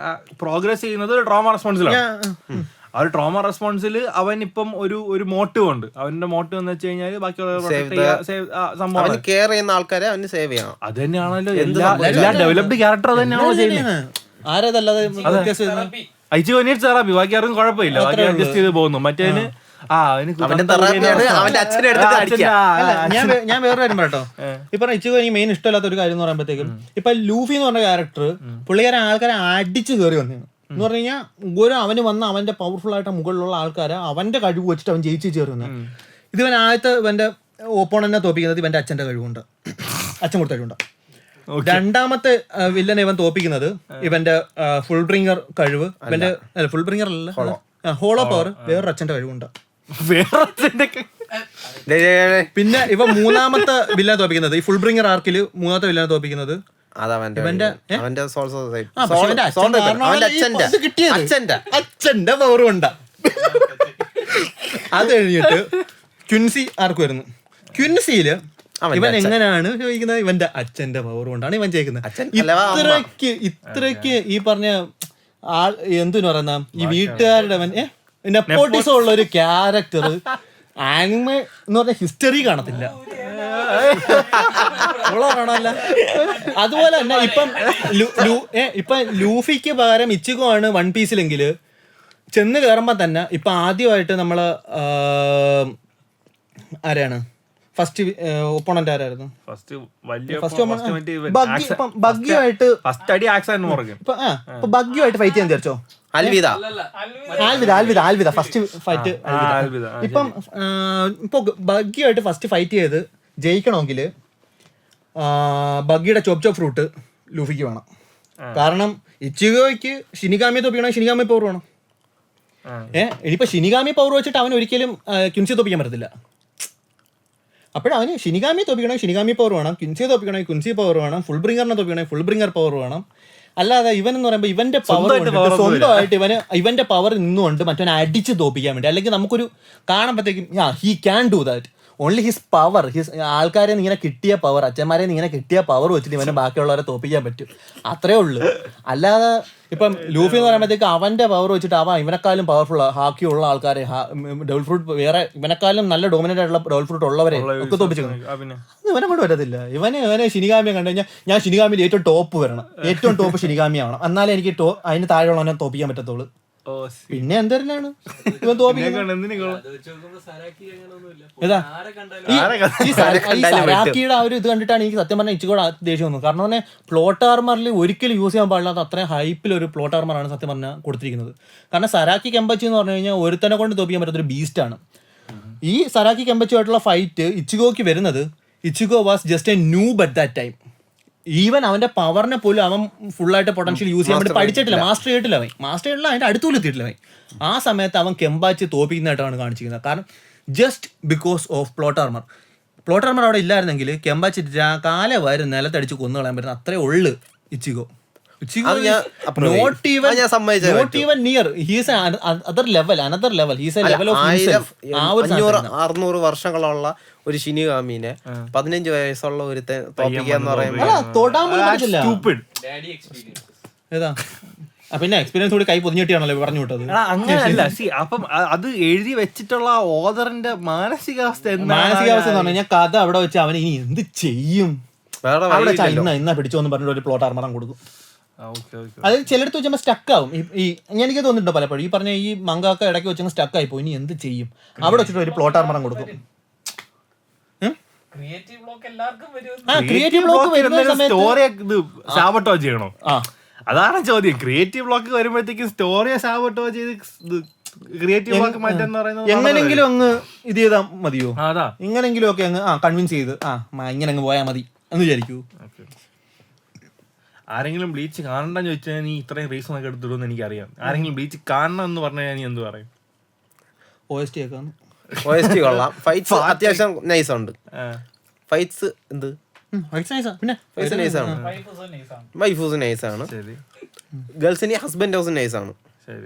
പ്രോഗ്രസ് ചെയ്യുന്നത് ട്രോമ റെസ്പോൺസിലാണ്. ആ ഒരു ട്രോമ റെസ്പോൺസിൽ അവൻ ഇപ്പം ഒരു മോട്ടീവ് ഉണ്ട്. അവന്റെ മോട്ടീവ് എന്ന് വെച്ച് കഴിഞ്ഞാൽ ബാക്കിയുള്ള കെയർ ചെയ്യുന്ന ആൾക്കാരെ അവന് സേവ് ചെയ്യണം. അത് തന്നെയാണല്ലോ എല്ലാ ഡെവലപ്ഡ് ക്യാരക്ടർ അത് തന്നെയാണോ ചെയ്യുന്നത്. ഇച്ചിഗോ നീഡ്സ് തെറാപ്പി, ബാക്കി ആർക്കും കുഴപ്പമില്ല, ബാക്കി അഡ്ജസ്റ്റ് ചെയ്ത് പോകുന്നു. മറ്റേന് ഞാൻ വേറെ കാര്യം പറയട്ടോ. ഇപ്പൊ ഇച്ചിഗോ എനിക്ക് മെയിൻ ഇഷ്ടമില്ലാത്ത ഒരു കാര്യം എന്ന് പറയുമ്പോഴത്തേക്കും, ഇപ്പൊ ലൂഫി എന്ന് പറഞ്ഞ ക്യാരക്ടർ പുള്ളിക്കാരൻ ആൾക്കാരെ അടിച്ചു കയറി വന്നു എന്ന് പറഞ്ഞു കഴിഞ്ഞാൽ അവന് വന്ന അവന്റെ പവർഫുൾ ആയിട്ട് മുകളിലുള്ള ആൾക്കാരെ അവന്റെ കഴിവ് വെച്ചിട്ട് അവൻ ജയിച്ചു ചേർന്ന്. ഇത് ഇവൻ ആദ്യത്തെ ഇവന്റെ ഓപ്പോണന്റിനെ തോപ്പിക്കുന്നത് ഇവന്റെ അച്ഛന്റെ കഴിവുണ്ട്, അച്ഛൻ കൊടുത്ത കഴിവുണ്ട്. രണ്ടാമത്തെ വില്ലനെ ഇവൻ തോപ്പിക്കുന്നത് ഇവന്റെ ഫുൾ ബ്രിങ്ങർ കഴിവ്, ഇവന്റെ ഫുൾ ബ്രിങ്ങർ അല്ല ഹോളോ പവർ വേറൊരു അച്ഛന്റെ കഴിവുണ്ട്. പിന്നെ ഇവ മൂന്നാമത്തെ വില്ലനെ തോപ്പിക്കുന്നത് ഈ ഫുൾ ബ്രിങ്ങർ ആർക്കില് മൂന്നാമത്തെ വില്ലനെ തോപ്പിക്കുന്നത് അച്ഛന്റെ പവറും ഉണ്ട്. അത് കഴിഞ്ഞിട്ട് ക്വിൻസി ആർക്ക് വരുന്നു. ക്വിൻസിയില് ഇവൻ എങ്ങനെയാണ് ചോദിക്കുന്നത്, ഇവന്റെ അച്ഛന്റെ പവർ കൊണ്ടാണ് ഇവൻ ചെയ്യുന്നത്. ഇത്രയ്ക്ക് ഈ പറഞ്ഞ എന്തിനു പറയുന്ന ഈ വീട്ടുകാരുടെ നെപ്പോട്ടിസം ഉള്ള ഒരു ക്യാരക്ടർ ആനിമ എന്ന് പറഞ്ഞ ഹിസ്റ്ററി കാണത്തില്ല. കാണാല്ല. അതുപോലെ തന്നെ ഇപ്പം ലൂഫിക്ക് പകരം ഇച്ചിഗോ ആണ് വൺ പീസിലെങ്കില് ചെന്ന് കയറുമ്പോ തന്നെ ഇപ്പൊ ആദ്യമായിട്ട് നമ്മള് ആരാണ് ഫസ്റ്റ് ഒപ്പോണന്റ് ആരായിരുന്നു? ബഗ്ഗിയുമായിട്ട് ഫൈറ്റ് ചെയ്യാൻ വിചാരിച്ചോ? ആൽവിദ ഫസ്റ്റ് ഫൈറ്റ്. ഇപ്പം ഇപ്പൊ ബഗ്ഗിയുമായിട്ട് ഫസ്റ്റ് ഫൈറ്റ് ചെയ്ത് ജയിക്കണമെങ്കിൽ ബഗ്ഗിയുടെ ചോപ്പ് ഫ്രൂട്ട് ലൂഫിക്ക് വേണം. കാരണം ഇച്ചിഗോയ്ക്ക് ഷിനിഗാമിയെ തോപ്പിക്കണമെങ്കിൽ ഷിനിഗാമി പവർ വേണം. ഇനിയിപ്പോ ഷിനിഗാമി പവർ വെച്ചിട്ട് അവൻ ഒരിക്കലും ക്വിൻസിയെ തോപ്പിക്കാൻ പറ്റത്തില്ല. അപ്പോഴവന് ഷിനിഗാമി തോപ്പിക്കണമെങ്കിൽ ഷിനിഗാമി പവർ വേണം, ക്വിൻസിയെ തോപ്പിക്കണമെങ്കിൽ ക്വിൻസി പവർ വേണം, ഫുൾ ബ്രിങ്ങറിനെ തോപ്പിക്കണമെങ്കിൽ ഫുൾ ബ്രിങ്ങർ പവർ വേണം. അല്ലാതെ ഇവൻ എന്ന് പറയുമ്പോൾ ഇവന്റെ പവർ സ്വന്തമായിട്ട് ഇവന്റെ പവർ നിന്നുകൊണ്ട് മറ്റവനെ അടിച്ച് തോപ്പിക്കാൻ വേണ്ടി, അല്ലെങ്കിൽ നമുക്കൊരു കാണുമ്പോഴത്തേക്കും he can do that. Only his power, ആൾക്കാരെ ഇങ്ങനെ കിട്ടിയ പവർ, അച്ഛന്മാരെ ഇങ്ങനെ കിട്ടിയ പവർ വെച്ചിട്ട് ഇവനെ ബാക്കിയുള്ളവരെ തോപ്പിക്കാൻ പറ്റും. അത്രേ ഉള്ളു. അല്ലാതെ ഇപ്പം ലൂഫി എന്ന് പറയുമ്പോഴത്തേക്ക് അവന്റെ പവർ വെച്ചിട്ട് ഇവനെക്കാളും പവർഫുൾ ഹാക്കിയുള്ള ആൾക്കാരെ, ഡബിൾ ഫ്രൂട്ട് വേറെ ഇവനെക്കാളും നല്ല ഡോമിനന്റ് ആയിട്ടുള്ള ഡബിൾ ഫ്രൂട്ട് ഉള്ളവരെ ഒക്കെ തോപ്പിച്ചിരിക്കുന്നു. ഇവനെ കൊണ്ട് പറ്റത്തില്ല. ഇവനെ ഷിനിഗാമിയെ കണ്ടു കഴിഞ്ഞാൽ ഞാൻ ഷിനിഗാമിയിൽ ഏറ്റവും ടോപ്പ് വരണം, ഏറ്റവും ടോപ്പ് ഷിനിഗാമി ആവണം, എന്നാലേ എനിക്ക് അതിന് താഴെയുള്ളവനെ തോപ്പിക്കാൻ പറ്റത്തുള്ളൂ. പിന്നെ എന്തിനാണ് ഇവൻ സരാക്കിയുടെ ആ ഒരു ഇത് കണ്ടിട്ടാണ് എനിക്ക് സത്യം പറഞ്ഞാൽ ഇച്ചിരി ദേഷ്യം വന്നു. കാരണം തന്നെ പ്ലോട്ട് ആർമറിൽ ഒരിക്കലും യൂസ് ചെയ്യാൻ പാടില്ലാത്ത അത്രയും ഹൈപ്പിൽ ഒരു പ്ലോട്ട് ആർമറാണ് സത്യം പറഞ്ഞാൽ കൊടുത്തിരിക്കുന്നത്. കാരണം സരാക്കി കെമ്പച്ചി എന്ന് പറഞ്ഞു കഴിഞ്ഞാൽ ഒരുത്തനെ കൊണ്ട് തോപ്പിക്കാൻ പറ്റുന്നൊരു ബീസ്റ്റാണ്. ഈ സരാക്കി കെമ്പച്ചുമായിട്ടുള്ള ഫൈറ്റ് ഇച്ചിഗോക്ക് വരുന്നത്, Ichigo was just a noob at that time. Even അവന്റെ പവറിനെ പോലും അവൻ ഫുള്ളായിട്ട് പൊട്ടൻഷ്യൽ യൂസ് ചെയ്യാൻ വേണ്ടി പഠിച്ചിട്ടില്ല, മാസ്റ്റർ ചെയ്തിട്ടില്ല അതിന്റെ അടുത്തുപോലും എത്തിയിട്ടില്ല അവൻ. ആ സമയത്ത് അവൻ കെമ്പാച്ച് തോപ്പിക്കുന്നതായിട്ടാണ് കാണിച്ചിരിക്കുന്നത്. കാരണം just because of plot armour അവിടെ ഇല്ലായിരുന്നെങ്കിൽ കെമ്പാച്ച് കാല വരെ നിലത്തടിച്ച് കൊന്നു കളയാൻ പറ്റുന്ന അത്രേ ഉള്ളു Ichigo. Not even near. He is another level. He is a level of himself. 500-600 വർഷങ്ങളുള്ള ഒരു ഷിനിഗാമിനെ 15 വയസ്സുള്ള ഒരു തോപ്പിക്കാന്ന് പറയുമ്പോൾ ഏതാ പിന്നെ എക്സ്പീരിയൻസ് കൂടി കൈ പൊതിഞ്ഞിട്ടാണല്ലോ പറഞ്ഞു വിട്ടത്. അങ്ങനെയല്ല. അപ്പം അത് എഴുതി വെച്ചിട്ടുള്ള ഓദറിന്റെ മാനസികാവസ്ഥ എന്ന് പറഞ്ഞാൽ കഥ അവിടെ വെച്ച് അവൻ ഇനി എന്ത് ചെയ്യും, ഇന്നാ പിടിച്ചോന്ന് പറഞ്ഞിട്ട് ഒരു പ്ലോട്ട് ആർമറം കൊടുക്കും. അത് ചിലടത്ത് വെച്ചാൽ സ്റ്റക്ക് ആവും. ഈ എനിക്ക് തോന്നിട്ടുണ്ടോ പലപ്പോഴും ഈ പറഞ്ഞ ഈ മങ്കാക്ക ഇടയ്ക്ക് വെച്ചാൽ സ്റ്റക്ക് ആയി പോയി, ഇനി എന്ത് ചെയ്യും, അവിടെ വെച്ചിട്ട് ഒരു പ്ലോട്ട് ആർമറം കൊടുക്കും. ക്രിയേറ്റീവ് ബ്ലോക്ക് വരുന്ന സമയത്ത് സാബോട്ടേജ് ചെയ്യണോ? അതാണ് ചോദ്യം. ക്രിയേറ്റീവ് ബ്ലോക്ക് വരുമ്പോഴത്തേക്ക് സ്റ്റോറിയെ സാബോട്ടേജ് ചെയ്ത് ക്രിയേറ്റീവ് ബ്ലോക്ക് മാറ്റാന്ന് പറയുന്നത് എങ്ങനെങ്കിലും അങ്ങ് ഇത് ചെയ്താൽ മതിയോ? അതാ ഇങ്ങനെങ്കിലും ഒക്കെ അങ്ങ് കൺവിൻസ് ചെയ്ത് ഇങ്ങനെ അങ്ങ് പോയാൽ മതി എന്ന് വിചാരിക്കൂ. ആരെങ്കിലും ബ്ലീച്ച് കാണണ്ടെന്ന് ചോദിച്ചാൽ നീ ഇത്രയും റീസൺ ഒക്കെ എടുത്തിടുമെന്ന് എനിക്കറിയാം. ആരെങ്കിലും ബ്ലീച്ച് കാണണം എന്ന് പറഞ്ഞാൽ നീ എന്ത് പറയും? OST ഒക്കെ കൊള്ളാം. ഫൈറ്റ്സ് അത്യാവശ്യം നൈസ് ഉണ്ട്. ഫൈറ്റ്സ് എന്ത് വൈഫൂസ് നൈസാണ്, ഗേൾസിന് ഹസ്ബൻഡ് ഹൗസ് നൈസാണ്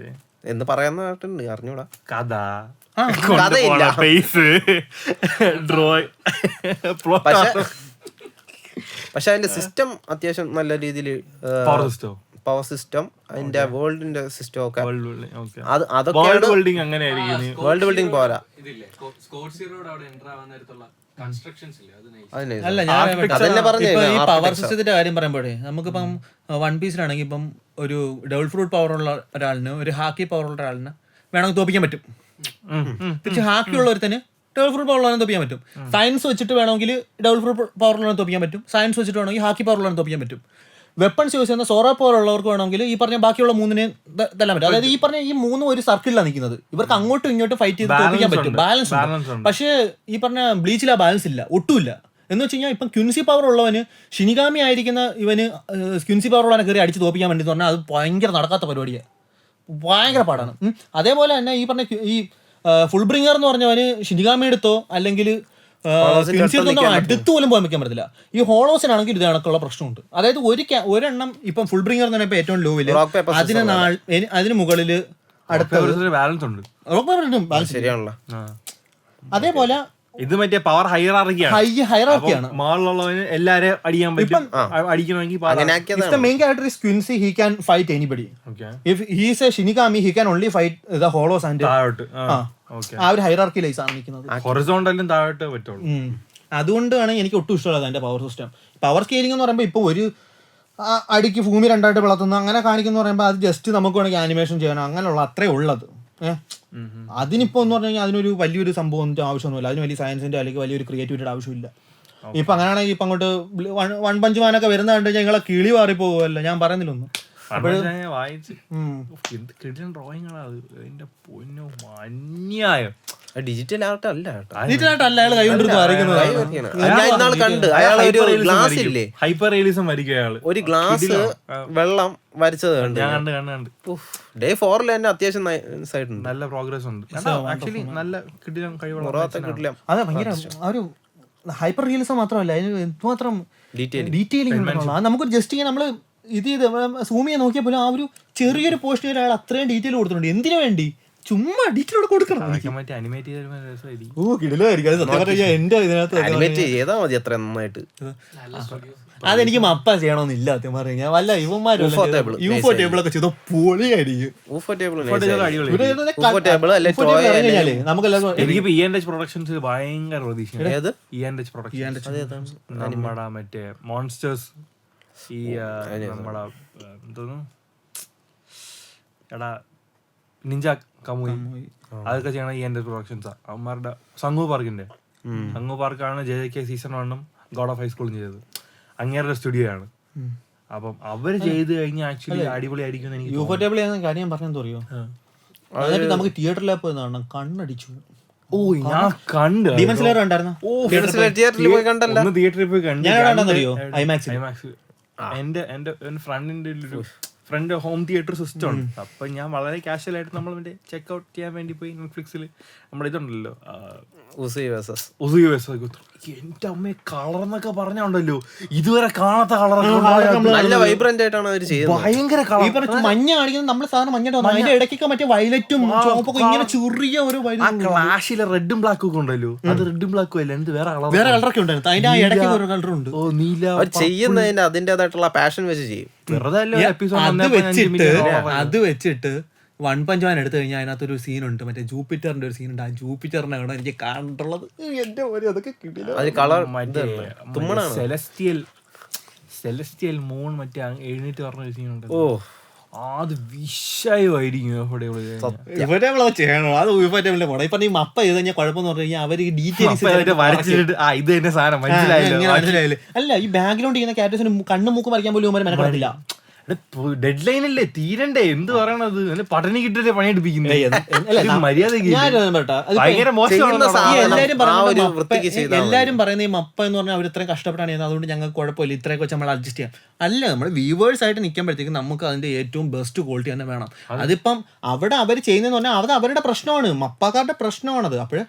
എന്ന് പറയാന്ന് കേട്ടിട്ടുണ്ട്. അറിഞ്ഞൂടാ കഥയില്ല. പക്ഷെ അതിന്റെ സിസ്റ്റം അത്യാവശ്യം നല്ല രീതിയിൽ പവർ സിസ്റ്റം അതിന്റെ വേൾഡിന്റെ സിസ്റ്റം ഒക്കെ അതൊക്കെ വേൾഡ് ബിൽഡിംഗ് പോരാ. അല്ല ഞാൻ ഈ പവർ സിസ്റ്റത്തിന്റെ കാര്യം പറയുമ്പോഴേ നമുക്കിപ്പം വൺ പീസിലാണെങ്കിൽ ഇപ്പം ഒരു ഡബിൾ ഫ്രൂട്ട് പവറുള്ള ഒരാളിന് ഒരു ഹാക്കി പവറുള്ള ഒരാളിന് വേണമെങ്കിൽ തോപ്പിക്കാൻ പറ്റും. തിരിച്ച് ഹാക്കി ഉള്ള ഒരുത്തന് ഡബിൾ ഫ്രൂട്ട് പവറുള്ളവനെ തോപ്പിക്കാൻ പറ്റും. സയൻസ് വെച്ചിട്ട് വേണമെങ്കിൽ ഡബിൾ ഫ്രൂട്ട് പവറുള്ളവനെ തോപ്പിക്കാൻ പറ്റും. സയൻസ് വെച്ചിട്ട് വേണമെങ്കിൽ ഹാക്കി പവറുള്ളവനെ തോപ്പിക്കാൻ പറ്റും. വെപ്പൺസ് യൂസ് ചെയ്യുന്ന സോറ പവറുള്ളവർക്ക് വേണമെങ്കിൽ ഈ പറഞ്ഞ ബാക്കിയുള്ള മൂന്നിനെ തല്ലാൻ പറ്റും. അതായത് ഈ പറഞ്ഞ ഈ മൂന്നും ഒരു സർക്കിളിലാണ് നിൽക്കുന്നത്. ഇവർക്ക് അങ്ങോട്ടും ഇങ്ങോട്ടും ഫൈറ്റ് ചെയ്ത് തോപ്പിക്കാൻ പറ്റും. ബാലൻസ് ഉണ്ട്. പക്ഷേ ഈ പറഞ്ഞ ബ്ലീച്ചിൽ ആ ബാലൻസ് ഇല്ല, ഒട്ടുമില്ല. എന്ന് വെച്ച് കഴിഞ്ഞാൽ ഇപ്പം ക്യുൻസി പവർ ഉള്ളവന് ഷിനിഗാമി ആയിരിക്കുന്ന ഇവന് ക്യുൻസി പവർ ഉള്ളവനെ കയറി അടിച്ച് തോപ്പിക്കാൻ വേണ്ടി പറഞ്ഞാൽ അത് ഭയങ്കര നടക്കാത്ത പരിപാടിയാണ്, ഭയങ്കര പാടാണ്. അതേപോലെ തന്നെ ഈ പറഞ്ഞ ഈ ഫുൾ ബ്രിങ്ങർ എന്ന് പറഞ്ഞവന് ഷിനിഗാമി എടുത്തോ അല്ലെങ്കിൽ അടുത്ത് പോലും പോകാൻ വെക്കാൻ പറ്റത്തില്ല. ഈ ഹോളോസിനാണെങ്കിൽ ഇത് കണക്കുള്ള പ്രശ്നമുണ്ട്. അതായത് ഒരെണ്ണം ഇപ്പം ഫുൾ ബ്രിങ്ങർ എന്ന് പറഞ്ഞാൽ ഏറ്റവും ലോവില് അതിന് മുകളിൽ അടുത്ത ബാലൻസ് ഉണ്ട്. അതേപോലെ ഇത് മറ്റേ പവർ ഹൈറാർക്കിയാണ്. മാളിലുള്ളവന് എല്ലാരെയും അടിക്കാൻ പറ്റും. If the main character is Quincy, he can fight anybody. If he is a Shinigami, he can only fight the Hollows and ആ ഒരു ഹൈറാർക്കിയിലാണ് സാധനം നിൽക്കുന്നത്. ഹൊറിസോണ്ടലും താഴോട്ട് പറ്റുള്ളൂ. അതുകൊണ്ടാണ് എനിക്ക് ഒട്ടും ഇഷ്ടമുള്ളത് അതിന്റെ പവർ സിസ്റ്റം. പവർ സ്കെയിലിംഗ് എന്ന് പറയുമ്പോൾ ഇപ്പോൾ ഒരു അടിക്ക് ഭൂമി രണ്ടായിട്ട് പിളർത്തുന്നു അങ്ങനെ കാണിക്കുന്ന പറയുമ്പോൾ അത് ജസ്റ്റ് നമുക്ക് വേണമെങ്കിൽ ആനിമേഷൻ ചെയ്യണം, അങ്ങനെയുള്ള അത്രേ ഉള്ളത്. അതിനിപ്പോ എന്ന് പറഞ്ഞു കഴിഞ്ഞാൽ അതിനൊരു വലിയൊരു സംഭവം ആവശ്യമൊന്നുമില്ല. അതിന് വലിയ സയൻസിന്റെ അല്ലെങ്കിൽ വലിയൊരു ക്രിയേറ്റിവിറ്റിയുടെ ആവശ്യമില്ല. ഇപ്പൊ അങ്ങനെയാണെങ്കിൽ ഇപ്പൊ അങ്ങോട്ട് വൺ പഞ്ച് മാനൊക്കെ വരുന്ന കണ്ട് ഞങ്ങളെ കിളി മാറി പോകുമല്ലോ. ഞാൻ പറയുന്നില്ലൊന്നും. ഡിജിറ്റൽ ആർട്ട് അല്ല, അയാൾ കൈകൊണ്ടിരുന്നു ഹൈപ്പർ റിയലിസം വരയ്ക്കും. ഒരു ഗ്ലാസ് വെള്ളം വരച്ചത് ഡേ 4 തന്നെ അത്യാവശ്യം നല്ല പ്രോഗ്രസ് ഉണ്ട്. ആക്ച്വലി നല്ല കിട്ടില്ല. അതെ, ഭയങ്കര ഒരു ഹൈപ്പർ റിയലിസം മാത്രമല്ല, അതിന് എന്തുമാത്രം ഡീറ്റെയിലിംഗ് നമുക്ക് ജസ്റ്റ് ഇങ്ങനെ നമ്മള് ഇത് സൂം ചെയ്യാൻ നോക്കിയാൽ പോലും ആ ഒരു ചെറിയൊരു പോസ്റ്റിൽ അയാൾ അത്രയും ഡീറ്റെയിൽ കൊടുത്തിട്ടുണ്ട്. എന്തിനു വേണ്ടി? ചുമ്മാ ഡീറ്റെയിൽ കൊടുക്കണം. അതെനിക്ക് മപ്പ ചെയ്യണമെന്നില്ല സത്യം പറഞ്ഞാൽ. വല്ല ഇവന്മാരും യൂഫോ ടേബിളൊക്കെ ചെയ്ത പൊളിയായിരിക്കും. പ്രൊഡക്ഷൻസ് ഭയങ്കര മറ്റേ മോൺസ്റ്റേഴ്സ് ഈ നമ്മളെ എന്തോന്നു എടാ നിഞ്ച കമുയി അതൊക്കെ ചെയ്യണം ഈ എൻ്റെ പ്രൊഡക്ഷൻസാ. അവന്മാരുടെ സംഗു പാർക്കാണ് JJK സീസൺ 1 ഗോഡ് ഓഫ് ഹൈസ്കൂളും ചെയ്തത്. അങ്ങേരുടെ സ്റ്റുഡിയോ ആണ്. അപ്പം അവര് ചെയ്ത് കഴിഞ്ഞാൽ ആക്ച്വലി അടിപൊളി ആയിരിക്കും. എനിക്ക് യൂഫോ ടേബിൾ കാര്യം പറഞ്ഞെന്ന് അറിയോ? അതായത് നമുക്ക് തിയേറ്ററിൽ പോയി കാണണം, കണ്ണടിച്ചു. ഞാൻ കണ്ടു. ഡീമൺ സ്ലെയർ കണ്ടായിരുന്നോ? തിയേറ്ററിൽ പോയി കണ്ടല്ലോ. തിയേറ്ററിൽ പോയി കണ്ടു. ഐമാക്സ് എന്റെ ഫ്രണ്ടിന്റെ ഒരു ഫ്രണ്ട് ഹോം തിയേറ്റർ സിസ്റ്റം ഉണ്ട്. അപ്പൊ ഞാൻ വളരെ കാഷ്വൽ ആയിട്ട് നമ്മൾ മറ്റേ ചെക്ക് ഔട്ട് ചെയ്യാൻ വേണ്ടി പോയി നെറ്റ്ഫ്ലിക്സിൽ നമ്മുടെ ഇതുണ്ടല്ലോ എന്റെ അമ്മയെ കളർ എന്നൊക്കെ പറഞ്ഞുണ്ടല്ലോ ഇതുവരെ കാണാത്ത കളറൊക്കെ നല്ല വൈബ്രന്റ് ആയിട്ടാണ് അവർ ചെയ്യുന്നത്. ഭയങ്കര ഈ പറഞ്ഞ മഞ്ഞ കാണിക്കുന്നത് നമ്മള് സാധാരണ മഞ്ഞ അതിന്റെ ഇടയ്ക്കൊക്കെ മറ്റേ വയലറ്റും ചുവപ്പൊക്കെ ഇങ്ങനെ ചെറിയ ഒരു ക്ലാഷിലെ റെഡും ബ്ലാക്കും ഒക്കെ ഉണ്ടല്ലോ, അത് റെഡും ബ്ലാക്കും അല്ല, എന്ത് വേറെ വേറെ കളറൊക്കെ ഉണ്ടായിരുന്നു. അതിന്റെ ആ ഇടയ്ക്ക് ഒരു കളറുണ്ട്. ഓ നീല. അവർ ചെയ്യുന്നതിന്റെ അതിന്റേതായിട്ടുള്ള പാഷൻ വെച്ച് ചെയ്യും. വെറുതെ അത് വെച്ചിട്ട് വൺ പഞ്ച് മാൻ എടുത്തു കഴിഞ്ഞാൽ അതിനകത്തൊരു സീനുണ്ട്, മറ്റേ ജൂപ്പിറ്ററിന്റെ ഒരു സീനുണ്ട്. ആ ജൂപ്പിറ്ററിനാണ് എനിക്ക് കണ്ടുള്ളത്. എന്റെ പോലെ അതൊക്കെ കിട്ടില്ല. അത് കളർ സെലസ്റ്റിയൽ മൂൺ മറ്റേ എഴുന്നേറ്റ് പറഞ്ഞ ഒരു സീനുണ്ട്. ഓ അത് വിഷയമായിരിക്കും. ഇവരെ ചെയ്യണം. അത് ഊഫാറ്റമില്ല പോണം. ഇപ്പൊ നീ മപ്പ ചെയ്ത് കഴിഞ്ഞാൽ കുഴപ്പമെന്ന് പറഞ്ഞു കഴിഞ്ഞാൽ അവര് ഡീറ്റെയിൽസ് വരച്ചിട്ട് ഇത് തന്നെ സാധനം മനസ്സിലായില്ലേ. അല്ല, ഈ ബാക്ക്ഗ്രൗണ്ട് ചെയ്യുന്ന ക്യാരക്ടേഴ്സിന് കണ്ണും മൂക്ക് വരയ്ക്കാൻ പോലും ഇവന്മാരെ മെനക്കെടുത്തില്ല. ഡെഡ് ലൈൻ അല്ലേ, തീരണ്ടേ, എന്ത് പറയണത്, പട്ടണി കിട്ടില്ലേ പണിയെടുപ്പിക്കുന്നത്. എല്ലാരും പറയുന്നത് ഈ മപ്പ എന്ന് പറഞ്ഞാൽ അവർ ഇത്രയും കഷ്ടപ്പെട്ടാണ് ചെയ്യുന്നത്, അതുകൊണ്ട് ഞങ്ങൾക്ക് കുഴപ്പമില്ല, ഇത്രയൊക്കെ വെച്ച് നമ്മൾ അഡ്ജസ്റ്റ് ചെയ്യാം. അല്ല, നമ്മൾ വ്യൂവേഴ്സ് ആയിട്ട് നിൽക്കുമ്പോഴത്തേക്കും നമുക്ക് അതിന്റെ ഏറ്റവും ബെസ്റ്റ് ക്വാളിറ്റി തന്നെ വേണം. അതിപ്പം അവിടെ അവർ ചെയ്യുന്നതെന്ന് പറഞ്ഞാൽ അത് അവരുടെ പ്രശ്നമാണ്, മപ്പാക്കാരുടെ പ്രശ്നമാണത്. അപ്പോഴേ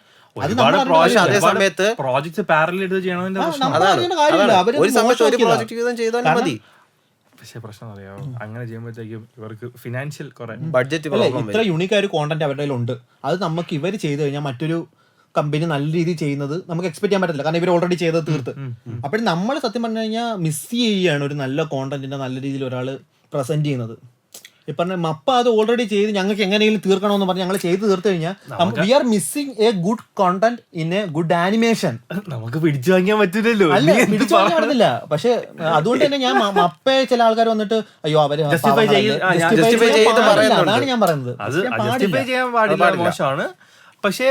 അതേ സമയത്ത് പ്രോജക്ട്സ് പാരലൽ എടുത്ത് ചെയ്യണമെന്ന് ഒരു സമയത്ത് ഒരു പ്രോജക്ട് വീതം ചെയ്താലും മതി. പക്ഷേ പ്രശ്നം അറിയാമോ, അങ്ങനെ ചെയ്യുമ്പോഴത്തേക്കും ഇവർക്ക് ഫിനാൻഷ്യൽ കുറെ ബഡ്ജറ്റ് ഇത്ര യുണീക്ക് ആയ ഒരു കോണ്ടന്റ് അവരുടെ കയ്യിലുണ്ട്. അത് നമുക്ക് ഇവർ ചെയ്ത് കഴിഞ്ഞാൽ മറ്റൊരു കമ്പനി നല്ല രീതിയിൽ ചെയ്യുന്നത് നമുക്ക് എക്സ്പെക്ട് ചെയ്യാൻ പറ്റില്ല, കാരണം ഇവർ ഓൾറെഡി ചെയ്തത് തീർത്ത്. അപ്പോൾ നമ്മൾ സത്യം പറഞ്ഞു കഴിഞ്ഞാൽ മിസ് ചെയ്യുകയാണ് ഒരു നല്ല കോണ്ടന്റിന്റെ നല്ല രീതിയിൽ ഒരാൾ പ്രസന്റ് ചെയ്യുന്നത്. ഈ പറഞ്ഞ മപ്പ അത് ഓൾറെഡി ചെയ്ത് ഞങ്ങൾക്ക് എങ്ങനെയെങ്കിലും തീർക്കണമെന്ന് പറഞ്ഞ് ഞങ്ങൾ ചെയ്ത് തീർത്ത് കഴിഞ്ഞാൽ we are missing a good content in a good animation. നമുക്ക് പിടിച്ചു വാങ്ങിക്കാൻ പറ്റില്ലല്ലോ. അല്ല, പിടിച്ചു വാങ്ങാൻ പറ്റുന്നില്ല. പക്ഷെ അതുകൊണ്ട് തന്നെ ഞാൻ മപ്പയെ ചില ആൾക്കാർ വന്നിട്ട് അയ്യോ അവര് അതാണ് ഞാൻ പറയുന്നത്. അത് ജസ്റ്റിഫൈ ചെയ്യാൻ പാടില്ല, മോശമാണ്. പക്ഷേ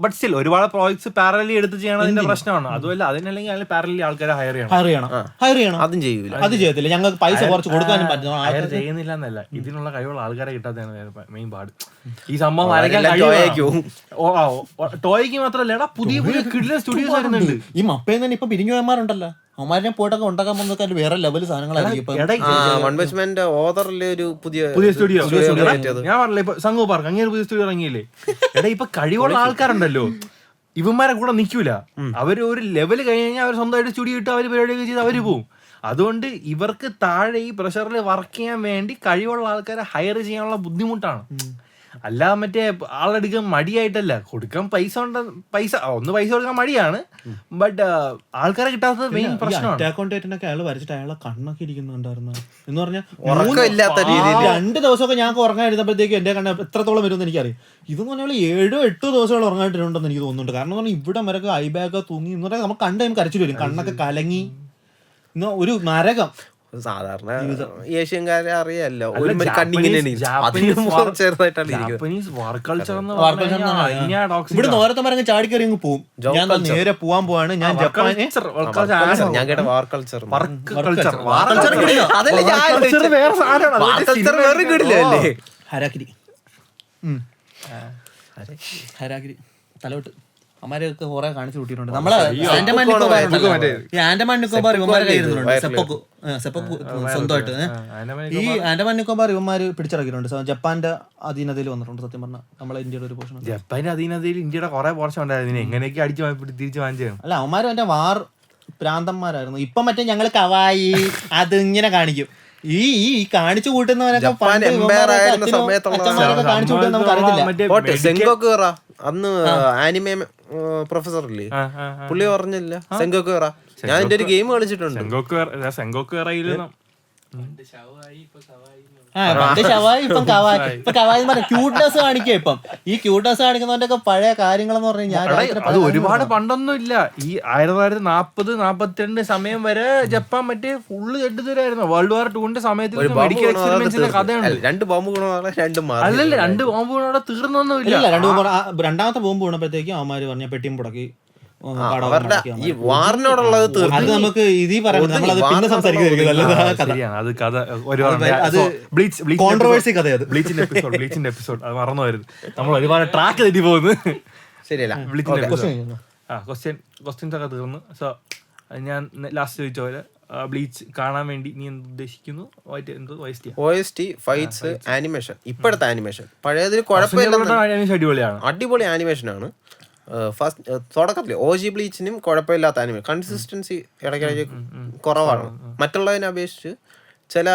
ബട്ട് സ്റ്റിൽ ഒരുപാട് പ്രോജക്ട്സ് പാരലി എടുത്ത് ചെയ്യണതിന്റെ പ്രശ്നമാണ്. അതുമല്ല, അതിനല്ലെങ്കിൽ അതിൽ പാരലി ആൾക്കാരെ ഹയർ ചെയ്യണം. അതും ചെയ്യൂല, അത് ചെയ്യത്തില്ല. ഞങ്ങൾക്ക് പൈസ കുറച്ച് കൊടുക്കാനും പറ്റും. ഹയർ ചെയ്യുന്നില്ല എന്നല്ല, ഇതിനുള്ള കഴിവുള്ള ആൾക്കാരെ കിട്ടാത്തതാണ് മെയിൻ പാട്. ഈ സംഭവം ടോയ്ക്ക് മാത്രമല്ല, പുതിയ പുതിയ കിഡിലെ സ്റ്റുഡിയോസ് വരുന്നുണ്ട്. ഈ മപ്പയിൽ തന്നെ ഇപ്പൊ പിരിഞ്ഞു പോയമാരുണ്ടല്ലോ, അവന്മാരെ പോയിട്ടൊക്കെ ഉണ്ടാക്കാൻ പോകുന്നതൊക്കെ വേറെ ലെവൽ സാധനങ്ങളായിരിക്കും. ഞാൻ പറഞ്ഞില്ല, ഇപ്പൊ സംഘം പാർക്ക് അങ്ങനെ പുതിയ സ്റ്റുഡിയോ ഇറങ്ങിയില്ലേ. എടാ, ഇപ്പൊ കഴിവുള്ള ആൾക്കാരുണ്ടല്ലോ, ഇവന്മാരെ കൂടെ നിൽക്കൂല. അവര് ഒരു ലെവൽ കഴിഞ്ഞ് കഴിഞ്ഞാൽ അവർ സ്വന്തമായിട്ട് സ്റ്റുഡിയോ ഇട്ട് അവര് പരിപാടിയൊക്കെ ചെയ്ത് അവര് പോവും. അതുകൊണ്ട് ഇവർക്ക് താഴെ ഈ പ്രഷറിൽ വർക്ക് ചെയ്യാൻ വേണ്ടി കഴിവുള്ള ആൾക്കാരെ ഹയർ ചെയ്യാനുള്ള ബുദ്ധിമുട്ടാണ്. അല്ലാതെ മറ്റേ ആളെടുക്കാൻ മടിയായിട്ടല്ല, കൊടുക്കാൻ പൈസ ഒന്ന് പൈസ കൊടുക്കാൻ മടിയാണ്. ബട്ട് ആൾക്കാരെ കിട്ടാത്തത് മെയിൻ പ്രശ്നമാണ്. അയാൾ വരച്ചിട്ട് അയാളെ കണ്ണൊക്കെ ഇരിക്കുന്നുണ്ടായിരുന്നു എന്ന് പറഞ്ഞാൽ 2 ദിവസമൊക്കെ ഞങ്ങൾക്ക് ഉറങ്ങാൻ ഇരുന്നപ്പോഴത്തേക്ക് എന്റെ കണ്ണ് എത്രത്തോളം വരുമെന്ന് എനിക്കറിയാം. ഇതെന്ന് പറഞ്ഞാൽ 7-8 ദിവസങ്ങൾ ഉറങ്ങായിട്ടിട്ടുണ്ടെന്ന് എനിക്ക് തോന്നുന്നുണ്ട്. കാരണം പറഞ്ഞാൽ ഇവിടെ വരൊക്കെ ഐബാഗ് തൂങ്ങി എന്ന് പറഞ്ഞാൽ നമുക്ക് കണ്ടു കരച്ചിട്ട് വരും, കണ്ണൊക്കെ കലങ്ങി ഒരു നരകം. സാധാരണ ഏഷ്യൻകാരെ അറിയാലോ, ഇവിടെ നോരത്തമരങ്ങ് ചാടിക്കറി അങ്ങ് പോവും. ഞാൻ നേരെ പോവാൻ പോവാണ്. ഞാൻ ജപ്പാന് ഹരാഗിരി തലോട്ട് അമാരൊക്കെ കുറെ കാണിച്ചു കൂട്ടിയിട്ടുണ്ട്. നമ്മള് ആൻഡമാൻ നിക്കോബാർ ഇവന്മാരെ കയ്യിരുന്നുണ്ട്. സെപ്പക്ക് സ്വന്തമായിട്ട് ഈ ആൻഡമാൻ നിക്കോബാർ ഇവന്മാര് പിടിച്ചിറക്കിയിട്ടുണ്ട്. ജപ്പാന്റെ അധീനതയിൽ വന്നിട്ടുണ്ട്. സത്യം പറഞ്ഞാൽ നമ്മളെ ഇന്ത്യയുടെ ഒരു പോർഷൻ, ജപ്പാന്റെ അധീനതയിൽ ഇന്ത്യയുടെ കുറെ പോർഷൻ ഉണ്ടായിരുന്നു. എങ്ങനെയൊക്കെ അടിച്ചു തിരിച്ചു വാങ്ങിച്ചു. അല്ല, അവന്മാര് മറ്റേ വാർ പ്രാന്തന്മാരായിരുന്നു. ഇപ്പൊ മറ്റേ ഞങ്ങള് കവായി അത് ഇങ്ങനെ കാണിക്കും. ഈ കാണിച്ചു കൂട്ടുന്നവരൊക്കെ കാണിച്ചു കൂട്ടുന്ന നമുക്ക് അറിയത്തില്ല. അന്ന് ആനിമേ പ്രൊഫസർ ഇല്ലേ, പുള്ളി പറഞ്ഞില്ല സെങ്കോക്കുറ. ഞാൻ എന്റെ ഒരു ഗെയിം കളിച്ചിട്ടുണ്ട്. ക്യൂട്ട്നെസ് കാണിക്കുക. ഇപ്പം ഈ ക്യൂട്ട്നെസ് കാണിക്കുന്നവന്റെ ഒക്കെ പഴയ കാര്യങ്ങളെന്ന് പറഞ്ഞു കഴിഞ്ഞാൽ അത് ഒരുപാട് പണ്ടൊന്നും ഇല്ല. ഈ 1940-42 സമയം വരെ ജപ്പാൻ മറ്റേ ഫുള്ള് കെട്ടുതരായിരുന്നു. വേൾഡ് വാർ 2 സമയത്ത് മെഡിക്കൽ എക്സ്പെരിമെന്റ്സിന്റെ കഥയാണ്. 2 ബോംബ് അല്ലല്ല, 2 ബോംബ് വീണോടെ തീർന്നൊന്നുമില്ല. രണ്ടാമത്തെ ബോംബ് വീണപ്പോഴത്തേക്കും അവന്മാര് പറഞ്ഞ പെട്ടിയും പുടക്കി അവരുടെ ഈ വാറിനോടുള്ളത് അത് നമുക്ക് ഇതീ പറയാം. നമ്മളത് പിന്നെ സംസാരിക്കുന്നത് ബ്ലീച്ചിന്റെ എപ്പിസോഡ് അത് മറന്നുപോയത്. നമ്മൾ ഒരുപാട് ട്രാക്ക് തെറ്റി പോകുന്നു. ശരിയല്ല, ക്വസ്റ്റ്യൻസ് ഒക്കെ തീർന്നു. സോ ഞാൻ ലാസ്റ്റ് ചോദിച്ച പോലെ ബ്ലീച്ച് കാണാൻ വേണ്ടി നീ എന്ത് ഉദ്ദേശിക്കുന്നു? OST, fights, animation. ഇപ്പോഴത്തെ ആനിമേഷൻ പഴയതിൽ കുഴപ്പമില്ല, അടിപൊളിയാണ്, അടിപൊളി ആനിമേഷൻ ആണ്. ഫസ്റ്റ് തുടക്കത്തിൽ OG ബ്ലീച്ചിനും കുഴപ്പമില്ലാത്ത ആനിമേഷൻ. കൺസിസ്റ്റൻസി ഇടയ്ക്കിടയ്ക്ക് കുറവാണ് മറ്റുള്ളതിനെ അപേക്ഷിച്ച്. ചില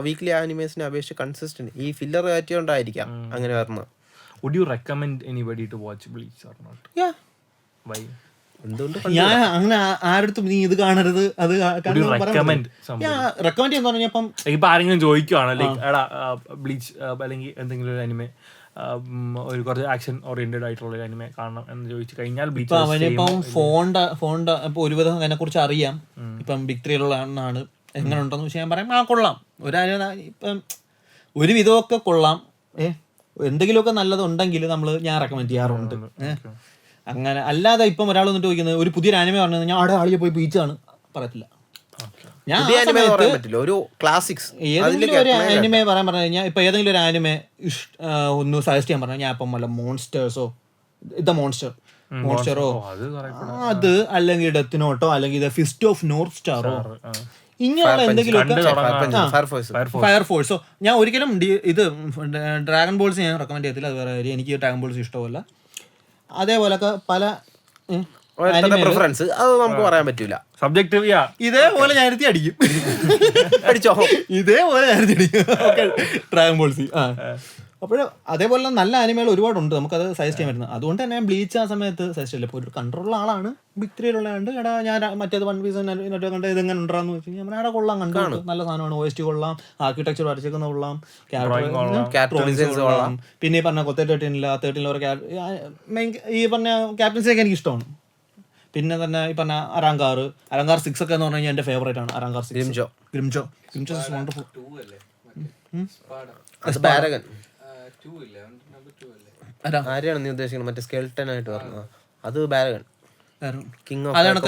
വീക്ക്ലി ആനിമേഷനെ അപേക്ഷിച്ച് കൺസിസ്റ്റന്റ് ഈ ഫില്ലർ കയറ്റിയോണ്ടായിരിക്കാം അങ്ങനെ വരുന്നത്. Would you recommend anybody to watch Bleach or not? Yeah. Why? എന്തുകൊണ്ട് ഞാൻ അങ്ങനെ ആരടുത്തും നീ ഇത് കാണരുത് അത് recommend റെക്കമെൻഡ് ചെയ്യാന്ന് പറഞ്ഞപ്പം ഇപ്പൊ ആരെങ്കിലും ചോദിക്കുവാണ് ലൈക്ക് എടാ ബ്ലീച്ച് അല്ലെങ്കിൽ എന്തെങ്കിലും ഒരു അനിമെ ഒരു കുറച്ച് ആക്ഷൻ ഓറിയന്റഡ് ആയിട്ടുള്ള ഒരു അനിമെ കാണണം എന്ന് ചോദിച്ചു കഴിഞ്ഞാൽ ഇപ്പൊ അവനിപ്പം ഫോണിന്റെ ഇപ്പൊ ഒരുവിധം അതിനെ കുറിച്ച് അറിയാം. ഇപ്പം ബിഗ് 3 ആണ് എങ്ങനെ ഉണ്ടെന്ന് വെച്ചാൽ ഞാൻ പറയാം കൊള്ളാം. ഇപ്പം ഒരു വിധമൊക്കെ കൊള്ളാം. എന്തെങ്കിലുമൊക്കെ നല്ലതുണ്ടെങ്കിൽ ഞാൻ റെക്കമെൻഡ് ചെയ്യാറുണ്ട്. അങ്ങനെ അല്ലാതെ ഇപ്പം ഒരാൾ വന്നിട്ട് ചോദിക്കുന്നത് ഒരു പുതിയൊരു ആനിമെ പറഞ്ഞു ഞാൻ അവിടെ ആളിയെ പോയി ബീച്ചാണ് പറയത്തില്ല. ഞാൻ ഏതെങ്കിലും ഒരു ആനിമെ പറയാൻ പറഞ്ഞു കഴിഞ്ഞാൽ ഇപ്പൊ ഏതെങ്കിലും ഒരു ആനിമെ ഒന്ന് സജസ്റ്റ് ചെയ്യാൻ പറഞ്ഞാൽ ഞാൻ ഇപ്പം വല്ല മോൺസ്റ്റേഴ്സോ മോൺസ്റ്ററോ അത് അല്ലെങ്കിൽ ഡെത്ത് നോട്ടോ അല്ലെങ്കിൽ ഇത് ഫിസ്റ്റ് ഓഫ് നോർത്ത് സ്റ്റാറോ ഇങ്ങനെയുള്ള എന്തെങ്കിലുമൊക്കെ ഫയർഫോഴ്സോ. ഞാൻ ഒരിക്കലും ഇത് ഡ്രാഗൺ ബോൾസ് ഞാൻ റെക്കമെൻഡ് ചെയ്യത്തില്ല. അത് വേറെ കാര്യം, എനിക്ക് ഡ്രാഗൺ ബോൾസ് ഇഷ്ടമല്ല. അതേപോലൊക്കെ പല പ്രിഫറൻസ് അത് നമുക്ക് പറയാൻ പറ്റൂല. സബ്ജക്റ്റീവ്. ഇതേപോലെ ഞാൻ അടിക്കും അടിച്ചോ ഇതേപോലെ ഞാൻ അടിക്കും ഡ്രാഗൺ ബോൾസ്. അപ്പോൾ അതേപോലെ നല്ല ആനിമകൾ ഒരുപാടുണ്ട്, നമുക്കത് സജസ്റ്റ് ചെയ്യാൻ പറ്റുന്നത്. അതുകൊണ്ട് തന്നെ ബ്ലീച്ച് ആ സമയത്ത് സജസ്റ്റ് ചെയ്യില്ല. ഇപ്പോൾ ഒരു കൺട്രോളുള്ള ആളാണ്, ബിഗ് 3 എടാ ഞാൻ മറ്റേത് വൺ പീസ് കണ്ട് ഇതെങ്ങനെ ഉണ്ടാന്ന് വെച്ച് കഴിഞ്ഞാൽ അവിടെ കൊള്ളാം, കണ്ടു നല്ല സാധനമാണ്. OST കൊള്ളാം, ആർക്കിടെക്ചർ വരച്ചേക്കുന്ന കൊള്ളാം, കൊള്ളാം. പിന്നെ ഈ പറഞ്ഞ കൊത്ത 13 ഈ പറഞ്ഞ ക്യാപ്റ്റൻസിനൊക്കെ എനിക്ക് ഇഷ്ടമാണ്. പിന്നെ തന്നെ ഈ പറഞ്ഞ അരാങ്കാർ 6 ഒക്കെ എന്ന് പറഞ്ഞു കഴിഞ്ഞാൽ എൻ്റെ ഫേവറേറ്റ് ആണ്. അരാങ്കാർ 6 ഗ്രിംജോ വണ്ടർഫുൾ. ആരെയാണ് നീ ഉദ്ദേശിക്കുന്നത്? മറ്റേ സ്കെൽട്ടൻ ആയിട്ട് പറഞ്ഞത് അത് ബാരഗൺ. അതാണ്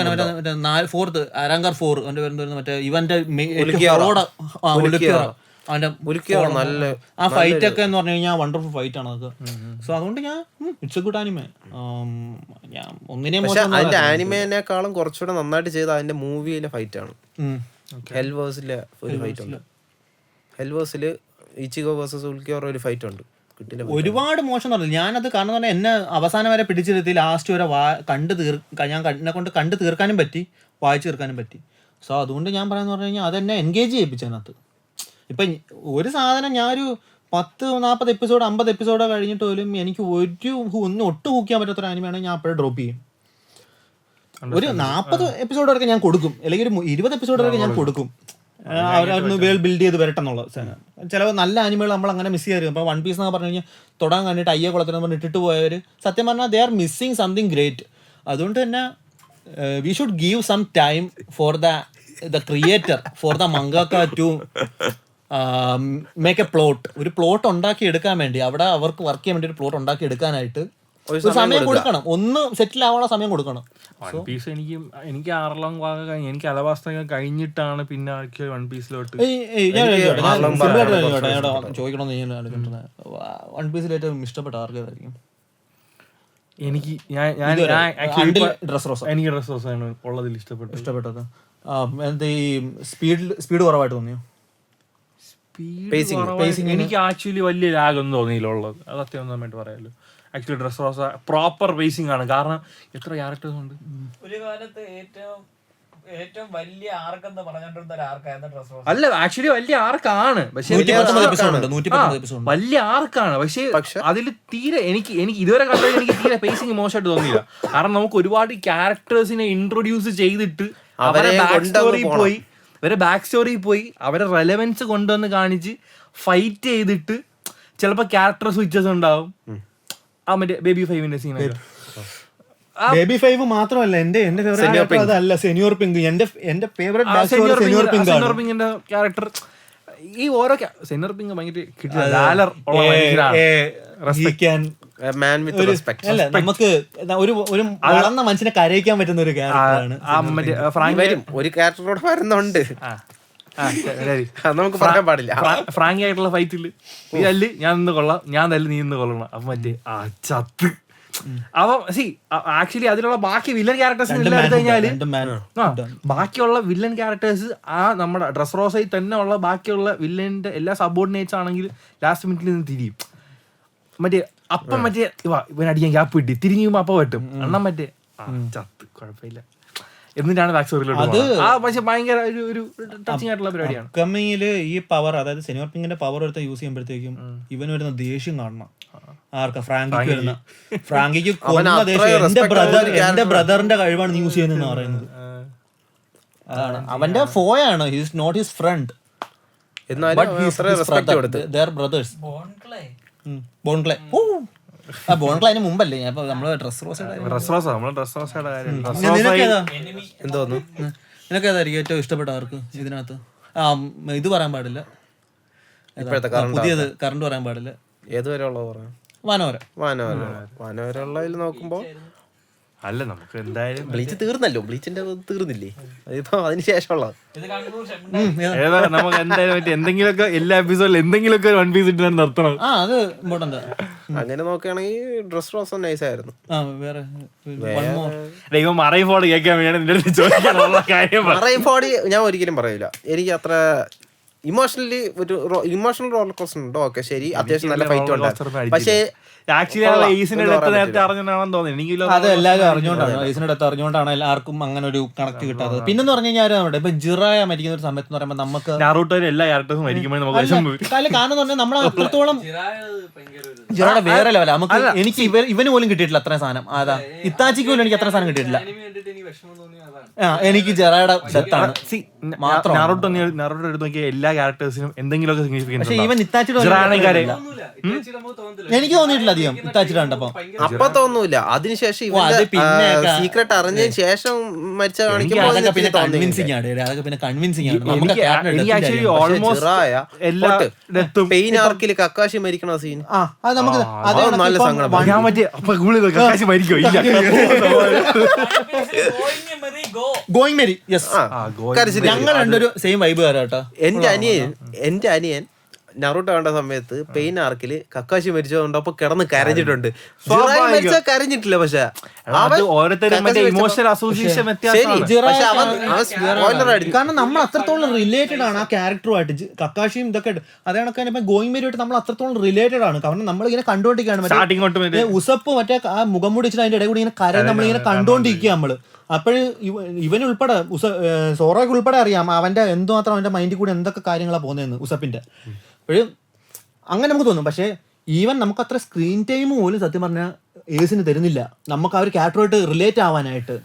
ഫോർത്ത് അരാങ്കാർ 4 അവന്റെ പേര് മറ്റേ ഇവന്റെ ആ ഫൈറ്റ് ഒക്കെ എന്ന് പറഞ്ഞു കഴിഞ്ഞാൽ വണ്ടർഫുൾ ഫൈറ്റ് ആണ് അതൊക്കെ. സോ അതുകൊണ്ട് ഞാൻ ഇറ്റ്സ് എ ഗുഡ് ആനിമേ. ഞാൻ ഒന്നിനെ അതിന്റെ ആനിമേനേക്കാളും കുറച്ചുകൂടെ നന്നായിട്ട് ചെയ്ത അതിന്റെ മൂവിയിലെ ഫൈറ്റ് ആണ്. ഹെൽവേഴ്സിലെ ഒരു ഫൈറ്റ് ഉണ്ട്. ഹെൽവേഴ്സില് ഇച്ചിഗോ വേഴ്സസ് ഉൽക്കിയോറ ഒരു ഫൈറ്റ് ഉണ്ട്. ഒരുപാട് മോശം പറഞ്ഞു ഞാനത്. കാരണം പറഞ്ഞാൽ എന്നെ അവസാനം വരെ പിടിച്ചിരുത്തി ലാസ്റ്റ് വരെ ഞാൻ എന്നെ കൊണ്ട് കണ്ടു തീർക്കാനും പറ്റി, വായിച്ചു തീർക്കാനും പറ്റി. സോ അതുകൊണ്ട് ഞാൻ പറയാന്ന് പറഞ്ഞു കഴിഞ്ഞാൽ അതെന്നെ എൻഗേജ് ചെയ്യിപ്പിച്ചതിനകത്ത്. ഇപ്പം ഒരു സാധനം ഞാനൊരു 10-40 എപ്പിസോഡ് 50 എപ്പിസോഡോ കഴിഞ്ഞിട്ട് പോലും എനിക്ക് ഒന്നും ഒട്ടും ഹൂക്കാൻ പറ്റാത്തൊരു ആനിമയാണെങ്കിൽ ഞാൻ അപ്പോഴേ ഡ്രോപ്പ് ചെയ്യും. ഒരു 40 എപ്പിസോഡ് വരെ ഞാൻ കൊടുക്കും, അല്ലെങ്കിൽ ഒരു 20 എപ്പിസോഡ് വരെ ഞാൻ കൊടുക്കും. അവരൊന്ന് വേൾഡ് ബിൽഡ് ചെയ്ത് വരട്ടെ എന്നുള്ള ചില നല്ല ആനിമകൾ നമ്മൾ അങ്ങനെ മിസ് ചെയ്യാറ്. ഇപ്പോൾ വൺ പീസ് എന്നൊക്കെ പറഞ്ഞു കഴിഞ്ഞാൽ തുടങ്ങാൻ കണ്ടിട്ട് അയ്യ കുളത്തിന് പറഞ്ഞ് ഇട്ടിട്ട് പോയവർ സത്യം പറഞ്ഞാൽ they are missing something great. അതുകൊണ്ട് തന്നെ we should give some time for the creator, for the manga to make a plot. ഒരു പ്ലോട്ട് ഉണ്ടാക്കി എടുക്കാൻ വേണ്ടി അവിടെ അവർക്ക് വർക്ക് ചെയ്യാൻ വേണ്ടി ഒരു പ്ലോട്ട് ഉണ്ടാക്കി എടുക്കാനായിട്ട് ഒരു സമയം കൊടുക്കണം, ഒന്ന് സെറ്റിൽ ആവാനുള്ള സമയം കൊടുക്കണം. വൺ പീസ് എനിക്ക് 6 ഭാഗം കഴിഞ്ഞ് എനിക്ക് അലവാസ്ത കഴിഞ്ഞിട്ടാണ് പിന്നെ വൺ പീസിലോട്ട് ചോദിക്കണമെന്ന് വൺ പീസിൽ ഏറ്റവും ഇഷ്ടപ്പെട്ട ആർക്കായിരിക്കും? എനിക്ക് ഡ്രസ് റോസ ആണ് ഉള്ളതിൽ ഇഷ്ടപ്പെട്ടത്. എന്താ ഈ സ്പീഡ് കുറവായിട്ട് തോന്നിയോ? എനിക്ക് ആക്ച്വലി വലിയ ലാഗൊന്നും തോന്നിയില്ല ഉള്ളത്, അത് അത്യാവശ്യമായിട്ട് പറയാമല്ലോ. ആക്ച്വലി ഡ്രസ് റോസ പ്രോപ്പർ പേസിംഗ് ആണ്. കാരണം എത്ര ക്യാരക്ടേഴ്സ് ഉണ്ട്. ഒരു കാലത്ത് ഏറ്റവും വലിയ ആർക്കെന്ന് പറഞ്ഞിട്ടുള്ള ഒരു ആർക്കായിരുന്നു ഡ്രസ് റോസ. അല്ല ആക്ച്വലി വലിയ ആർക്കാണ്, പക്ഷെ വലിയ ആർക്കാണ്. പക്ഷെ അതിൽ തീരെ എനിക്ക് ഇതുവരെ കണ്ടത് എനിക്ക് തീരെ പേസിംഗ് മോശമായിട്ട് തോന്നിയില്ല. കാരണം നമുക്ക് ഒരുപാട് ക്യാരക്ടേഴ്സിനെ ഇൻട്രൊഡ്യൂസ് ചെയ്തിട്ട് അവരെ ബാക്ക് സ്റ്റോറി പോയി അവരെ റെലവൻസ് കൊണ്ടുവന്ന് കാണിച്ച് ഫൈറ്റ് ചെയ്തിട്ട് ചിലപ്പോ ക്യാരക്ടർ സ്വിച്ചസ് ഉണ്ടാവും. ആ മറ്റേ ബേബി 5ന്റെ സീനൊക്കെ. ബേബി 5 മാത്രമല്ല എന്റെ ഫേവറേറ്റ് അതല്ല സെനിയോർ പിങ്ക്. എന്റെ ഫേവറേറ്റ് സെനിയോർ പിങ്കിന്റെ ക്യാരക്ടർ. ഈ ഓരോ സെനിയോർ പിങ്ക് ഭയങ്കര നമുക്ക് ഒരു വളർന്ന മനുഷ്യനെ കരയിക്കാൻ പറ്റുന്ന ഒരു ക്യാരക്ടറാണ്. ഒരു ക്യാരക്ടറോട് വരുന്നുണ്ട്, നമുക്ക് പറയാൻ പാടില്ല. ഫ്രാങ്ക് ആയിട്ടുള്ള ഫൈറ്റില് നീ തല്ല് ഞാൻ നിന്ന് കൊള്ളാം, ഞാൻ തല്ല് നീ നിന്ന് കൊള്ളണം. അപ്പൊ മറ്റേ ചത്ത് അവ ആക്ച്വലി അതിലുള്ള ബാക്കി വില്ലൻ ക്യാരക്ടേഴ്സ് എടുത്തു കഴിഞ്ഞാല് ബാക്കിയുള്ള വില്ലൻ ക്യാരക്ടേഴ്സ് ആ നമ്മുടെ ഡ്രസ് റോസയിൽ തന്നെ ഉള്ള ബാക്കിയുള്ള വില്ലന്റെ എല്ലാ സബോർഡിനേറ്റ്സ് ആണെങ്കിൽ ലാസ്റ്റ് മിനിറ്റിൽ നിന്ന് തിരിയും. മറ്റേ അപ്പം മറ്റേ ഇവനടിക്കാൻ ഗ്യാപ്പ് കിട്ടി തിരിഞ്ഞുമ്പോ അപ്പം വെട്ടും അണ്ണം മറ്റേ ചത്ത് കുഴപ്പമില്ല എന്നിട്ടാണ് ബാക്ക് സ്റ്റോറിയിലോട്ട് പക്ഷെ ഭയങ്കര ഒരു ടച്ചിങ് ആയിട്ടുള്ള പരിപാടിയാണ്. അപ്കമിങ്ങില് ഈ പവർ, അതായത് സിനിമ പിങ്ങിന്റെ പവർ എടുത്ത് യൂസ് ചെയ്യുമ്പോഴത്തേക്കും ഇവന് വരുന്ന ദേഷ്യം കാണണം. ആർക്കാ? ഫ്രാങ്കിക്ക് വരുന്ന. ഫ്രാങ്കിക്ക് കൊന്ന ദേഷ്യം എന്റെ ബ്രദറിന്റെ കഴിവാണ് നീ യൂസ് ചെയ്യുന്നതെന്ന് പറയുന്നത്. അതാണ് അവന്റെ ഫോയാണ്, his not his friend, brothers. Bon Clay ബോൺക്ലൈന് മുമ്പല്ലേ നമ്മള് ഡ്രസ് എന്തോന്നു നിനക്കേതായിരിക്കും ഏറ്റവും ഇഷ്ടപ്പെട്ട ആർക്ക് ഇതിനകത്ത്? ഇത് പറയാൻ പാടില്ല, പുതിയത് കറണ്ട് പറയാൻ പാടില്ല. ഏതുവരെ ഉള്ളത് പറയാം? വാനോര ഉള്ളതിൽ നോക്കുമ്പോ അല്ല നമുക്ക് എന്തായാലും ബ്ലീച്ച് തീർന്നല്ലോ, ബ്ലീച്ചിന്റെ തീർന്നില്ലേ, അതിപ്പോ അതിന് ശേഷമുള്ളത് നമുക്ക് എന്തായാലും എന്തെങ്കിലുമൊക്കെ എല്ലാ എപ്പിസോഡിലും എന്തെങ്കിലുമൊക്കെ വൺ പീസ് ഇട്ട് നിർത്തണം. അത് ഇമ്പോർട്ടന്റ്. അങ്ങനെ നോക്കുകയാണെങ്കിൽ ഡ്രസ് റോസ് നൈസ് ആയിരുന്നു. മറൈഫോർഡ് കേൾക്കാൻ വേണ്ടി ചോദിക്കാനുള്ള കാര്യം മറൈഫോർഡ് ഞാൻ ഒരിക്കലും പറയില്ല. എനിക്ക് അത്ര ഇമോഷണൽ റോളർ കോസ്റ്റർ ഉണ്ടോ? ഓക്കെ ശരി, അത്യാവശ്യം നല്ല ഫൈറ്റ് ഉണ്ടായിരുന്നു. പക്ഷേ നേരത്തെ അറിഞ്ഞാണെന്ന് തോന്നുന്നു. അത് എല്ലാവരും അറിഞ്ഞുകൊണ്ടാണ്, ഈസിന്റെ അടുത്ത് അറിഞ്ഞുകൊണ്ടാണ് എല്ലാവർക്കും അങ്ങനെ ഒരു കണക്ട് കിട്ടാത്തത്. പിന്നെന്ന് പറഞ്ഞു കഴിഞ്ഞാൽ ഇപ്പൊ ജിറായ മരിക്കുന്ന ഒരു സമയത്ത് എന്ന് പറയുമ്പോൾ നമുക്ക് എല്ലാ ക്യാരക്ടേഴ്സും മരിക്കുമ്പോൾ കാരണം എന്ന് പറഞ്ഞാൽ നമ്മൾ അത്രത്തോളം ജിറയുടെ വേറെ ലെവല. നമുക്ക് എനിക്ക് ഇവന് പോലും കിട്ടിയിട്ടില്ല അത്ര സാധനം. അതാ ഇത്താച്ചിക്ക് പോലും എനിക്ക് അത്ര സാധനം കിട്ടിയിട്ടില്ല. എനിക്ക് ജിറയുടെ ഡെത്താണ് മാത്രം. നാറൂട്ടോ എടുത്ത് നോക്കിയ എല്ലാ ക്യാരക്ടേഴ്സിനും എന്തെങ്കിലുമൊക്കെ സിഗ്നിഫിക്കൻസ്. പക്ഷേ ഇവൻ ഇത്താച്ചിയുടെ എനിക്ക് തോന്നിയിട്ടില്ല അധികം ഇത്താച്ചിയുടെ കണ്ടപ്പോ. അപ്പൊ തോന്നൂല, അതിനുശേഷം സീക്രട്ട് അറിഞ്ഞതിന് ശേഷം മരിച്ച കാണിക്കുമ്പോൾ പെയിൻ ആർക്കില് കക്കാശി മരിക്കണ സീൻ നല്ല സങ്കടം. ഞങ്ങൾ രണ്ടൊരു സെയിം വൈബ് തരാം കേട്ടോ. എന്റെ അനിയൻ നറൂട്ടോ കണ്ട സമയത്ത് പെയിൻ ആർക്കില് കക്കാശി മരിച്ചതുകൊണ്ടപ്പോ കിടന്ന് കരഞ്ഞിട്ടുണ്ട്. കരഞ്ഞിട്ടില്ല, പക്ഷെ കാരണം നമ്മൾ അത്രത്തോളം റിലേറ്റഡ് ആണ് ആ ക്യാരക്ടറുമായിട്ട്. കക്കാശിയും ഇതൊക്കെ അതേ കണക്കാണ് ഇപ്പൊ ഗോയിങ് മേരിയായിട്ട് നമ്മൾ അത്രത്തോളം റിലേറ്റഡ് ആണ്. കാരണം നമ്മളിങ്ങനെ കണ്ടുകൊണ്ടിരിക്കുകയാണ്. ഉസപ്പ് മറ്റേ ആ മുഖം മുടിച്ചിട്ട് അതിന്റെ ഇടയിൽ കൂടി ഇങ്ങനെ കര നമ്മളിങ്ങനെ കണ്ടുകൊണ്ടിരിക്കുക നമ്മള്. അപ്പോഴും ഇവനുൾപ്പെടെ സോറോയ്ക്ക് ഉൾപ്പെടെ അറിയാം അവന്റെ എന്തുമാത്രം അവന്റെ മൈൻഡിൽ കൂടി എന്തൊക്കെ കാര്യങ്ങളാണ് പോകുന്നതെന്ന് ഉസപ്പിന്റെ. അപ്പോഴും അങ്ങനെ നമുക്ക് തോന്നും. പക്ഷെ ഈവൻ നമുക്ക് അത്ര സ്ക്രീൻ ടൈം പോലും സത്യം പറഞ്ഞാൽ ഏസിന് തരുന്നില്ല നമുക്ക് ആ ഒരു ക്യാരക്ടറുമായിട്ട് റിലേറ്റ് ആവാനായിട്ട്.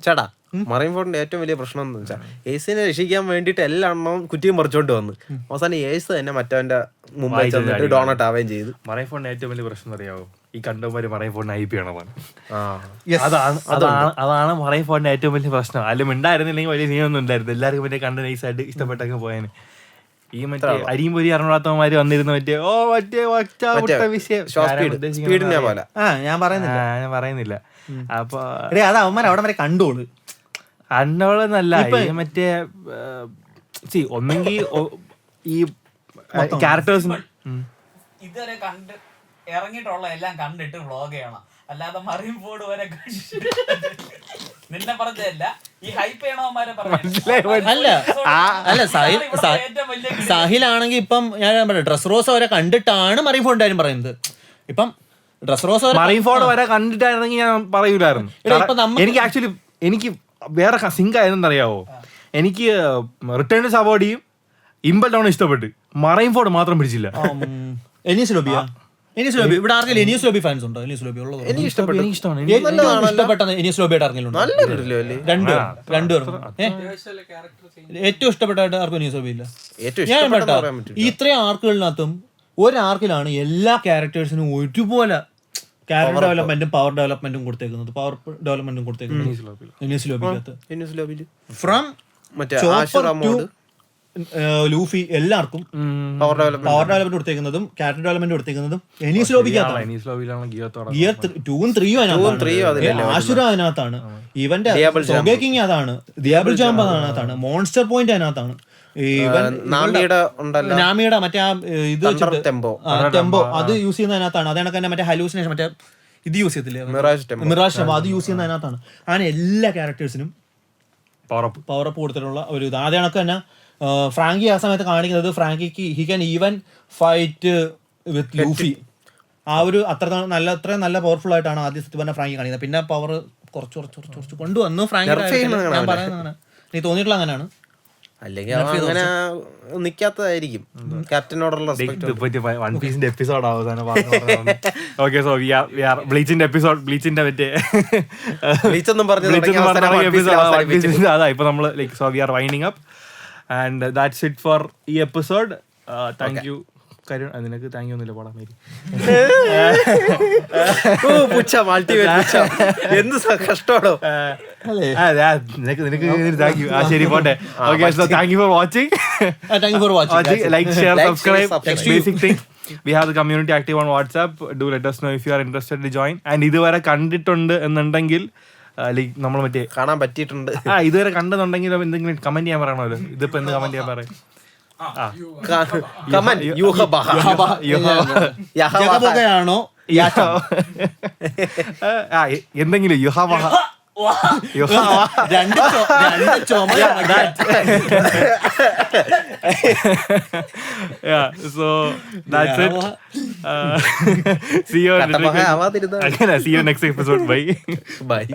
ചേട്ടാ മറൈൻഫോർഡിന്റെ ഏറ്റവും വലിയ പ്രശ്നം എന്ന് വെച്ചാൽ ഏസിനെ രക്ഷിക്കാൻ വേണ്ടിട്ട് എല്ലാ എണ്ണവും കുറ്റിയും പറിച്ചോണ്ട് വന്ന് അവസാനം ഏസ് തന്നെ മറ്റവന്റെ മുമ്പിൽ ചെന്നിട്ട് ഡോണട്ട് ആവുകയും ചെയ്തു. മറൈൻഫോർഡിന്റെ ഏറ്റവും വലിയ പ്രശ്നം അറിയാവോ? ഈ കണ്ടവന്മാര് മറൈൻഫോർഡിനെ ഐ പി ആണതാണ്. അതാണ് മറൈൻഫോർഡിന്റെ ഏറ്റവും വലിയ പ്രശ്നം. അതിലും ഉണ്ടായിരുന്നില്ലെങ്കിൽ വലിയ സീനൊന്നും ഉണ്ടായിരുന്നു. എല്ലാവർക്കും മറ്റേ കണ്ട് നൈസായിട്ട് ഇഷ്ടപ്പെട്ടൊക്കെ പോയാന്. ഈ മറ്റേ അരിയും പൊരി അറിഞ്ഞാത്തവന്മാര് വന്നിരുന്ന മറ്റേ വിഷയം ഞാൻ പറയുന്നില്ല. അപ്പൊ അത് അവന്മാർ അവിടെ വരെ കണ്ടോളൂ. കണ്ടോളെന്നല്ല, മറ്റേ ഒന്നെങ്കിൽ ഈ ക്യാരക്ടേഴ്സിന് ഇതുവരെ കണ്ട് ഇറങ്ങിയിട്ടുള്ള എല്ലാം കണ്ടിട്ട് വ്ളോഗ് ചെയ്യണം, അല്ലാതെ മറൈൻഫോർഡ് വരെ നിന്നെ പറഞ്ഞല്ല ഈ ഹൈപ്പ് ചെയ്യണവന്മാരെ അല്ല സാഹിലാണെങ്കിൽ ഇപ്പം ഞാൻ ഡ്രസ് റോസ് അവരെ കണ്ടിട്ടാണ് മറൈൻഫോർഡ് കാര്യം പറയുന്നത്. ഇപ്പം ഡ്രസ് റോസ് മറൈൻഫോർഡ് വരെ കണ്ടിട്ടായിരുന്നെങ്കിൽ ഞാൻ പറയൂലായിരുന്നു. എനിക്ക് വേറെ സിങ്ക് ആയതെന്നറിയാവോ? എനിക്ക് റിട്ടേൺ ടു സബോഡിയും ഇമ്പൽ ഡൗൺ ഇഷ്ടപ്പെട്ട്, മറൈൻഫോർഡ് മാത്രം പിടിച്ചില്ല. ഇവിടെ ആർക്കെങ്കിലും എനിയസ് ലോബി ഫാൻസ് ഉണ്ടോ? എനിയസ് ലോബി ഉള്ളത് ഏറ്റവും ഇഷ്ടപ്പെട്ടായിട്ട് ആർക്കും എനിയസ് ലോബി ഇല്ല. ഞാൻ കേട്ടോ ഇത്രയും ആർക്കുകളിനകത്തും ഒരാർക്കിലാണ് എല്ലാ ക്യാരക്ടേഴ്സിനും ഒരുപോലെ ക്യാരക്ടർ ഡെവലപ്മെന്റും പവർ ഡെവലപ്മെന്റും കൊടുത്തേക്കുന്നത്. പവർ ഡെവലപ്മെന്റും കൊടുത്തേക്കുന്നത് ഫ്രം ലൂഫി എല്ലാവർക്കും പവർ ഡെവലപ്മെന്റ് കൊടുത്തേക്കുന്നതും ക്യാരക്ടർ ഡെവലപ്മെന്റ് കൊടുത്തേക്കുന്നതും എനിസ് ലോബിക്കകത്താണ്. ഗിയർ 2ഉം 3ഉം അതിനകത്താണ്. ആശുര അതിനകത്താണ്. ഇവന്റെ സൊഗേക്കിങ് അതാണ്. ദിയാബിൾ ജാമ്പ് അതിനകത്താണ്. മോൺസ്റ്റർ പോയിന്റ് അതിനകത്താണ്. നാമിയുടെ ഉണ്ടല്ലോ നാമിയുടെ മറ്റേ ആ ഇത് വെച്ചിട്ട് ടെമ്പോ ടെമ്പോ അത് യൂസ് ചെയ്യുന്നതിനകത്താണ്. അത് കണക്ക് തന്നെ മറ്റേ ഹലൂസിനേഷൻ മറ്റേ ഇത് യൂസ് ചെയ്യത്തില്ലേ, മിറാജ് ടെമ്പോ മിറാജ് ടെമ്പോ, അത് യൂസ് ചെയ്യുന്നതിനകത്താണ്. അങ്ങനെ എല്ലാ ക്യാരക്ടേഴ്സിനും പവറപ്പ് പവറപ്പ് കൊടുത്തിട്ടുള്ള ഒരു ഇത്. അത് കണക്ക് തന്നെ ഫ്രാങ്കി ആ സമയത്ത് കാണിക്കുന്നത് ഫ്രാങ്കിക്ക് he can even fight with Luffy. ആ ഒരു അത്രയും നല്ല പവർഫുൾ ആയിട്ടാണ് ആദ്യം സത്യം പറഞ്ഞ ഫ്രാങ്കി കാണിക്കുന്നത്. പിന്നെ പവർ കുറച്ച് കൊണ്ടുവന്നു ഫ്രാങ്കി. ഞാൻ പറയുന്നത് അങ്ങനെ എനിക്ക് തോന്നിയിട്ടുള്ള അങ്ങനെയാണ്. അല്ലെങ്കിൽ അങ്ങനെ നിക്കാത്തതായിരിക്കും ക്യാപ്റ്റനോടുള്ള വൺ പീസിന്റെ എപ്പിസോഡ് അവസാനം. ഓക്കെ, സോ ബ്ലീച്ചിന്റെ എപ്പിസോഡ്, ബ്ലീച്ചിന്റെ മറ്റേ എപ്പിസോഡ് അതാ ഇപ്പൊ നമ്മള് like so we R winding up and that's it for ഈ എപ്പിസോഡ്. Thank you Karun. നിനക്ക് താങ്ക് യു ഒന്നുമില്ല, പോടാ മേരി. എന്ത് കഷ്ടമാണോ നിനക്ക് താങ്ക് യു. ശരി, പോട്ടെ. Okay, so thank you for watching. Like, share, subscribe. Basic thing. We have the community active on WhatsApp. Do let us know if you are interested to join. And ഇതുവരെ കണ്ടിട്ടുണ്ട് എന്നുണ്ടെങ്കിൽ like നമ്മൾ മറ്റേ കാണാൻ പറ്റിയിട്ടുണ്ട്, ഇതുവരെ കണ്ടെന്നുണ്ടെങ്കിൽ എന്തെങ്കിലും കമന്റ് ചെയ്യാൻ പറയണമല്ലോ. ഇതിപ്പോ എന്ത് കമന്റ് ചെയ്യാൻ പറയും? യാണോ എന്തെങ്കിലും രണ്ട് ചുമ. Yeah, so that's it. See you next episode. Bye. Bye.